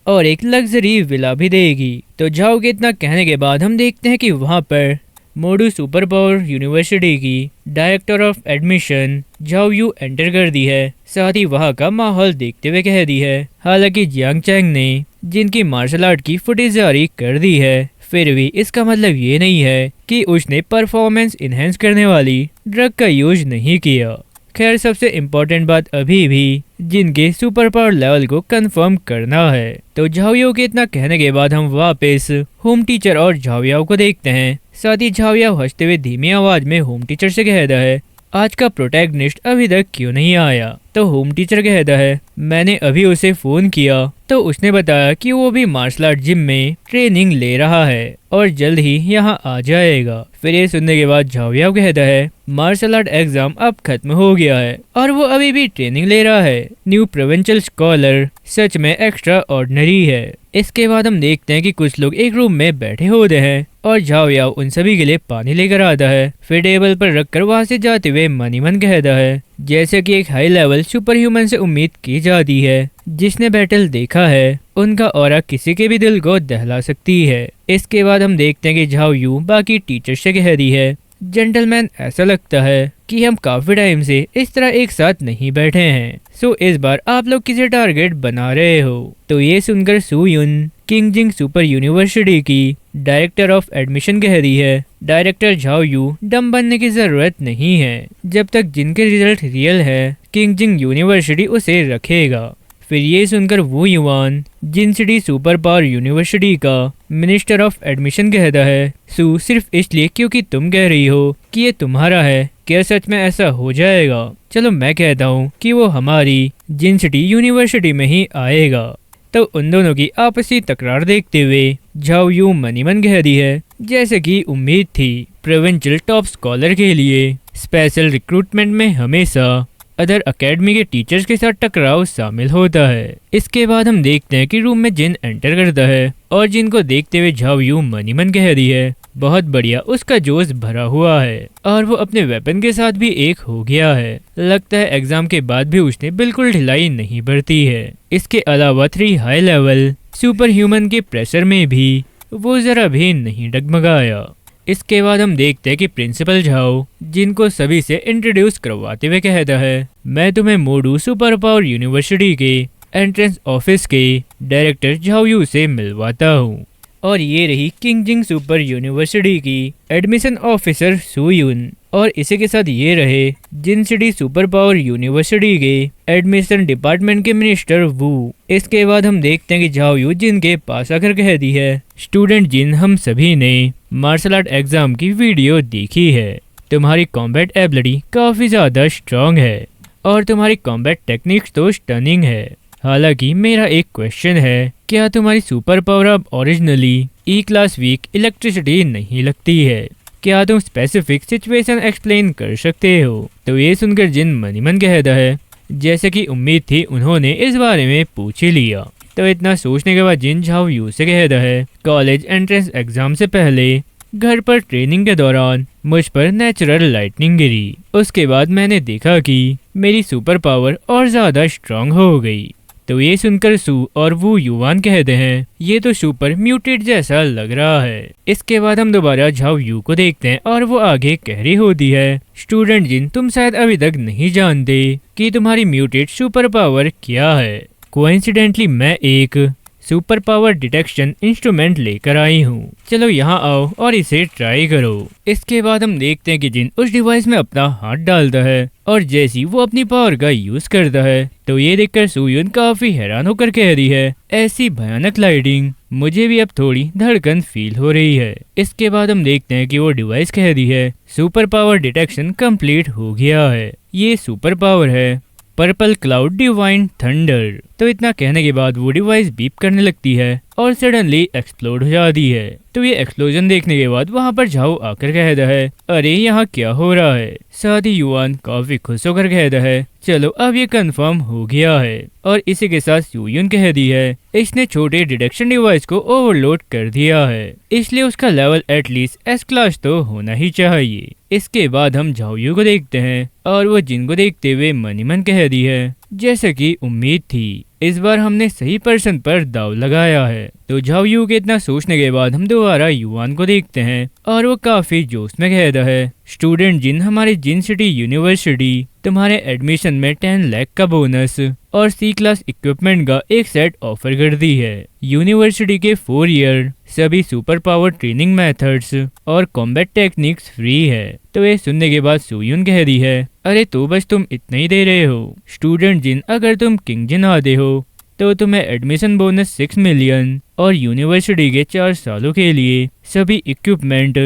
Speaker 1: और एक लग्जरी विला भी देगी। तो झाओ के इतना कहने के बाद हम देखते हैं कि वहाँ पर मोडू सुपर पावर यूनिवर्सिटी की director of admission Zhao you enter कर दी है। साथ ही वहाँ का माहौल देखते हुए कह दी है हालांकि जियांग चैंग ने जिनकी मार्शल आर्ट की फुटेज जारी कर दी है, फिर भी इसका मतलब ये नहीं है कि उसने परफॉर्मेंस इनहेंस करने वाली ड्रग का यूज नहीं किया। खैर सबसे इम्पोर्टेंट बात अभी भी जिनके सुपर पावर लेवल को कंफर्म करना है। तो झाओयाओ के इतना कहने के बाद हम वापस होम टीचर और झाओयाओ को देखते हैं। साथ ही झाओयाओ हंसते हुए धीमी आवाज में होम टीचर से कहता है आज का प्रोटैगनिस्ट अभी तक क्यों नहीं आया। तो होम टीचर कहता है मैंने अभी उसे फोन किया तो उसने बताया कि वो भी मार्शल आर्ट जिम में ट्रेनिंग ले रहा है और जल्द ही यहाँ आ जाएगा। फिर ये सुनने के बाद झाओयाओ कहता है मार्शल आर्ट एग्जाम अब खत्म हो गया है और वो अभी भी ट्रेनिंग ले रहा है। न्यू प्रोविंशियल स्कॉलर सच में एक्स्ट्रा ऑर्डिनरी है। इसके बाद हम देखते हैं कि कुछ लोग एक रूम में बैठे होते हैं और झाओयाओ उन सभी के लिए पानी लेकर आता है। फिर टेबल पर रखकर वहां से जाते हुए मन ही मन कहता है जैसे कि एक हाई लेवल सुपर ह्यूमन से उम्मीद की जाती है। जिसने बैटल देखा है उनका ऑरा किसी के भी दिल को दहला सकती है। इसके बाद हम देखते हैं कि झाओ यू बाकी टीचर से कह रही है जेंटलमैन ऐसा लगता है कि हम काफी टाइम से इस तरह एक साथ नहीं बैठे हैं, सो इस बार आप लोग किसे टारगेट बना रहे हो। तो ये सुनकर सू युन किंगजिंग सुपर यूनिवर्सिटी की डायरेक्टर ऑफ एडमिशन कह रही है डायरेक्टर झाओ यू डम बनने की जरूरत नहीं है। जब तक जिनके रिजल्ट रियल है, किंग जिंग यूनिवर्सिटी उसे रखेगा। फिर ये सुनकर वू युआन, जिन सिटी सुपर पावर यूनिवर्सिटी का मिनिस्टर ऑफ एडमिशन कहता है, सू सिर्फ इसलिए क्योंकि तुम कह रही हो कि ये तुम्हारा है, क्या सच में ऐसा हो जाएगा? चलो मैं कहता हूँ कि वो हमारी जिन सिटी यूनिवर्सिटी में ही आएगा। तो उन दोनों की आपसी तकरार देखते हुए झाओ यू मनी मन कह दी है, जैसे कि उम्मीद थी प्रोविंशियल टॉप स्कॉलर के लिए स्पेशल रिक्रूटमेंट में हमेशा अदर अकेडमी के टीचर्स के साथ टकराव शामिल होता है। इसके बाद हम देखते हैं कि रूम में जिन एंटर करता है और जिन को देखते हुए झाओ यू मनी मन कह दी है, बहुत बढ़िया, उसका जोश भरा हुआ है और वो अपने वेपन के साथ भी एक हो गया है। लगता है एग्जाम के बाद भी उसने बिल्कुल ढिलाई नहीं बरती है। इसके अलावा 3 हाई लेवल सुपर ह्यूमन के प्रेशर में भी वो जरा भी नहीं डगमगाया। इसके बाद हम देखते हैं कि प्रिंसिपल झाओ जिनको सभी से इंट्रोड्यूस करवाते हुए कहता है, मैं तुम्हें मोडू सुपर पावर यूनिवर्सिटी के एंट्रेंस ऑफिस के डायरेक्टर झाओ यू से मिलवाता हूँ। और ये रही किंग जिंग सुपर यूनिवर्सिटी की एडमिशन ऑफिसर सू यून। और इसी के साथ ये रहे जिन सिटी सुपर पावर यूनिवर्सिटी के एडमिशन डिपार्टमेंट के मिनिस्टर वू। इसके बाद हम देखते हैं कि झाओ यू जिन के पास आकर कहती है, स्टूडेंट जिन, हम सभी ने मार्शल आर्ट एग्जाम की वीडियो देखी है। तुम्हारी कॉम्बैट एबिलिटी काफी ज्यादा स्ट्रांग है और तुम्हारी कॉम्बैट टेक्निक्स तो स्टनिंग है। हालांकि मेरा एक क्वेश्चन है, क्या तुम्हारी सुपर पावर अब ओरिजिनली ई क्लास वीक इलेक्ट्रिसिटी नहीं लगती है? क्या तुम स्पेसिफिक सिचुएशन एक्सप्लेन कर सकते हो? तो ये सुनकर जिन मनी मन कहता है, जैसे कि उम्मीद थी उन्होंने इस बारे में पूछ ही लिया। तो इतना सोचने के बाद जिन झाओ यू से कहता है, कॉलेज एंट्रेंस एग्जाम से पहले घर पर ट्रेनिंग के दौरान मुझ पर नेचुरल लाइटनिंग गिरी। उसके बाद मैंने देखा कि मेरी सुपर पावर और ज्यादा स्ट्रांग हो गई। तो ये सुनकर सू और वू युआन कहते हैं, ये तो सुपर म्यूटेट जैसा लग रहा है। इसके बाद हम दोबारा झाओ यू को देखते हैं और वो आगे कह रही होती है, स्टूडेंट जिन, तुम शायद अभी तक नहीं जानते कि तुम्हारी म्यूटेट सुपर पावर क्या है। कोइंसिडेंटली मैं एक सुपर पावर डिटेक्शन इंस्ट्रूमेंट लेकर आई हूँ। चलो यहाँ आओ और इसे ट्राई करो। इसके बाद हम देखते हैं कि जिन उस डिवाइस में अपना हाथ डालता है और जैसी वो अपनी पावर का यूज करता है, तो ये देखकर सूयुन काफी हैरान होकर कह रही है, ऐसी भयानक लाइटिंग, मुझे भी अब थोड़ी धड़कन फील हो रही है। इसके बाद हम देखते हैं कि वो डिवाइस कह रही है, सुपर पावर डिटेक्शन कंप्लीट हो गया है। ये सुपर पावर है पर्पल क्लाउड डिवाइन थंडर। तो इतना कहने के बाद वो डिवाइस बीप करने लगती है और सडनली एक्सप्लोड हो जाती है। तो ये एक्सप्लोजन देखने के बाद वहाँ पर झाओ आकर कहता है, अरे यहाँ क्या हो रहा है? साथ ही युआन काफी खुश होकर कहता है, चलो अब ये कंफर्म हो गया है। और इसी के साथ सूयुन कह दी है, इसने छोटे डिटेक्शन डिवाइस को ओवरलोड कर दिया है, इसलिए उसका लेवल एटलीस्ट एस क्लास तो होना ही चाहिए। इसके बाद हम झाओ यू को देखते हैं और वो जिन को देखते हुए मनी मन कह दी है, जैसे कि उम्मीद थी इस बार हमने सही पर्सन पर दाव लगाया है। तो झाओ यू के इतना सोचने के बाद हम दोबारा युआन को देखते हैं और वो काफी जोश में कहता है, स्टूडेंट जिन, हमारे जिन सिटी यूनिवर्सिटी तुम्हारे एडमिशन में 10 लाख का बोनस और सी क्लास इक्विपमेंट का एक सेट ऑफर कर दी है। यूनिवर्सिटी के 4 ईयर सभी सुपर पावर ट्रेनिंग मेथड्स और कॉम्बैट टेक्निक्स फ्री है। तो ये सुनने के बाद सूयुन कह दी है, अरे तो बस तुम इतना ही दे रहे हो? स्टूडेंट जिन, अगर तुम किंग जिन आते हो तो तुम्हें एडमिशन बोनस 6 मिलियन और यूनिवर्सिटी के 4 सालों के लिए सभी इक्विपमेंट,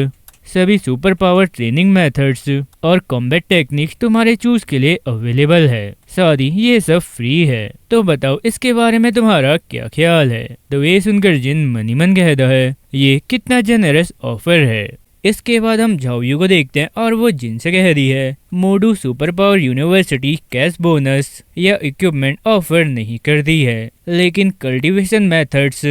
Speaker 1: सभी सुपर पावर ट्रेनिंग मेथड्स और कॉम्बैट टेक्निक्स तुम्हारे चूज के लिए अवेलेबल है। साथ ही ये सब फ्री है। तो बताओ इसके बारे में तुम्हारा क्या ख्याल है? तो ये सुनकर जिन मनी मन कहता है, ये कितना जेनरस ऑफर है। इसके बाद हम झाओ यू को देखते हैं और वो जिन से कह रही है, मोडू super power university cash bonus या इक्विपमेंट ऑफर नहीं करती है, लेकिन कल्टीवेशन मेथड्स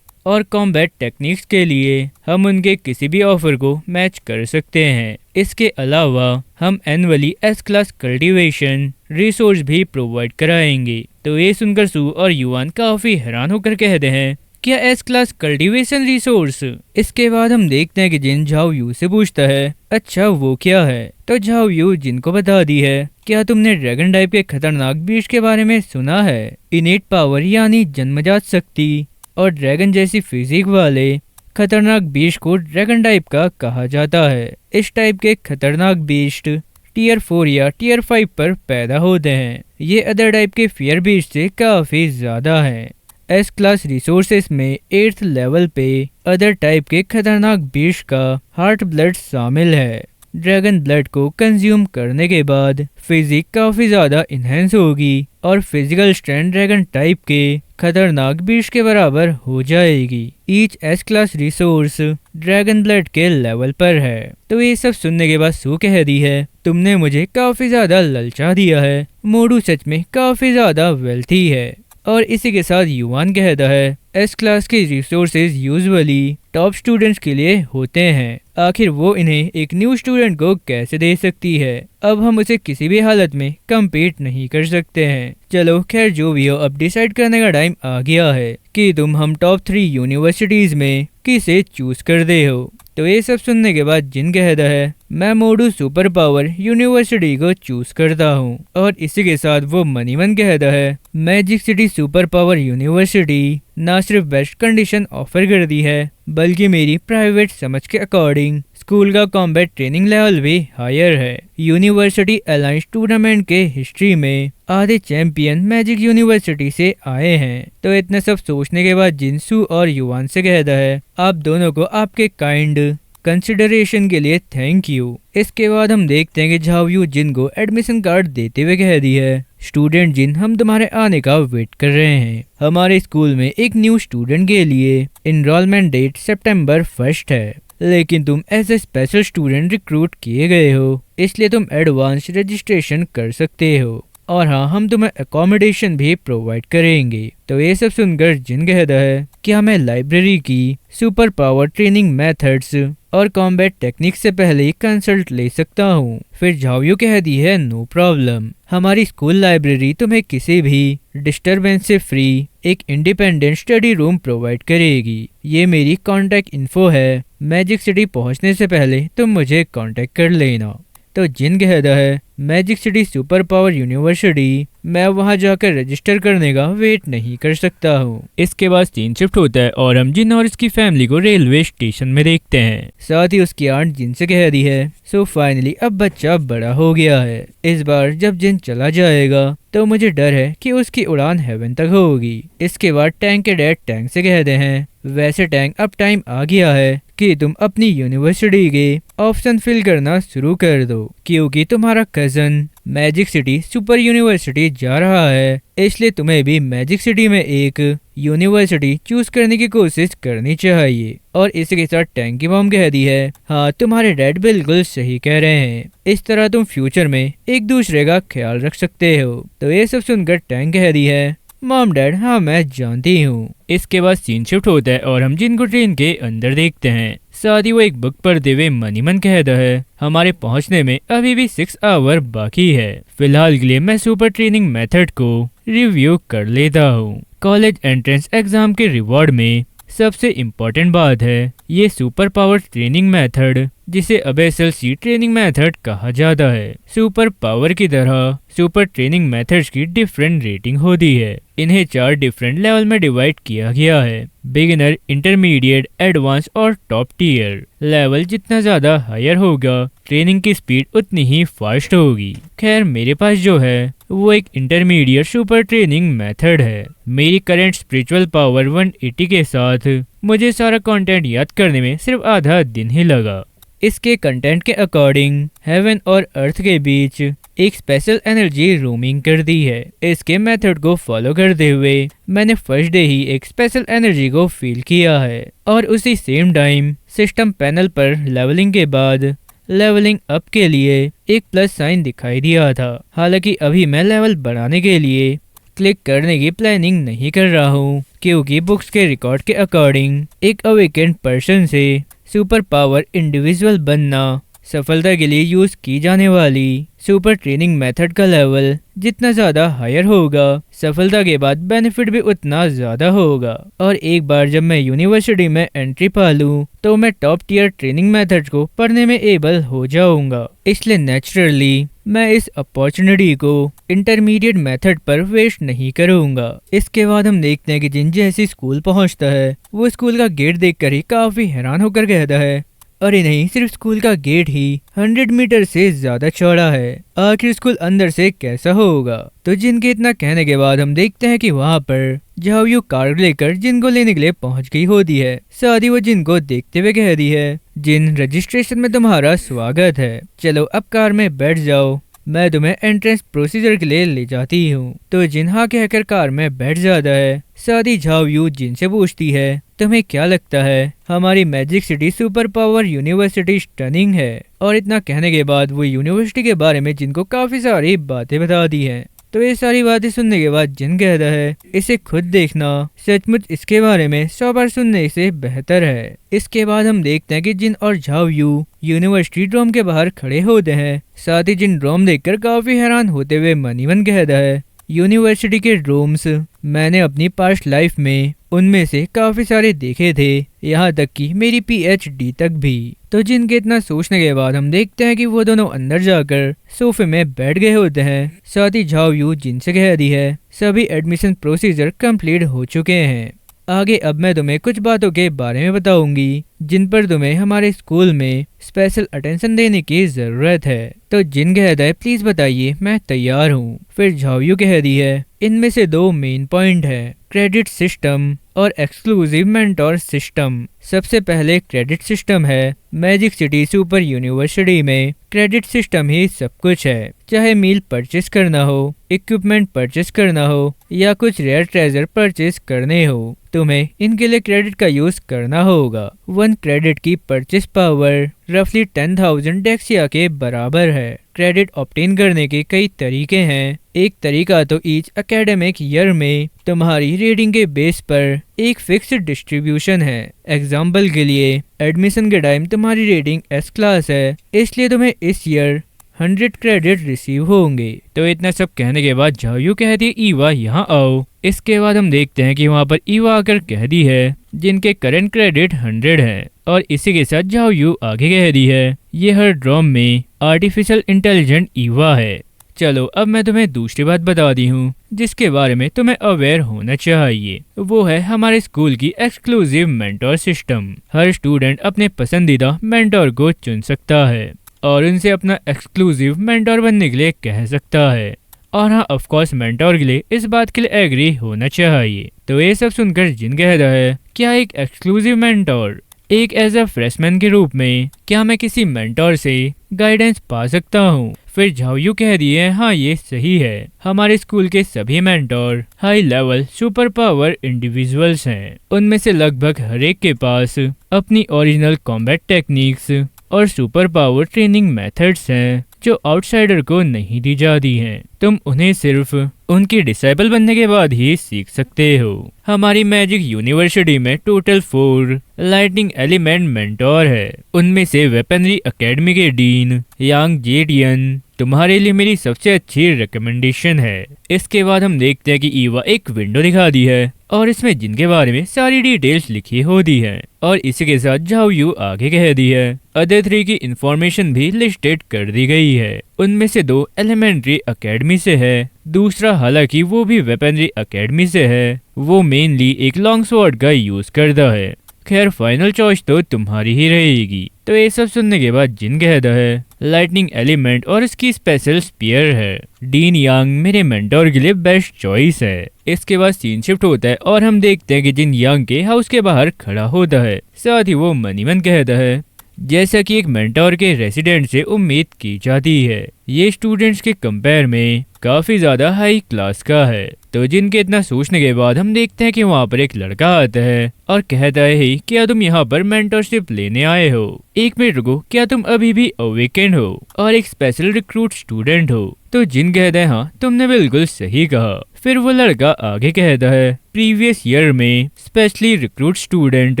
Speaker 1: और कॉम्बैट टेक्निक्स के लिए हम उनके किसी भी ऑफर को मैच कर सकते हैं। इसके अलावा हम annually S class cultivation resource भी प्रोवाइड कराएंगे। तो ये सुनकर सू और युआन काफी हैरान होकर कहते हैं, क्या एस क्लास कल्टीवेशन रिसोर्स? इसके बाद हम देखते हैं कि जिन झाओ यू से पूछता है, अच्छा वो क्या है? तो झाओ यू जिन को बता दी है, क्या तुमने ड्रैगन टाइप के खतरनाक बीस्ट के बारे में सुना है? इनेट पावर यानी जन्मजात शक्ति और ड्रैगन जैसी फिजिक वाले खतरनाक बीस्ट को ड्रैगन टाइप का कहा जाता है। इस टाइप के खतरनाक बीस्ट टीयर 4 या टीयर 5 पर पैदा होते हैं। ये अदर टाइप के फियर बीस्ट से काफी ज्यादा है। एस क्लास रिसोर्सेस में 8th लेवल पे अदर टाइप के खतरनाक बीस्ट का हार्ट ब्लड शामिल है। ड्रैगन ब्लड को कंज्यूम करने के बाद फिजिक काफी ज्यादा इनहेंस होगी और फिजिकल स्ट्रेंथ ड्रैगन टाइप के खतरनाक बीस्ट के बराबर हो जाएगी। Each S class resource dragon blood के लेवल पर है। तो ये सब सुनने के बाद सू कह दी है, तुमने मुझे काफी ज्यादा ललचा दिया है। मोडू सच में काफी ज्यादा वेल्थी है। और इसी के साथ युवान कहता है, एस क्लास के रिसोर्सेज यूजुअली टॉप स्टूडेंट्स के लिए होते हैं। आखिर वो इन्हें एक न्यू स्टूडेंट को कैसे दे सकती है? अब हम उसे किसी भी हालत में कम्पीट नहीं कर सकते हैं। चलो खैर जो भी हो, अब डिसाइड करने का टाइम आ गया है कि तुम हम टॉप 3 यूनिवर्सिटीज में किसे चूज कर दे हो। तो ये सब सुनने के बाद जिन कहता है, मैं मोडू सुपर पावर यूनिवर्सिटी को चूज करता हूँ। और इसी के साथ वो मनीमन कहता है, magic city super power university ना सिर्फ बेस्ट कंडीशन ऑफर कर दी है, बल्कि मेरी प्राइवेट समझ के अकॉर्डिंग स्कूल का कॉम्बैट ट्रेनिंग लेवल भी हायर है। यूनिवर्सिटी अलायंस टूर्नामेंट के हिस्ट्री में आधे चैंपियन मैजिक यूनिवर्सिटी से आए हैं। तो इतना सब सोचने के बाद जिनसू और युवान से कहता है, आप दोनों को आपके काइंड कंसिडरेशन के लिए थैंक यू। इसके बाद हम देखते हैं कि झावयू जिन को एडमिशन कार्ड देते हुए कह दी है, स्टूडेंट जिन हम तुम्हारे आने का वेट कर रहे हैं। हमारे स्कूल में एक न्यू स्टूडेंट के लिए इनरोलमेंट डेट सितंबर 1 है, लेकिन तुम as a special student recruit किए गए हो, इसलिए तुम एडवांस रजिस्ट्रेशन कर सकते हो। और हाँ, हम तुम्हें अकोमोडेशन भी प्रोवाइड करेंगे। तो ये सब सुनकर जिन कहता है कि हमें लाइब्रेरी की सुपर पावर ट्रेनिंग मेथड्स और कॉम्बैट टेक्निक से पहले ही कंसल्ट ले सकता हूँ। फिर झावयू कह दी है, नो प्रॉब्लम, हमारी स्कूल लाइब्रेरी तुम्हें किसी भी डिस्टरबेंस से फ्री एक इंडिपेंडेंट स्टडी रूम प्रोवाइड करेगी। ये मेरी कॉन्टैक्ट इन्फो है, मैजिक सिटी पहुँचने से पहले तुम मुझे कॉन्टैक्ट कर लेना। तो जिन कहता है, magic city super power university, मैं वहां जाकर रजिस्टर करने का वेट नहीं कर सकता हूँ। इसके बाद सीन शिफ्ट होता है और हम जिन और इसकी फैमिली को रेलवे स्टेशन में देखते हैं। साथ ही उसकी आंट जिन से कह दी है, सो फाइनली अब बच्चा बड़ा हो गया है। इस बार जब जिन चला जाएगा तो मुझे डर है कि उसकी उड़ान हेवन तक होगी। इसके बाद टैंक के डैड टैंक से कहते हैं, वैसे टैंक अब टाइम आ गया है कि तुम अपनी यूनिवर्सिटी के ऑप्शन फिल करना शुरू कर दो, क्योंकि तुम्हारा cousin magic city super university जा रहा है, इसलिए तुम्हें भी मैजिक सिटी में एक यूनिवर्सिटी चूज करने की कोशिश करनी चाहिए। और इसके साथ टैंक की मॉम कह दी है, हाँ तुम्हारे डैड बिल्कुल सही कह रहे हैं, इस तरह तुम फ्यूचर में एक दूसरे का ख्याल रख सकते हो। तो ये सब सुनकर टैंक कह दी है, मॉम डैड हाँ मैं जानती हूँ। इसके बाद सीन शिफ्ट होता है और हम जिनको ट्रेन के अंदर देखते हैं। साथ ही वो एक बुक पढ़ते हुए मनीमन कहता है, हमारे पहुंचने में अभी भी 6 आवर बाकी है। फिलहाल के लिए मैं सुपर ट्रेनिंग मेथड को रिव्यू कर लेता हूँ। कॉलेज एंट्रेंस एग्जाम के रिवॉर्ड में सबसे इम्पोर्टेंट बात है ये सुपर पावर ट्रेनिंग मेथड, जिसे अब SLC ट्रेनिंग मेथड कहा जाता है। सुपर पावर की तरह सुपर ट्रेनिंग मेथड्स की डिफरेंट रेटिंग होती है। इन्हें 4 डिफरेंट लेवल में डिवाइड किया गया है, बिगिनर, इंटरमीडिएट, एडवांस और टॉप टीयर। लेवल जितना ज्यादा हायर होगा, ट्रेनिंग की स्पीड उतनी ही फास्ट होगी। खैर मेरे पास जो है वो एक इंटरमीडिएट सुपर ट्रेनिंग मेथड है। मेरी करंट स्पिरिचुअल पावर 180 के साथ मुझे सारा कंटेंट याद करने में सिर्फ आधा दिन ही लगा। इसके कंटेंट के अकॉर्डिंग हेवन और अर्थ के बीच एक स्पेशल एनर्जी रोमिंग कर दी है। इसके मेथड को फॉलो करते हुए मैंने फर्स्ट डे ही एक स्पेशल एनर्जी को फील किया है और उसी सेम टाइम सिस्टम पैनल पर लेवलिंग के बाद लेवलिंग अप के लिए एक प्लस साइन दिखाई दिया था। हालांकि अभी मैं लेवल बढ़ाने के लिए क्लिक करने की प्लानिंग नहीं कर रहा हूँ, क्योंकि बुक्स के रिकॉर्ड के अकॉर्डिंग एक अवेकेंड पर्सन से सुपर पावर इंडिविजुअल बनना सफलता के लिए यूज की जाने वाली सुपर ट्रेनिंग मेथड का लेवल जितना ज्यादा हायर होगा, सफलता के बाद बेनिफिट भी उतना ज्यादा होगा। और एक बार जब मैं यूनिवर्सिटी में एंट्री पा लूं तो मैं टॉप टियर ट्रेनिंग मेथड को पढ़ने में एबल हो जाऊंगा। इसलिए नेचुरली मैं इस अपॉर्चुनिटी को इंटरमीडिएट मेथड पर वेस्ट नहीं करूंगा। इसके बाद हम देखते हैं कि जिन जैसे स्कूल पहुंचता है वो स्कूल का गेट देखकर ही काफी हैरान होकर कहता है, अरे नहीं, सिर्फ स्कूल का गेट ही 100 मीटर से ज्यादा चौड़ा है, आखिर स्कूल अंदर से कैसा होगा। तो जिन के इतना कहने के बाद हम देखते हैं कि वहाँ पर झाओयू कार लेकर जिन को लेने के लिए पहुँच गई होती है। साथ ही वो जिन को देखते हुए कह दी है, जिन रजिस्ट्रेशन में तुम्हारा स्वागत है, चलो अब कार में बैठ जाओ, मैं तुम्हें एंट्रेंस प्रोसीजर के लिए ले जाती हूँ। तो जिन हाँ कहकर कार में बैठ जाता है। साथ ही झाओयू जिन से पूछती है, तुम्हें क्या लगता है हमारी magic city super power university stunning है। और इतना कहने के बाद वो यूनिवर्सिटी के बारे में जिनको काफी सारी बातें बता दी हैं। तो ये सारी बातें सुनने के बाद जिन कहता है, इसे खुद देखना, सचमुच इसके बारे में 100 बार सुनने से बेहतर है। इसके बाद हम देखते हैं कि जिन और झाओयू यूनिवर्सिटी ड्रोम के बाहर खड़े होते हैं। साथ ही जिन ड्रोम देखकर काफी हैरान होते हुए मन ही मन कहता है, यूनिवर्सिटी के ड्रोम्स मैंने अपनी पास्ट लाइफ में उनमें से काफी सारे देखे थे, यहाँ तक कि मेरी PhD तक भी। तो जिनके इतना सोचने के बाद हम देखते हैं कि वो दोनों अंदर जाकर सोफे में बैठ गए होते हैं। साथ ही झाओयू जिनसे कह दी है, सभी एडमिशन प्रोसीजर कंप्लीट हो चुके हैं, आगे अब मैं तुम्हें कुछ बातों के बारे में बताऊंगी जिन पर तुम्हें हमारे स्कूल में स्पेशल अटेंशन देने की जरूरत है। तो जिन कहता है, प्लीज बताइए, मैं तैयार हूँ। फिर झाओयू कह दी है, इनमें से 2 मेन पॉइंट है, क्रेडिट सिस्टम और एक्सक्लूसिव मेंटोर सिस्टम। सबसे पहले क्रेडिट सिस्टम है। मैजिक सिटी सुपर यूनिवर्सिटी में क्रेडिट सिस्टम ही सब कुछ है, चाहे मील परचेस करना हो, इक्विपमेंट परचेस करना हो या कुछ रेयर ट्रेजर परचेस करने हो, तुम्हें इनके लिए क्रेडिट का यूज करना होगा। 1 क्रेडिट की परचेस पावर रफली 10,000 डेक्सिया के बराबर है। क्रेडिट ऑब्टेन करने के कई तरीके हैं। एक तरीका तो ईच एकेडमिक ईयर में तुम्हारी रेटिंग के बेस पर एक फिक्स्ड डिस्ट्रीब्यूशन है। एग्जाम्पल के लिए एडमिशन के टाइम तुम्हारी रेटिंग S क्लास है, इसलिए तुम्हें इस ईयर 100 क्रेडिट रिसीव होंगे। तो इतना सब कहने के बाद झाओयू कहती है, ईवा यहाँ आओ। इसके बाद हम देखते हैं कि वहाँ पर ईवा आकर कह दी है, जिनके करंट क्रेडिट 100 है। और इसी के साथ झाओयू आगे कह दी है, ये हर ड्रॉम में आर्टिफिशियल इंटेलिजेंट ईवा है। चलो अब मैं तुम्हें दूसरी बात बता दी हूँ जिसके बारे में तुम्हें अवेयर होना चाहिए, वो है हमारे स्कूल की एक्सक्लूसिव मेंटोर सिस्टम। हर स्टूडेंट अपने पसंदीदा मेंटोर को चुन सकता है और उनसे अपना एक्सक्लूसिव मेंटोर बनने के लिए कह सकता है। और हाँ, ऑफ कोर्स मेंटोर के लिए इस बात के लिए एग्री होना चाहिए। तो ये सब सुनकर जिन कहता है, क्या एक एक्सक्लूसिव मेंटोर, एक एज अ फ्रेशमैन के रूप में क्या मैं किसी मेंटोर से गाइडेंस पा सकता हूँ? फिर झाओयू कह दिए, हाँ ये सही है, हमारे स्कूल के सभी mentor high level super power individuals हैं। उनमें से लगभग हर एक के पास अपनी ओरिजिनल कॉम्बैट टेक्निक्स और सुपर पावर ट्रेनिंग मेथड्स हैं जो आउटसाइडर को नहीं दी जाती हैं। तुम उन्हें सिर्फ उनकी डिसाइबल बनने के बाद ही सीख सकते हो। हमारी मैजिक यूनिवर्सिटी में टोटल 4 लाइटनिंग एलिमेंट मेंटोर है। उनमें से वेपनरी एकेडमी के डीन यांग जेडियन तुम्हारे लिए मेरी सबसे अच्छी रिकमेंडेशन है। इसके बाद हम देखते हैं कि ईवा एक विंडो दिखा दी है और इसमें जिनके बारे में सारी डिटेल्स लिखी होती है। और इसी के साथ झाओयू आगे कह दी है, अदर 3 की इंफॉर्मेशन भी लिस्टेड कर दी गई है। उनमें से 2 एलिमेंट्री एकेडमी से है, दूसरा हालांकि वो भी वेपनरी एकेडमी से है, वो मेनली एक लॉन्ग स्वॉर्ड का यूज करता है। खैर फाइनल चॉइस तो तुम्हारी ही रहेगी। तो ये सब सुनने के बाद जिन कहता है, लाइटनिंग एलिमेंट और इसकी स्पेशल स्पीयर है। डीन यांग मेरे मेंटोर के लिए बेस्ट चॉइस है। इसके बाद सीन शिफ्ट होता है और हम देखते हैं कि जिन यांग के हाउस के बाहर खड़ा होता है। साथ ही वो मन ही मन कहता है, जैसा कि एक मेंटोर के रेसिडेंट से उम्मीद की जाती है, ये स्टूडेंट्स के कंपेयर में काफी ज्यादा हाई क्लास का है। तो जिनके इतना सोचने के बाद हम देखते हैं कि वहाँ पर एक लड़का आता है और कहता है, क्या तुम यहाँ पर मेंटरशिप लेने आए हो? एक मिनट रुको, क्या तुम अभी भी अवेकेंड हो और एक स्पेशल रिक्रूट स्टूडेंट हो? तो जिन कहता है, हाँ तुमने बिल्कुल सही कहा। फिर वो लड़का आगे कहता है, प्रीवियस ईयर में स्पेशली रिक्रूट स्टूडेंट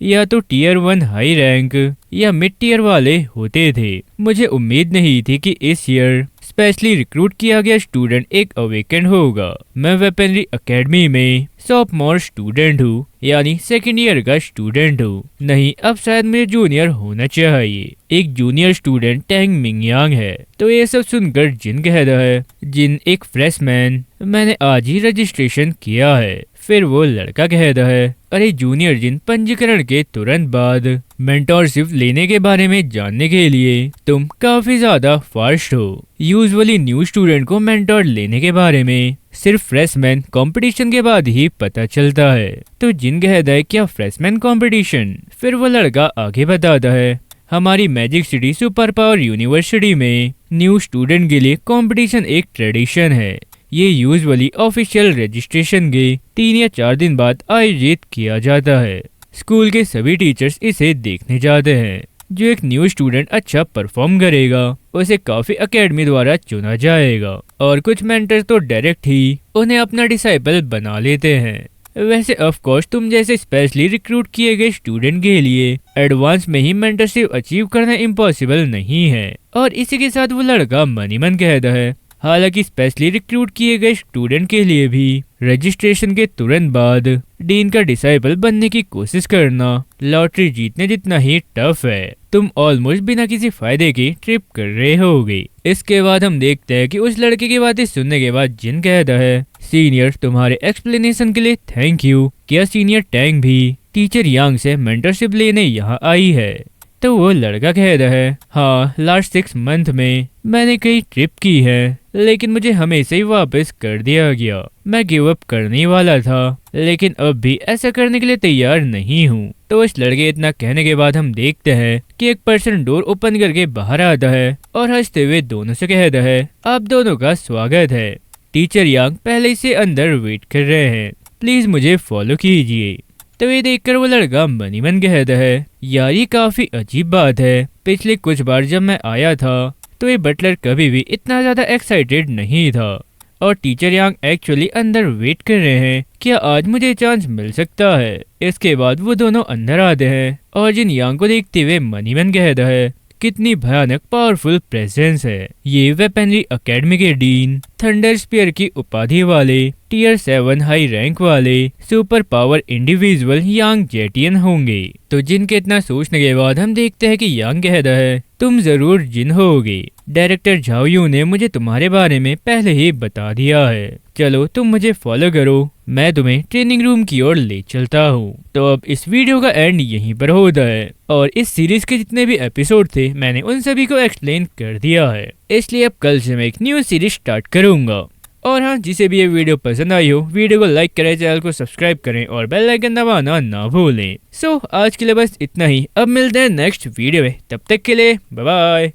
Speaker 1: या तो टियर 1 हाई रैंक या मिड टियर वाले होते थे। मुझे उम्मीद नहीं थी कि इस ईयर स्पेशली रिक्रूट किया गया स्टूडेंट एक अवेकेंड होगा। मैं वेपनरी एकेडमी में सॉफ्टमोर स्टूडेंट हूँ, यानी सेकेंड ईयर का स्टूडेंट हूँ। नहीं, अब शायद मुझे जूनियर होना चाहिए। एक जूनियर स्टूडेंट टैंग मिंगयांग है। तो ये सब सुनकर जिन कहता है, जिन एक फ्रेशमैन, मैंने आज ही रजिस्ट्रेशन किया है। फिर वो लड़का कहता है, अरे जूनियर जिन, पंजीकरण के तुरंत बाद मेंटोरशिप लेने के बारे में जानने के लिए तुम काफी ज्यादा फास्ट हो। यूजुअली न्यू स्टूडेंट को मेंटोर लेने के बारे में सिर्फ फ्रेशमैन कंपटीशन के बाद ही पता चलता है। तो जिन कहता है, क्या फ्रेशमैन कंपटीशन? फिर वो लड़का आगे बताता है, हमारी magic city super power university में न्यू स्टूडेंट के लिए कंपटीशन एक ट्रेडिशन है। ये यूजुअली ऑफिशियल रजिस्ट्रेशन के 3 या 4 दिन बाद आयोजित किया जाता है। स्कूल के सभी टीचर्स इसे देखने जाते हैं। जो एक न्यू स्टूडेंट अच्छा परफॉर्म करेगा उसे काफी एकेडमी द्वारा चुना जाएगा, और कुछ मेंटर्स तो डायरेक्ट ही उन्हें अपना डिसाइपल बना लेते हैं। वैसे ऑफ कोर्स तुम जैसे स्पेशली रिक्रूट किए गए स्टूडेंट के लिए एडवांस में ही मेंटरशिप अचीव करना इम्पॉसिबल नहीं है। और इसी के साथ वो लड़का मनी मन कहता है, हालांकि स्पेशली रिक्रूट किए गए स्टूडेंट के लिए भी रजिस्ट्रेशन के तुरंत बाद डीन का डिसाइपल बनने की कोशिश करना लॉटरी जीतने जितना ही टफ है। तुम ऑलमोस्ट बिना किसी फायदे की ट्रिप कर रहे होगे। इसके बाद हम देखते हैं कि उस लड़के की बातें सुनने के बाद जिन कहता है, सीनियर तुम्हारे एक्सप्लेनेशन के लिए थैंक यू। क्या सीनियर टैंग भी टीचर यांग से मेंटरशिप लेने यहाँ आई है? तो वो लड़का कहता है, हाँ, लास्ट 6 मंथ में मैंने कई ट्रिप की है, लेकिन मुझे हमेशा ही वापस कर दिया गया। मैं गिव अप करने वाला था, लेकिन अब भी ऐसा करने के लिए तैयार नहीं हूँ। तो इस लड़के इतना कहने के बाद हम देखते हैं कि एक पर्सन डोर ओपन करके बाहर आता है और हंसते हुए दोनों से कहता है, आप दोनों का स्वागत है। टीचर यांग पहले से अंदर वेट कर रहे हैं, प्लीज मुझे फॉलो कीजिए। तो ये देखकर वो लड़का मनी मन कहता है, यार ये काफी अजीब बात है। पिछले कुछ बार जब मैं आया था तो ये बटलर कभी भी इतना ज्यादा एक्साइटेड नहीं था, और टीचर यांग एक्चुअली अंदर वेट कर रहे हैं। क्या आज मुझे चांस मिल सकता है? इसके बाद वो दोनों अंदर आते हैं और जिन यांग को देखते हुए मनी मन कहता है, कितनी भयानक पावरफुल प्रेजेंस है। ये वेपनरी एकेडमी के डीन, थंडर स्पीयर की उपाधि वाले, टियर 7 हाई रैंक वाले सुपर पावर इंडिविजुअल यांग जेटियन होंगे। तो जिन के इतना सोचने के बाद हम देखते हैं कि यांग कहता है, तुम जरूर जिन होगे। डायरेक्टर झाओ यू ने मुझे तुम्हारे बारे में पहले ही बता दिया है। चलो तुम मुझे फॉलो करो, मैं तुम्हें ट्रेनिंग रूम की ओर ले चलता हूँ। तो अब इस वीडियो का एंड यहीं पर होता है, और इस सीरीज के जितने भी एपिसोड थे मैंने उन सभी को एक्सप्लेन कर दिया है। इसलिए अब कल से मैं एक न्यू सीरीज स्टार्ट करूंगा। और हाँ, जिसे भी ये वीडियो पसंद आई हो, वीडियो को लाइक करें, चैनल को सब्सक्राइब करें और बेल आइकन दबाना ना भूलें। सो आज के लिए बस इतना ही। अब मिलते हैं नेक्स्ट वीडियो में, तब तक के लिए बाय बाय।